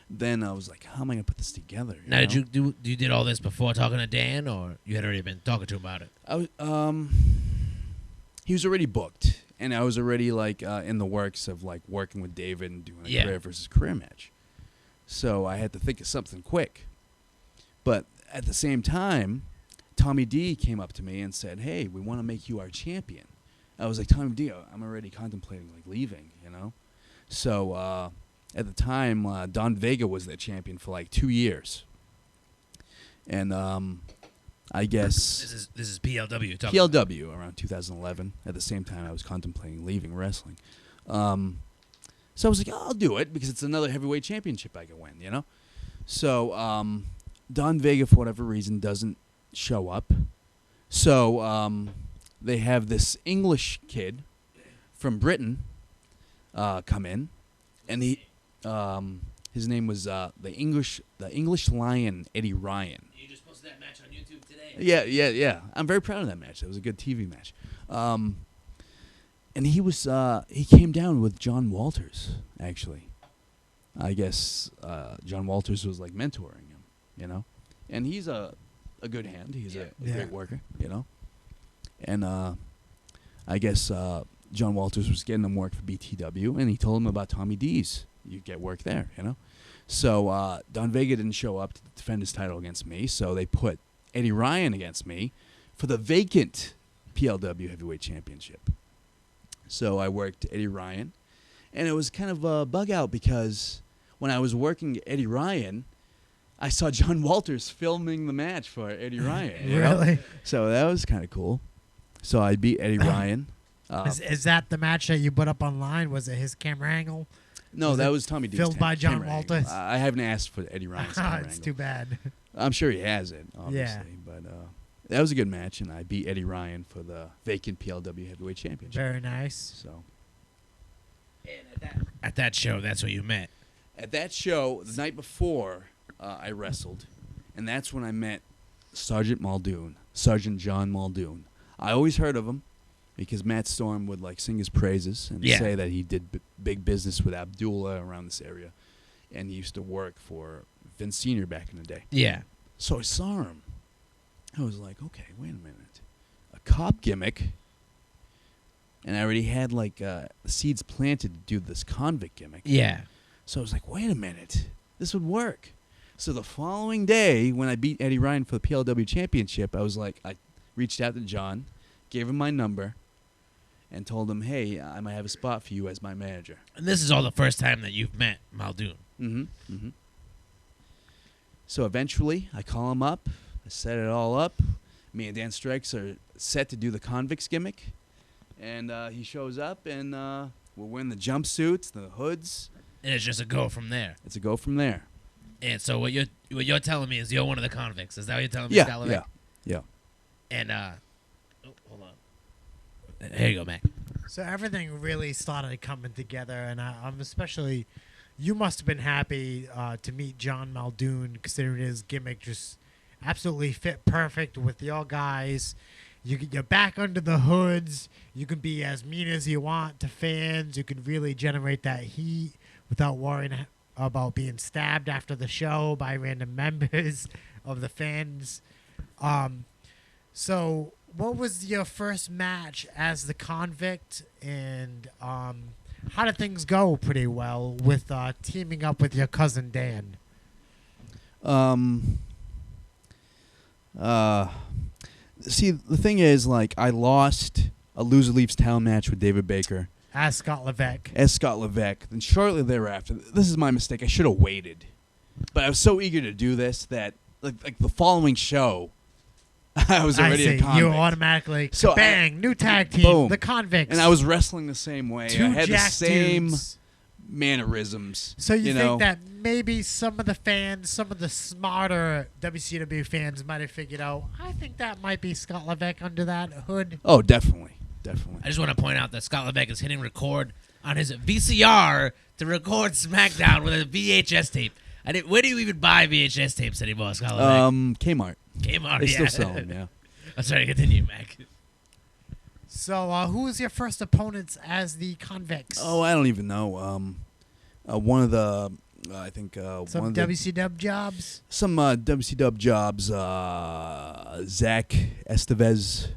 Then I was like, how am I going to put this together? Now, know? did you did all this before talking to Dan, or you had already been talking to him about it? I was, he was already booked, and I was already in the works of working with David and doing a Yeah. career versus career match. So I had to think of something quick. But at the same time, Tommy D came up to me and said, "Hey, we want to make you our champion." I was like, "Tommy D, I'm already contemplating leaving, So at the time, Don Vega was the champion for 2 years, and I guess This is PLW. Talking PLW around 2011. At the same time, I was contemplating leaving wrestling. So I was like, I'll do it because it's another heavyweight championship I can win, So Don Vega, for whatever reason, doesn't show up. So they have this English kid from Britain come in, and his name was the English Lion, Eddie Ryan. You just posted that match on YouTube today. Yeah. I'm very proud of that match. It was a good TV match. And he came down with John Walters, actually. I guess John Walters was mentoring him, And he's a good hand. He's a great worker, And I guess John Walters was getting him work for BTW, and he told him about Tommy D's. You get work there, So Don Vega didn't show up to defend his title against me, so they put Eddie Ryan against me for the vacant PLW Heavyweight Championship. So I worked Eddie Ryan, and it was kind of a bug out because when I was working Eddie Ryan, I saw John Walters filming the match for Eddie Ryan. Really? So that was kind of cool. So I beat Eddie Ryan. Is that the match that you put up online? Was it his camera angle? No, Was that it was Tommy D's filmed by John camera angle. Walters? I haven't asked for Eddie Ryan's camera It's angle. too bad. I'm sure he has it, obviously. But that was a good match, and I beat Eddie Ryan for the vacant PLW Heavyweight Championship. Very nice. So And at that show, that's where you met. at that show, the night before, I wrestled, and that's when I met Sergeant John Muldoon. I always heard of him because Matt Storm would like sing his praises and say that he did big business with Abdullah around this area, and he used to work for Vince Sr. back in the day. Yeah. So I saw him. I was like, okay, wait a minute. A cop gimmick, and I already had like seeds planted to do this convict gimmick. Yeah. So I was like, wait a minute. This would work. So the following day, when I beat Eddie Ryan for the PLW Championship, I was like, I reached out to John, gave him my number, and told him, hey, I might have a spot for you as my manager. And this is all the first time that you've met Muldoon. Mm-hmm. Mm-hmm. So eventually, I call him up. I set it all up. Me and Dan Strikes are set to do the convicts gimmick. And he shows up, and we're wearing the jumpsuits, the hoods. And it's just a go from there. It's a go from there. And so what you're telling me is you're one of the convicts. Is that what you're telling me, Yeah, Scott yeah, Levesque? yeah. And hold on. Here you go, Mac. So everything really started coming together, and I'm especially, you must have been happy to meet John Muldoon, considering his gimmick just absolutely fit perfect with your guys. You're back under the hoods. You can be as mean as you want to fans. You can really generate that heat without worrying about being stabbed after the show by random members of the fans. So what was your first match as the convict, and how did things go pretty well with teaming up with your cousin Dan? See, the thing is, like, I lost a loser leaves town match with David Baker As Scott Levesque. as Scott Levesque. Then shortly thereafter, this is my mistake. I should have waited, but I was so eager to do this that like the following show, I was already a convict. You automatically So bang, new tag team, boom. the convicts. And I was wrestling the same way. two I had the jack same dudes. mannerisms. So you think know? that maybe some of the fans, some of the smarter WCW fans might have figured out, I think that might be Scott Levesque under that hood. Oh, definitely. Definitely. I just want to point out that Scott Levesque is hitting record on his VCR to record SmackDown with a VHS tape. Where do you even buy VHS tapes anymore, Scott Levesque? Kmart. Kmart, They yeah. still sell them, yeah. I'm sorry, continue, Mac. So who was your first opponents as the convicts? Oh, I don't even know. One of the, I think, Some one of the, WCW jobs? some WCW jobs, Zach Estevez,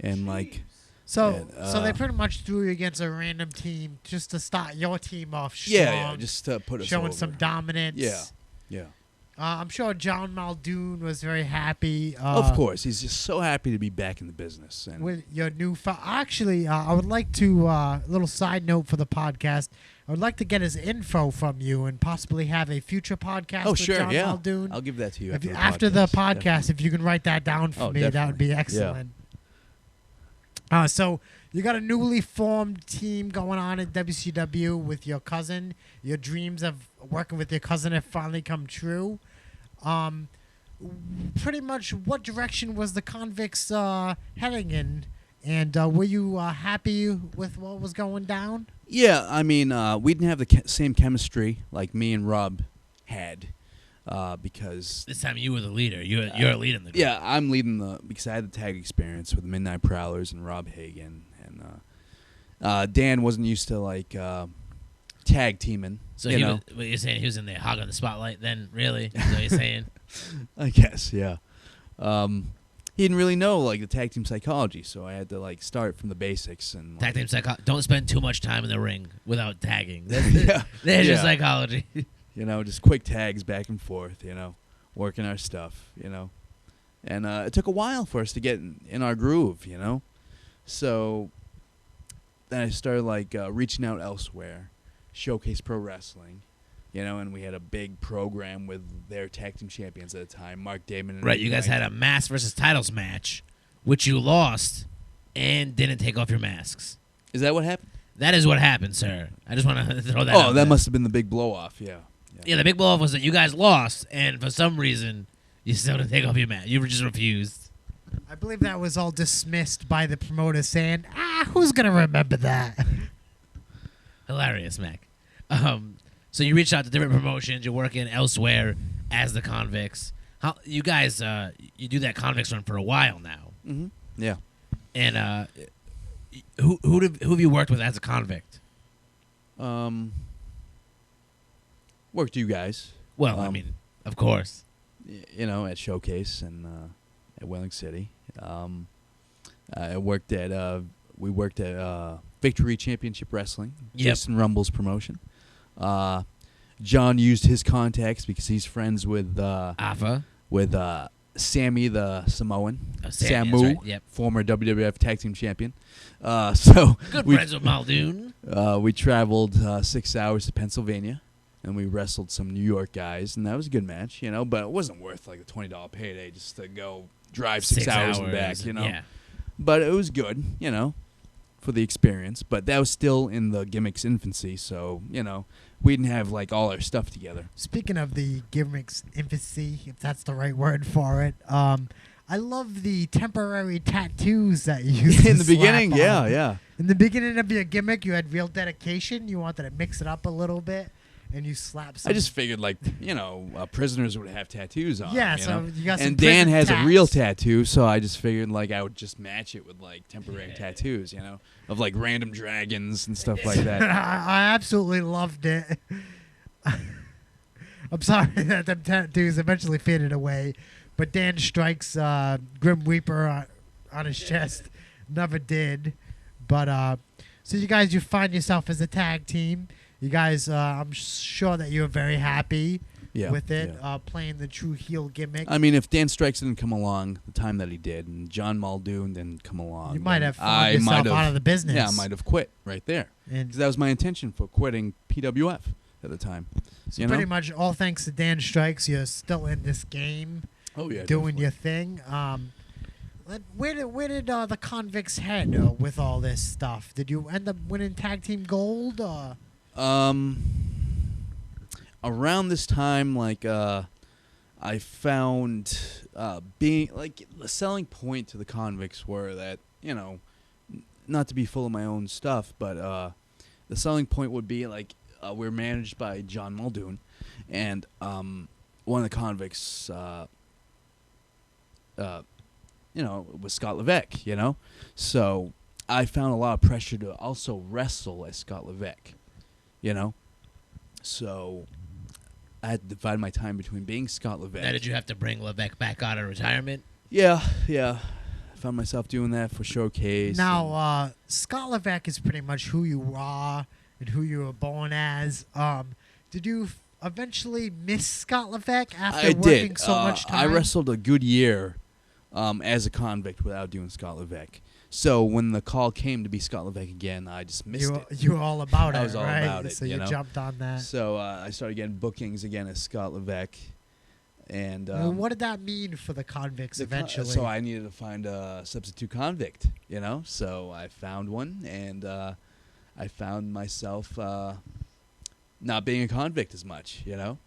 and like, So and, so they pretty much threw you against a random team just to start your team off strong, yeah, just to put us showing over. some dominance. Yeah. I'm sure John Muldoon was very happy. Of course, he's just so happy to be back in the business. And With your new actually, I would like to a little side note for the podcast. I would like to get his info from you and possibly have a future podcast. oh, with sure, John yeah, Muldoon. I'll give that to you After the podcast, if you can write that down for Oh, me, that would be definitely. Yeah. excellent. So you got a newly formed team going on at WCW with your cousin. Your dreams of working with your cousin have finally come true. Pretty much, what direction was the convicts heading in? And were you happy with what was going down? Yeah, I mean, we didn't have the same chemistry like me and Rob had because This time you were the leader. You're leading the group. yeah, I'm leading because I had the tag experience with the Midnight Prowlers and Rob Hagen, and Dan wasn't used to like tag teaming. So you know, what you're saying, he was in there hogging the spotlight then, really? Is what you're saying? I guess, yeah. He didn't really know like the tag team psychology, so I had to like start from the basics and Tag like, team don't spend too much time in the ring without tagging. Yeah, There's your yeah. psychology. you know, just quick tags back and forth, you know, working our stuff, you know. And it took a while for us to get in our groove, you know. So then I started like reaching out elsewhere, Showcase Pro Wrestling, you know, and we had a big program with their tag team champions at the time, Mark Damon. And Right, you guys had a mask versus titles match, which you lost and didn't take off your masks. Is that what happened? That is what happened, sir. I just want to throw that out Oh, that there. must have been the big blow off. Yeah. Yeah, the big blow off was that you guys lost, and for some reason, You still didn't take off your mask. You were just refused. I believe that was all dismissed by the promoter saying, who's going to remember that? Hilarious, Mac. So you reached out to different promotions. You're working elsewhere as the Convicts. How you guys? You do that Convicts run for a while now. Mm-hmm. Yeah. And who have you worked with as a convict? Worked you guys. Well, I mean, of course. You know, at Showcase and at Whaling City. I worked at we worked at Victory Championship Wrestling, Yep. Jason Rumble's promotion. John used his contacts because he's friends with Alpha. with Sammy the Samoan, Sammy, Samu, that's right, yep. former WWF Tag Team Champion. So Good we, friends with Muldoon. we traveled 6 hours to Pennsylvania, and we wrestled some New York guys, and that was a good match, you know. But it wasn't worth like a $20 payday just to go drive 6 hours and back, you know. Yeah. But it was good, you know, for the experience. But that was still in the gimmick's infancy, so you know we didn't have like all our stuff together. Speaking of the gimmicks infancy, if that's the right word for it, I love the temporary tattoos that you used In to the beginning, slap yeah, on. yeah. In the beginning of your gimmick, you had real dedication. You wanted to mix it up a little bit, and you slapped some. I just figured, like, you know, prisoners would have tattoos on. Yeah, you so know? you got some And Dan prison has tats. a real tattoo, so I just figured, like, I would just match it with, like, temporary tattoos, you know, of, like, random dragons and stuff like that. I absolutely loved it. I'm sorry that them tattoos eventually faded away, but Dan Strike's Grim Reaper on his chest never did. But so you guys, you find yourself as a tag team. You guys, I'm sure that you're very happy Yeah, with it, yeah. playing the true heel gimmick. I mean, if Dan Strikes didn't come along the time that he did, and John Muldoon didn't come along, You might then have found I yourself might have- out of the business. Yeah, I might have quit right there. And Because that was my intention for quitting PWF at the time. so you know? pretty much all thanks to Dan Strikes, you're still in this game. Oh, yeah. Doing your thing. Where did the Convicts head with all this stuff? Did you end up winning tag team gold? Around this time, like, I found being, like, the selling point to the Convicts were that, you know, not to be full of my own stuff, but the selling point would be, like, we're managed by John Muldoon, and one of the Convicts, you know, was Scott Levesque, you know? So I found a lot of pressure to also wrestle as Scott Levesque, you know? So I had to divide my time between being Scott Levesque. Now, did you have to bring Levesque back out of retirement? Yeah. I found myself doing that for Showcase. Now, Scott Levesque is pretty much who you are and who you were born as. Did you eventually miss Scott Levesque after I working did. so much time? I wrestled a good year as a convict without doing Scott Levesque. So when the call came to be Scott Levesque again, I just missed it. You were all about it, I was all right? about it, So you you know? jumped on that. So I started getting bookings again as Scott Levesque. And Well, what did that mean for the Convicts eventually? So I needed to find a substitute convict, you know? So I found one, and I found myself not being a convict as much, you know?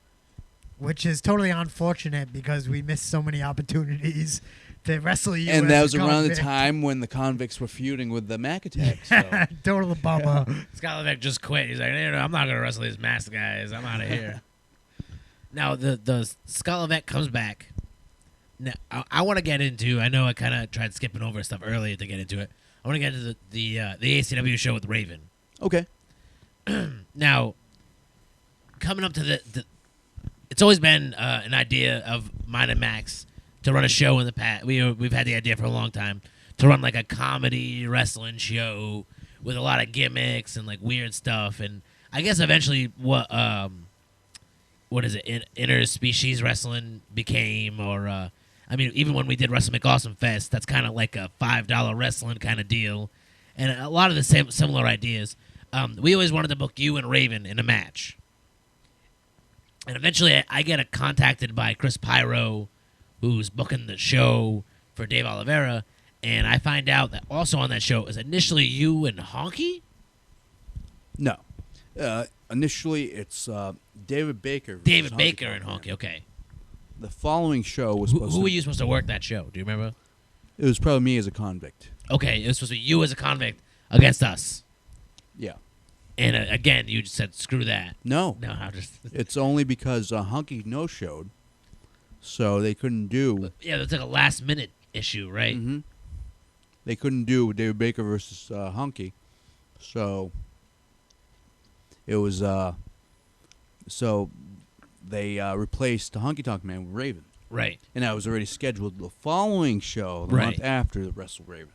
Which is totally unfortunate because we missed so many opportunities to wrestle you. And as that a was around the convict. time when the convicts were feuding with the Mack Attack. So. Total bummer. Scott Levesque just quit. He's like, no, I'm not going to wrestle these masked guys. I'm out of here. Now, the Scott Levesque comes back. Now, I want to get into, I know I kind of tried skipping over stuff earlier to get into it. I want to get into the ACW show with Raven. Okay. Now, coming up to the it's always been an idea of mine and Max to run a show in the past. We've had the idea for a long time to run like a comedy wrestling show with a lot of gimmicks and like weird stuff. And I guess eventually what is it, interspecies wrestling became, or I mean, even when we did Wrestle McAwesome Fest, that's kind of like a $5 wrestling kind of deal, and a lot of the same similar ideas. We always wanted to book you and Raven in a match. And eventually I get contacted by Chris Pyro, who's booking the show for Dave Oliveira, and I find out that also on that show is initially you and Honky? No. Initially, it's David Baker. versus David Honky Baker Tonk and Man. Honky, okay. the following show was supposed Who to. were you supposed to work that show? Do you remember? It was probably me as a convict. Okay, it was supposed to be you as a convict against us. Yeah. And again, you just said screw that. No. No, I'm just. It's only because Hunky no-showed, so they couldn't do. Yeah, that's like a last minute issue, right? Mhm. They couldn't do David Baker versus Hunky, so it was. So they replaced the Honky Tonk Man with Raven, Right. and I was already scheduled the following show the month after the Wrestle Raven.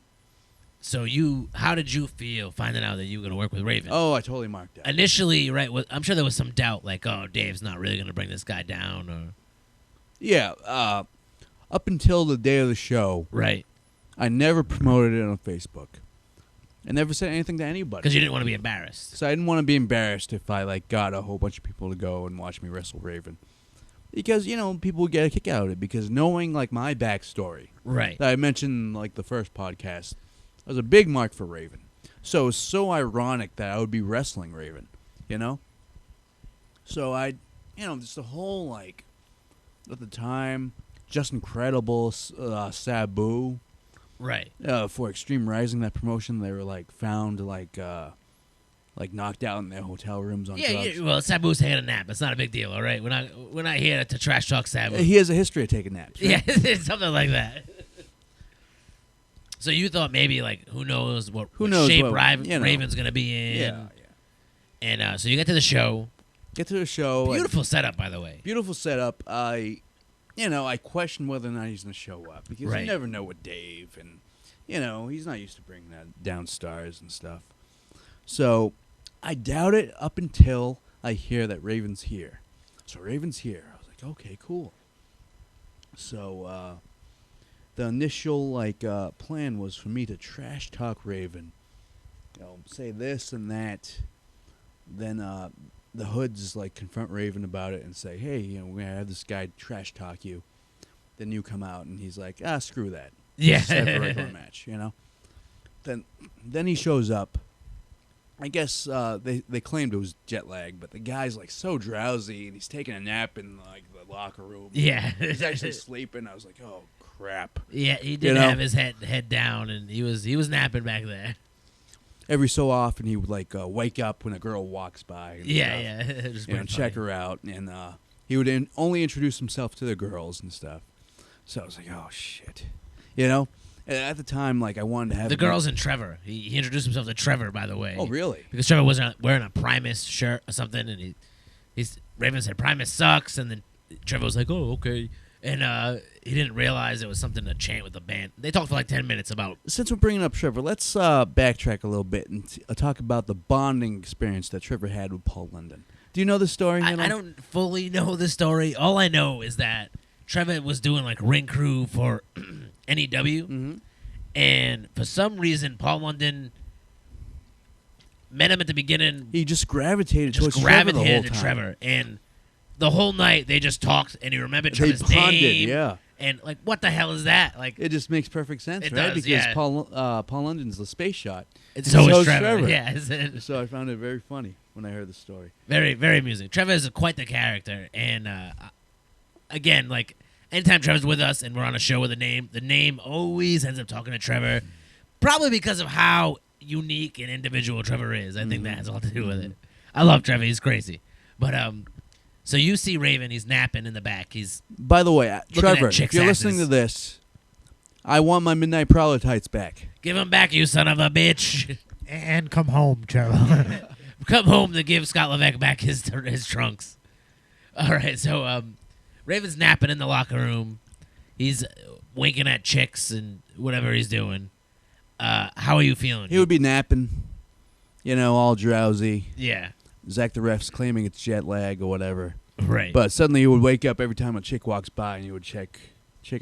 So how did you feel finding out that you were going to work with Raven? Oh, I totally marked that. Initially, right, I'm sure there was some doubt, like, oh, Dave's not really going to bring this guy down, or... Yeah, up until the day of the show, Right. I never promoted it on Facebook. I never said anything to anybody. Because you didn't want to be embarrassed. So I didn't want to be embarrassed if I got a whole bunch of people to go and watch me wrestle Raven. Because, people would get a kick out of it. Because knowing, my backstory Right. that I mentioned, the first podcast, was a big mark for Raven. So it was so ironic that I would be wrestling Raven, So I, just the whole, at the time, Just Incredible, Sabu. Right. For Extreme Rising, that promotion, they were, found, knocked out in their hotel rooms on drugs. Yeah, well, Sabu's taking a nap. It's not a big deal, all right? We're not here to trash talk Sabu. He has a history of taking naps. Right? Yeah, it's something like that. So you thought maybe, who knows what shape Raven's going to be in. Yeah. And so you get to the show. Get to the show. Beautiful setup, by the way. Beautiful setup. I question whether or not he's going to show up. Because Right. you never know with Dave. And, he's not used to bringing that down stars and stuff. So I doubt it up until I hear that Raven's here. So Raven's here. I was like, okay, cool. So the initial plan was for me to trash talk Raven, say this and that. Then the Hoods confront Raven about it and say, hey, we're gonna have this guy trash talk you. Then you come out and he's like, screw that. Yeah. Just have a regular match, Then he shows up. I guess they claimed it was jet lag, but the guy's so drowsy and he's taking a nap in the locker room. Yeah. He's actually sleeping. I was like, oh crap. Yeah, he did have his head down, and he was napping back there. Every so often he would wake up when a girl walks by. And Yeah, stuff, yeah. It was and pretty check funny. her out, and he would only introduce himself to the girls and stuff. So I was like, oh shit, And at the time, I wanted to have The girls and Trevor. He introduced himself to Trevor, by the way. Oh really? Because Trevor wasn't wearing a Primus shirt or something, and Raven said Primus sucks, and then Trevor was like, oh okay, and he didn't realize it was something to chant with the band. They talked for 10 minutes about. Since we're bringing up Trevor, let's backtrack a little bit and talk about the bonding experience that Trevor had with Paul London. Do you know the story? I don't fully know the story. All I know is that Trevor was doing ring crew for NEW, Mm-hmm. and for some reason Paul London met him at the beginning. He just gravitated Just towards Trevor the whole gravitated time. to Trevor, and the whole night they just talked, and he remembered They Trevor's bonded, name. yeah. And what the hell is that? It just makes perfect sense, It right? does, Because yeah. Paul London's the space shot. And so so is is Trevor. Trevor. Yeah, So I found it very funny when I heard the story. very, very amusing. Trevor is quite the character, and again, anytime Trevor's with us and we're on a show with the name always ends up talking to Trevor, probably because of how unique and individual Trevor is. I think that has a lot to do with it. I love Trevor; he's crazy. But so you see Raven, he's napping in the back. He's By the way, Trevor, if chicks' you're asses. listening to this, I want my Midnight Prowler tights back. give him back, you son of a bitch. And come home, Trevor. Come home to give Scott Levesque back his trunks. All right, so Raven's napping in the locker room. He's winking at chicks and whatever he's doing. How are you feeling? He would be napping, all drowsy. Yeah, Zach the ref's claiming it's jet lag or whatever. right. But suddenly he would wake up every time a chick walks by and he would check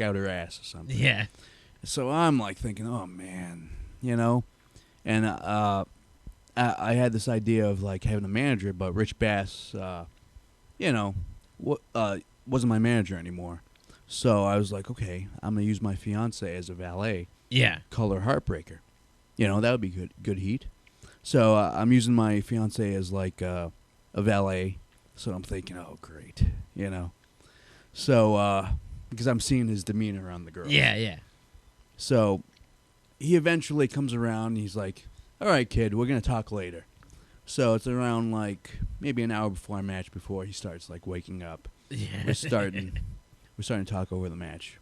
out her ass or something. yeah, So I'm thinking, oh man, and I had this idea of having a manager, but Rich Bass, wasn't my manager anymore. So I was like, okay, I'm gonna use my fiance as a valet. yeah. Call her Heartbreaker. That would be good heat. So I'm using my fiance as a valet. So I'm thinking, oh great, So, because I'm seeing his demeanor around the girls. Yeah. So, he eventually comes around and he's like, all right, kid, we're going to talk later. So, it's around, like, maybe an hour before our match before he starts, like, waking up. Yeah. We're starting to talk over the match.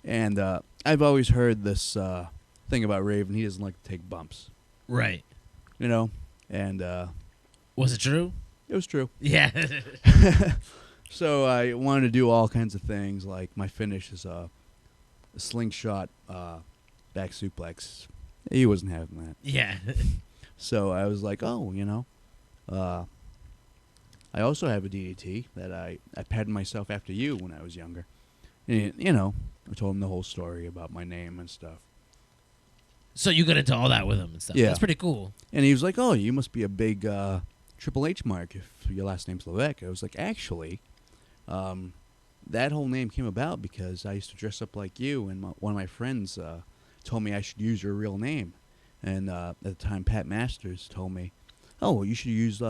And I've always heard this thing about Raven. He doesn't like to take bumps. Right. You know? And Was it true? it was true. Yeah. So I wanted to do all kinds of things. Like my finish is a slingshot back suplex. He wasn't having that. Yeah. So I was like, oh, I also have a DDT that I patterned myself after you when I was younger. And, I told him the whole story about my name and stuff. So you got into all that with him and stuff. Yeah. That's pretty cool. And he was like, oh, you must be a big Triple H mark if your last name's Levesque. I was like, actually, that whole name came about because I used to dress up like you, and one of my friends told me I should use your real name. And at the time, Pat Masters told me, oh, well, you should use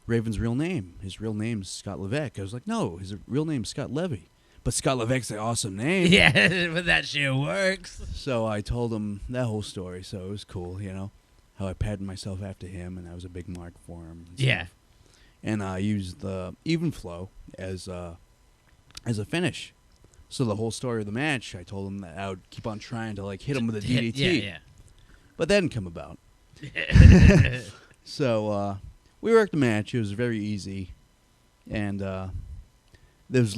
Raven's real name. His real name's Scott Levesque. I was like, no, his real name's Scott Levy. But Scott Levesque's an awesome name. Yeah, but that shit works. So I told him that whole story, so it was cool, how I patterned myself after him, and I was a big mark for him. And Yeah. stuff. And I used the even flow as a finish. So the whole story of the match, I told him that I would keep on trying to like hit him with a DDT. Yeah. But that didn't come about. So we worked the match. It was very easy, and there's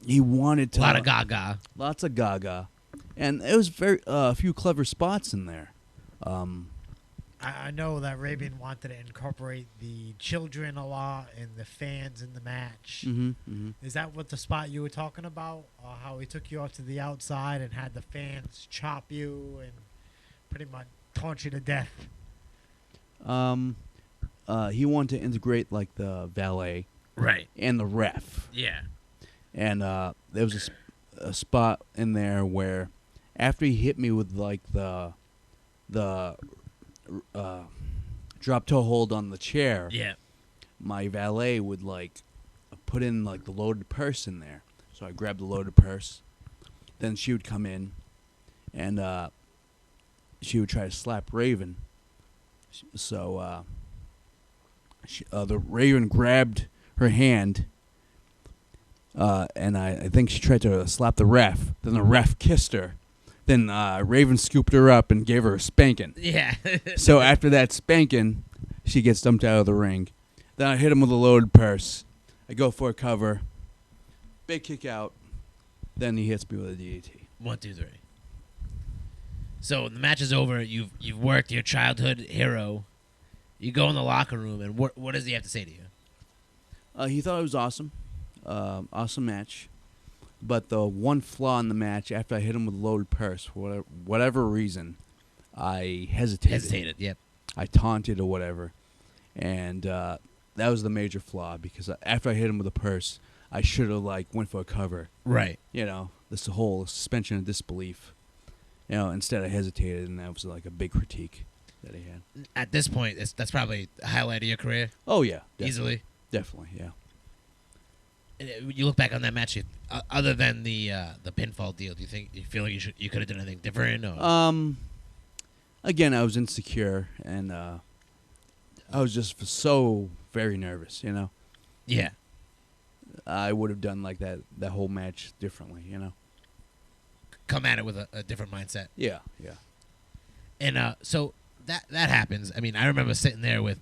he wanted to A lot of gaga. lots of gaga, and it was very a few clever spots in there. I know that Raven wanted to incorporate the children a lot and the fans in the match. Is that what the spot you were talking about? How he took you out to the outside and had the fans chop you and pretty much taunt you to death? He wanted to integrate like the valet Right. and the ref. Yeah. And there was a spot in there where after he hit me with like the drop toe hold on the chair, Yeah. my valet would like put in like the loaded purse in there. So I grabbed the loaded purse. Then she would come in and she would try to slap Raven. So the Raven grabbed her hand, and I think she tried to slap the ref. Then the ref kissed her. Then Raven scooped her up and gave her a spanking. Yeah. So after that spanking, she gets dumped out of the ring. Then I hit him with a loaded purse. I go for a cover. Big kick out. Then he hits me with a DDT. 1, 2, 3. So the match is over. You've worked your childhood hero. You go in the locker room, and what does he have to say to you? He thought it was awesome. Awesome match. But the one flaw in the match, after I hit him with a loaded purse, for whatever reason, I hesitated. Yep. I taunted or whatever. And that was the major flaw, because after I hit him with a purse, I should have like went for a cover. Right. This whole suspension of disbelief. Instead I hesitated, and that was like a big critique that he had. At this point, that's probably the highlight of your career. Oh yeah, Easily. definitely, yeah. And you look back on that match, other than the pinfall deal, you feel like you could have done anything different? Or? Again, I was insecure, and I was just so very nervous. Yeah. I would have done like that whole match differently. Come at it with a different mindset. Yeah. And so that happens. I mean, I remember sitting there with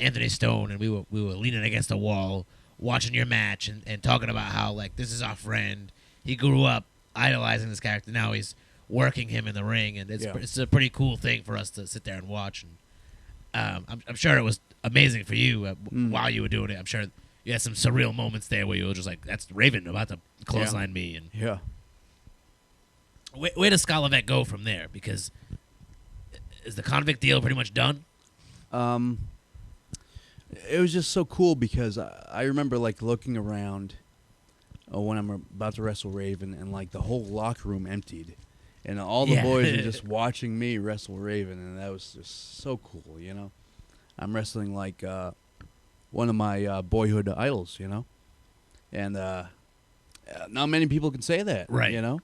Anthony Stone, and we were leaning against the wall, watching your match, and talking about how like this is our friend. He grew up idolizing this character. Now he's working him in the ring, and it's a pretty cool thing for us to sit there and watch. And I'm sure it was amazing for you while you were doing it. I'm sure you had some surreal moments there where you were just like, "That's Raven about to clothesline me." And Yeah. where does Scott Levesque go from there? Because is the convict deal pretty much done? It was just so cool because I remember like looking around when I'm about to wrestle Raven, and like the whole locker room emptied, and all the boys were just watching me wrestle Raven, and that was just so cool. I'm wrestling like one of my boyhood idols, and Not many people can say that, Right. You know,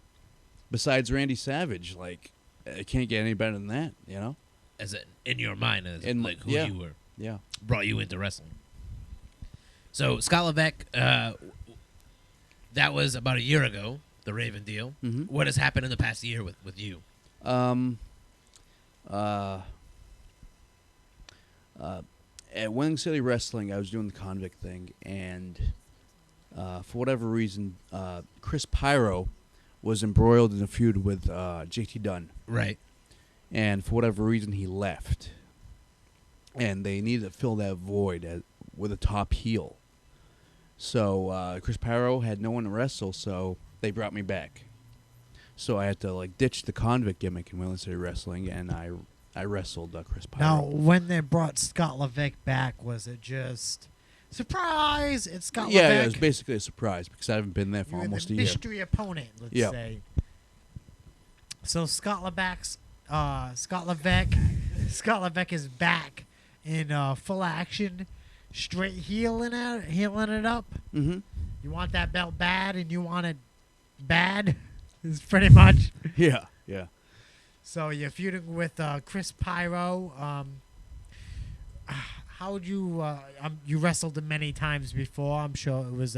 besides Randy Savage, like it can't get any better than that, you know. As in your mind, as In- like who yeah. you were, Yeah. brought you into wrestling. So Scott Levesque, that was about a year ago, the Raven deal. Mm-hmm. What has happened in the past year with you? At Winning City Wrestling, I was doing the convict thing, and for whatever reason, Chris Pyro was embroiled in a feud with JT Dunn, Right. and for whatever reason, he left, and they needed to fill that void with a top heel. So Chris Pyro had no one to wrestle, so they brought me back. So I had to like ditch the convict gimmick in Winning City Wrestling, and I wrestled Chris Pyro. Now, when they brought Scott Levesque back, was it just surprise? It's Scott Yeah, Levesque. it was basically a surprise because I haven't been there for You were almost the a year. mystery opponent, let's Yeah. say. So Scott Levesque is back in full action, straight healing it up. Mm-hmm. You want that belt bad, and you want it bad. Is pretty much. Yeah, yeah. So you're feuding with Chris Pyro. How would you? You wrestled him many times before. I'm sure it was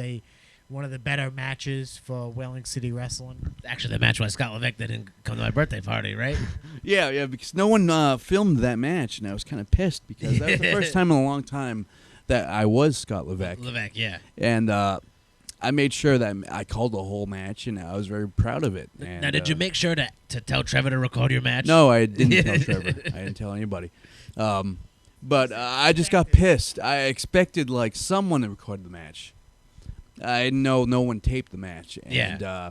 one of the better matches for Whaling City Wrestling. Actually, the match was Scott Levesque that didn't come to my birthday party, right? Yeah, because no one filmed that match, and I was kind of pissed because that was the first time in a long time that I was Scott Levesque. Levesque, yeah. And I made sure that I called the whole match, and I was very proud of it. And, Now, did you make sure to tell Trevor to record your match? No, I didn't tell Trevor. I didn't tell anybody. But I just got pissed. I expected like someone to record the match. I didn't know no one taped the match. And Yeah.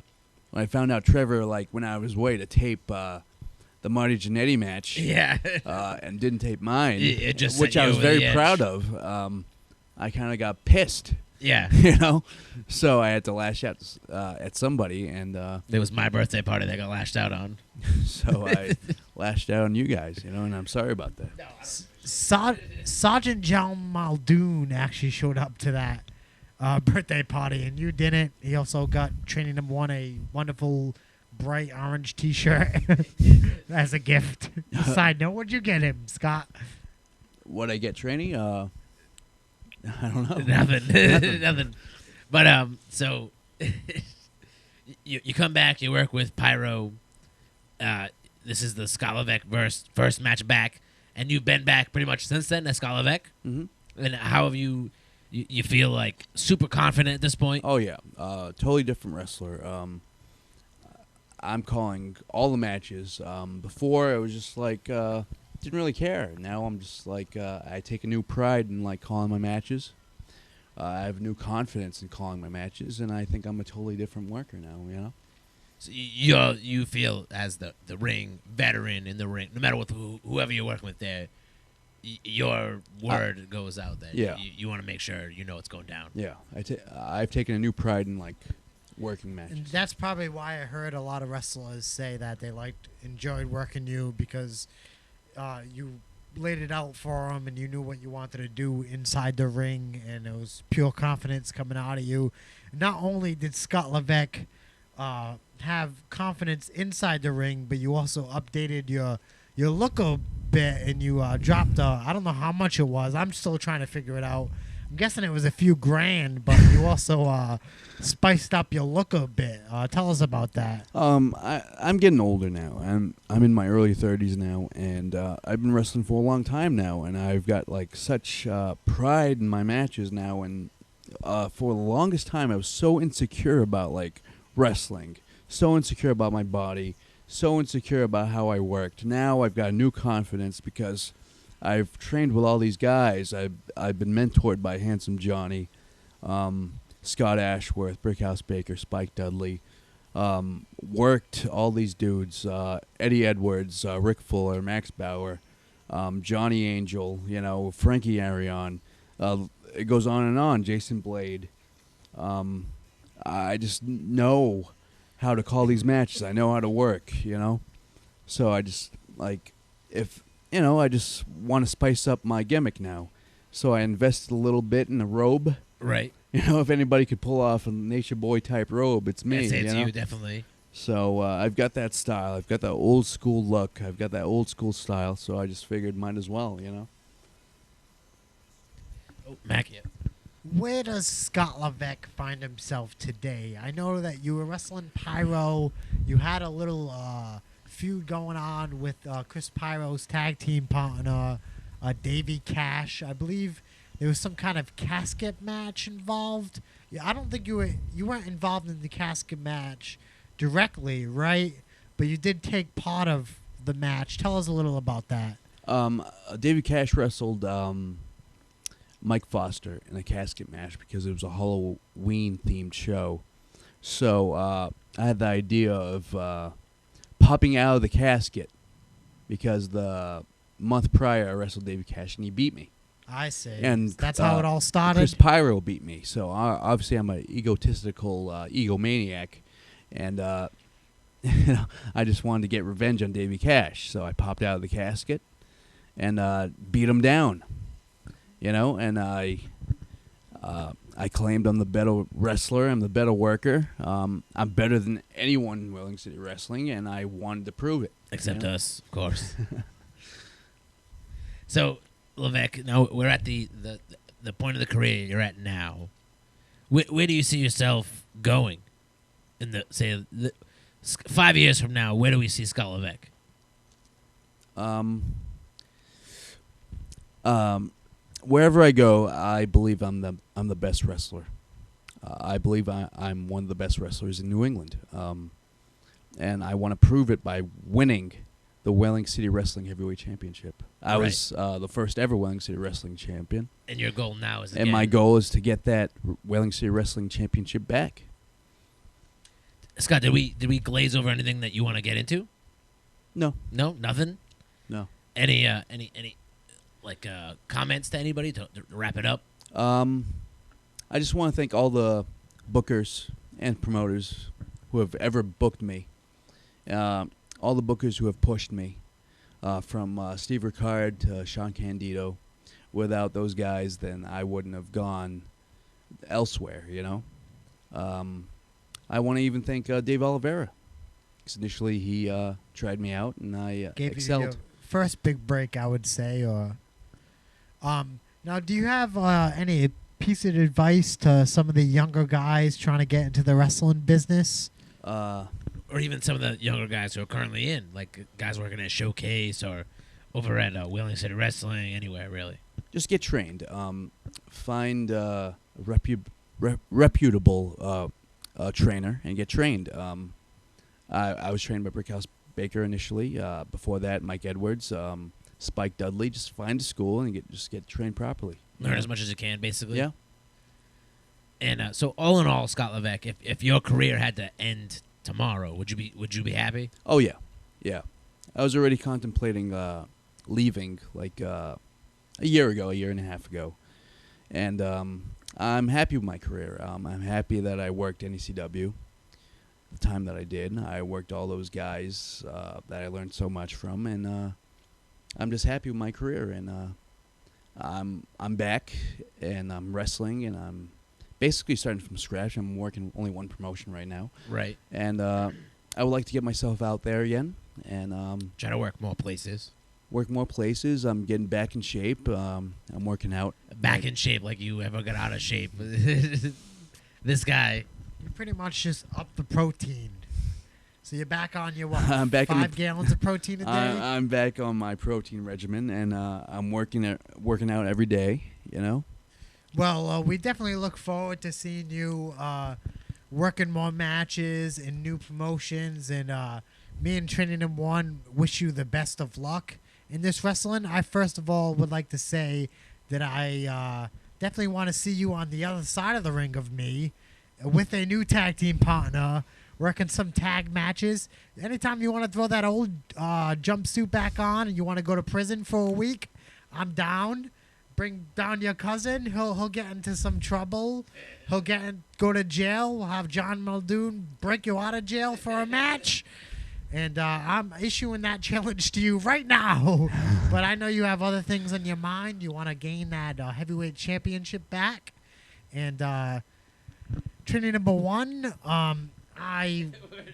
when I found out Trevor like went out of his way to tape the Marty Jannetty match, Yeah. and didn't tape mine, It just which sent I you was over the very edge. proud of. I kind of got pissed, Yeah. you know. So I had to lash out at somebody, and It was my birthday party that got lashed out on. so I lashed out on you guys, you know. And I'm sorry about that. Sergeant John Muldoon actually showed up to that birthday party, and you didn't. He also got Training Number One a wonderful bright orange T-shirt as a gift. Side note, what'd you get him, Scott? What I get, Trainee? I don't know. Nothing. Nothing. But so you come back, you work with Pyro. This is the Scott Levesque first match back, and you've been back pretty much since then as Scott Levesque. Mm-hmm. And how have you feel like super confident at this point? Oh yeah, totally different wrestler. I'm calling all the matches. Before it was just like didn't really care. Now I'm just like I take a new pride in like calling my matches. I have new confidence in calling my matches, and I think I'm a totally different worker now. You know. So you feel as the ring veteran in the ring, no matter what whoever you're working with there, your word goes out there. Yeah. You want to make sure you know what's going down. Yeah, I've taken a new pride in like working matches. And that's probably why I heard a lot of wrestlers say that they enjoyed working you because you laid it out for them and you knew what you wanted to do inside the ring, and it was pure confidence coming out of you. Not only did Scott Levesque have confidence inside the ring, but you also updated your look a bit, and you dropped I don't know how much it was. I'm still trying to figure it out. I'm guessing it was a few grand, but you also spiced up your look a bit. Tell us about that. I'm getting older now. I'm in my early 30s now, and I've been wrestling for a long time now, and I've got like such pride in my matches now. And for the longest time, I was so insecure about like wrestling, so insecure about my body, so insecure about how I worked. Now I've got a new confidence because I've trained with all these guys. I've been mentored by Handsome Johnny, Scott Ashworth, Brickhouse Baker, Spike Dudley. Worked all these dudes: Eddie Edwards, Rick Fuller, Max Bauer, Johnny Angel. You know, Frankie Arion. It goes on and on. Jason Blade. I just know how to call these matches. I know how to work. You know, so I just like if. I just want to spice up my gimmick now. So I invested a little bit in a robe Right. You know, if anybody could pull off a nature boy type robe, it's me. I'd say it's you know? you, definitely. So I've got that style. I've got that old school look. I've got that old school style. So I just figured might as well, you know. Oh, Mack, yeah. Where does Scott Levesque find himself today? I know that you were wrestling Pyro. You had a little feud going on with Chris Pyro's tag team partner, Davey Cash. I believe there was some kind of casket match involved. Yeah, I don't think you weren't involved in the casket match directly, right? But you did take part of the match. Tell us a little about that. Davey Cash wrestled Mike Foster in a casket match because it was a Halloween themed show. So I had the idea of popping out of the casket because the month prior I wrestled Davey Cash and he beat me. I see. And that's how it all started. Chris Pyro beat me. So obviously I'm an egotistical egomaniac, and you know, I just wanted to get revenge on Davey Cash. So I popped out of the casket and beat him down. You know, and I claimed I'm the better wrestler. I'm the better worker. I'm better than anyone in Wheeling City Wrestling, and I wanted to prove it. Except you know? us, of course. So, Levesque, now we're at the point of the career you're at now. Where do you see yourself going in the 5 years from now? Where do we see Scott Levesque? Wherever I go, I believe I'm the best wrestler. I believe I'm one of the best wrestlers in New England, and I want to prove it by winning the Wheeling City Wrestling Heavyweight Championship. I was the first ever Wheeling City Wrestling champion. And your goal now is And my goal is to get that Wheeling City Wrestling Championship back. Scott, did we glaze over anything that you want to get into? No. No, nothing. No. Any comments to anybody to wrap it up? I just want to thank all the bookers and promoters who have ever booked me. All the bookers who have pushed me, from Steve Ricard to Sean Candido. Without those guys, then I wouldn't have gone elsewhere, you know. I want to even thank Dave Oliveira, because initially he tried me out, and I excelled. You your first big break, I would say. Or now, do you have any piece of advice to some of the younger guys trying to get into the wrestling business? Or even some of the younger guys who are currently in, like guys working at Showcase or over at Wheeling City Wrestling, anywhere really. Just get trained. Find a reputable trainer and get trained. I was trained by Brickhouse Baker initially. Before that, Mike Edwards, Spike Dudley. Just find a school and get trained properly. Learn as much as you can, basically. Yeah. And so, all in all, Scott Levesque, if your career had to end tomorrow, would you be happy? Oh yeah, yeah. I was already contemplating leaving like a year and a half ago, and I'm happy with my career. I'm happy that I worked NECW the time that I did. I worked all those guys that I learned so much from, and I'm just happy with my career. And I'm back, and I'm wrestling, and I'm basically starting from scratch. I'm working only one promotion right now. Right. And I would like to get myself out there again and try to work more places. Work more places. I'm getting back in shape. I'm working out. Back in shape, like you ever got out of shape. This guy. You pretty much just up the protein. So you're back on your what? I'm back 5 gallons of protein a day? I'm back on my protein regimen, and I'm working out every day, you know? Well, we definitely look forward to seeing you working more matches and new promotions. And me and Trinity One wish you the best of luck in this wrestling. I first of all would like to say that I definitely want to see you on the other side of the ring of me with a new tag team partner, working some tag matches. Anytime you want to throw that old jumpsuit back on and you want to go to prison for a week, I'm down. Bring down your cousin. He'll get into some trouble. He'll go to jail. We'll have John Muldoon break you out of jail for a match. And I'm issuing that challenge to you right now. But I know you have other things on your mind. You want to gain that heavyweight championship back. And Trinity number one, I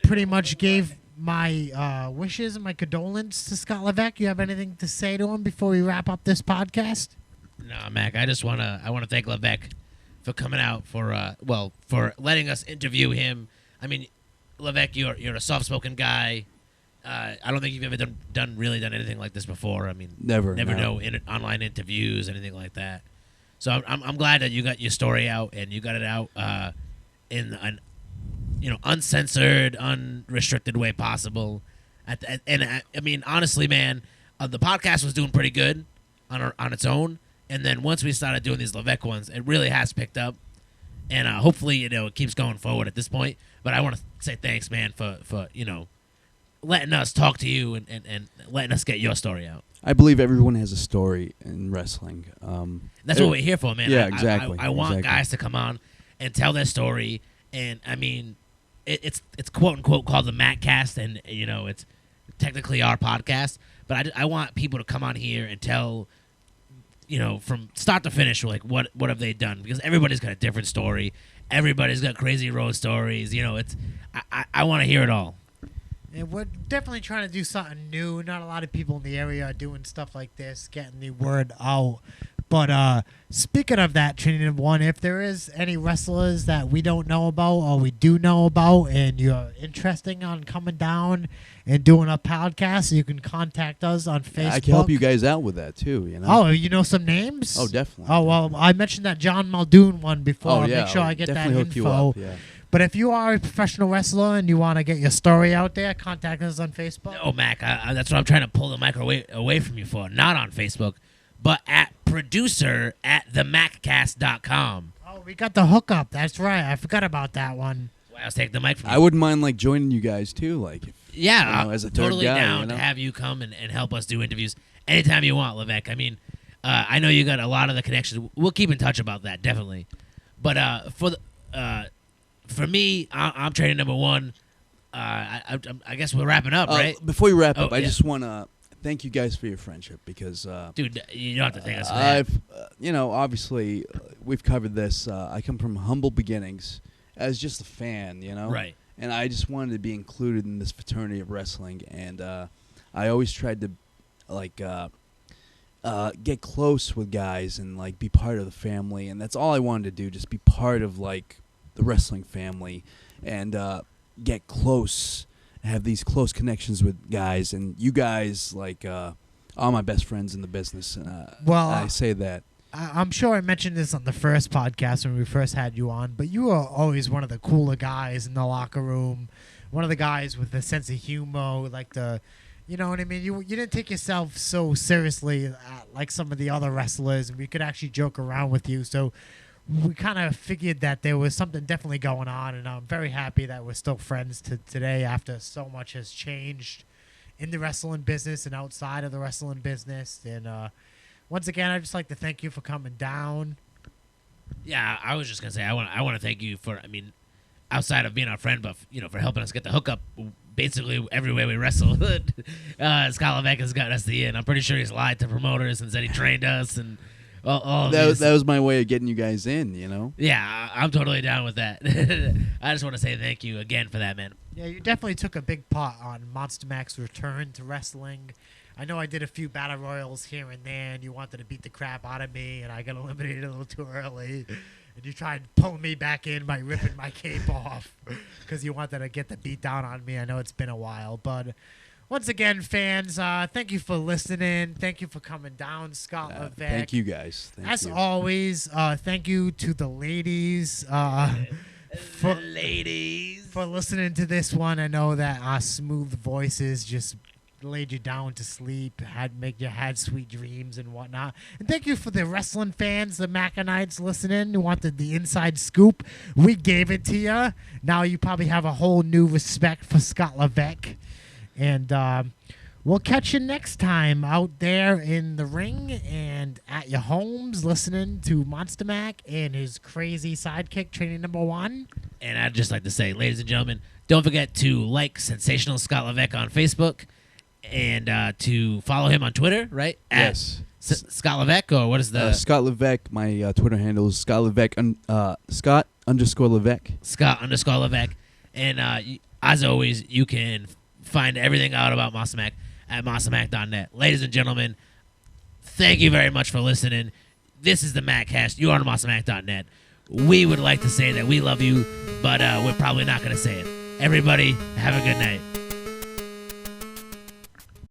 pretty much gave my wishes and my condolence to Scott Levesque. You have anything to say to him before we wrap up this podcast? No, Mac. I wanna thank Levesque for coming out for letting us interview him. I mean, Levesque, you're a soft-spoken guy. I don't think you've ever done anything like this before. I mean, Never. no online interviews, anything like that. So I'm glad that you got your story out and you got it out in an uncensored, unrestricted way possible. I mean, honestly, man, the podcast was doing pretty good on its own, and then once we started doing these Levesque ones, it really has picked up, and hopefully, it keeps going forward at this point. But I want to say thanks, man, for letting us talk to you and letting us get your story out. I believe everyone has a story in wrestling. That's what we're here for, man. Yeah, exactly. I want guys to come on and tell their story, and I mean, it's quote unquote called the Mack Cast, and it's technically our podcast, but I want people to come on here and tell, from start to finish, like what have they done, because everybody's got a different story. Everybody's got crazy road stories. I want to hear it all. And we're definitely trying to do something new. Not a lot of people in the area are doing stuff like this, getting the word out. But speaking of that, Trinity One, if there is any wrestlers that we don't know about or we do know about and you're interested on coming down and doing a podcast, you can contact us on Facebook. I can help you guys out with that, too. Oh, you know some names? Oh, definitely. Oh, well, I mentioned that John Muldoon one before. Oh, yeah. Make sure I get that definitely hook info. you up, yeah. But if you are a professional wrestler and you want to get your story out there, contact us on Facebook. Oh, Mac, that's what I'm trying to pull the mic away from you for. Not on Facebook, but at producer@themaccast.com. Oh, we got the hookup. That's right. I forgot about that one. Well, I was taking the mic from you. I wouldn't mind joining you guys too, as a third totally guy, down to have you come and help us do interviews anytime you want, Levesque. I mean, I know you got a lot of the connections. We'll keep in touch about that, definitely. But for me, I'm training number one. I guess we're wrapping up, right? Before you wrap up, I yeah. just want to thank you guys for your friendship because, dude, you don't have to thank us for that. Obviously, we've covered this. I come from humble beginnings as just a fan, Right. And I just wanted to be included in this fraternity of wrestling, and I always tried to get close with guys and be part of the family, and that's all I wanted to do, just be part of the wrestling family and get close, have these close connections with guys, and you guys are my best friends in the business. And I say that. I'm sure I mentioned this on the first podcast when we first had you on, but you were always one of the cooler guys in the locker room, one of the guys with a sense of humor, you know what I mean? You didn't take yourself so seriously like some of the other wrestlers, and we could actually joke around with you. So we kind of figured that there was something definitely going on, and I'm very happy that we're still friends today after so much has changed in the wrestling business and outside of the wrestling business. And once again, I'd just like to thank you for coming down. Yeah, I was just gonna say I want to thank you for, outside of being our friend, but for helping us get the hookup. Basically, everywhere we wrestle, Scott Levesque has gotten us the in. I'm pretty sure he's lied to promoters and said he trained us and all of that was my way of getting you guys in, Yeah, I'm totally down with that. I just want to say thank you again for that, man. Yeah, you definitely took a big part on Monster Mack's return to wrestling. I know I did a few battle royals here and there, and you wanted to beat the crap out of me, and I got eliminated a little too early. And you tried to pull me back in by ripping my cape off because you wanted to get the beat down on me. I know it's been a while, but once again, fans, thank you for listening. Thank you for coming down, Scott Levesque. Thank you, guys. As always, thank you to the ladies. For ladies. For listening to this one. I know that our smooth voices just laid you down to sleep, you had sweet dreams and whatnot. And thank you for the wrestling fans, the Mackanites listening who wanted the inside scoop. We gave it to you. Now you probably have a whole new respect for Scott Levesque. And we'll catch you next time out there in the ring and at your homes listening to Monster Mack and his crazy sidekick, training number one. And I'd just like to say, ladies and gentlemen, don't forget to like Sensational Scott Levesque on Facebook and to follow him on Twitter, right? Yes. Scott Levesque, or what is the Scott Levesque. My Twitter handle is Scott Levesque. Scott_Levesque. Scott_Levesque. And as always, you can find everything out about Monster Mack at monstermack.net. Ladies and gentlemen, thank you very much for listening. This is the Mackcast. You are on monstermack.net. We would like to say that we love you, but we're probably not going to say it. Everybody, have a good night.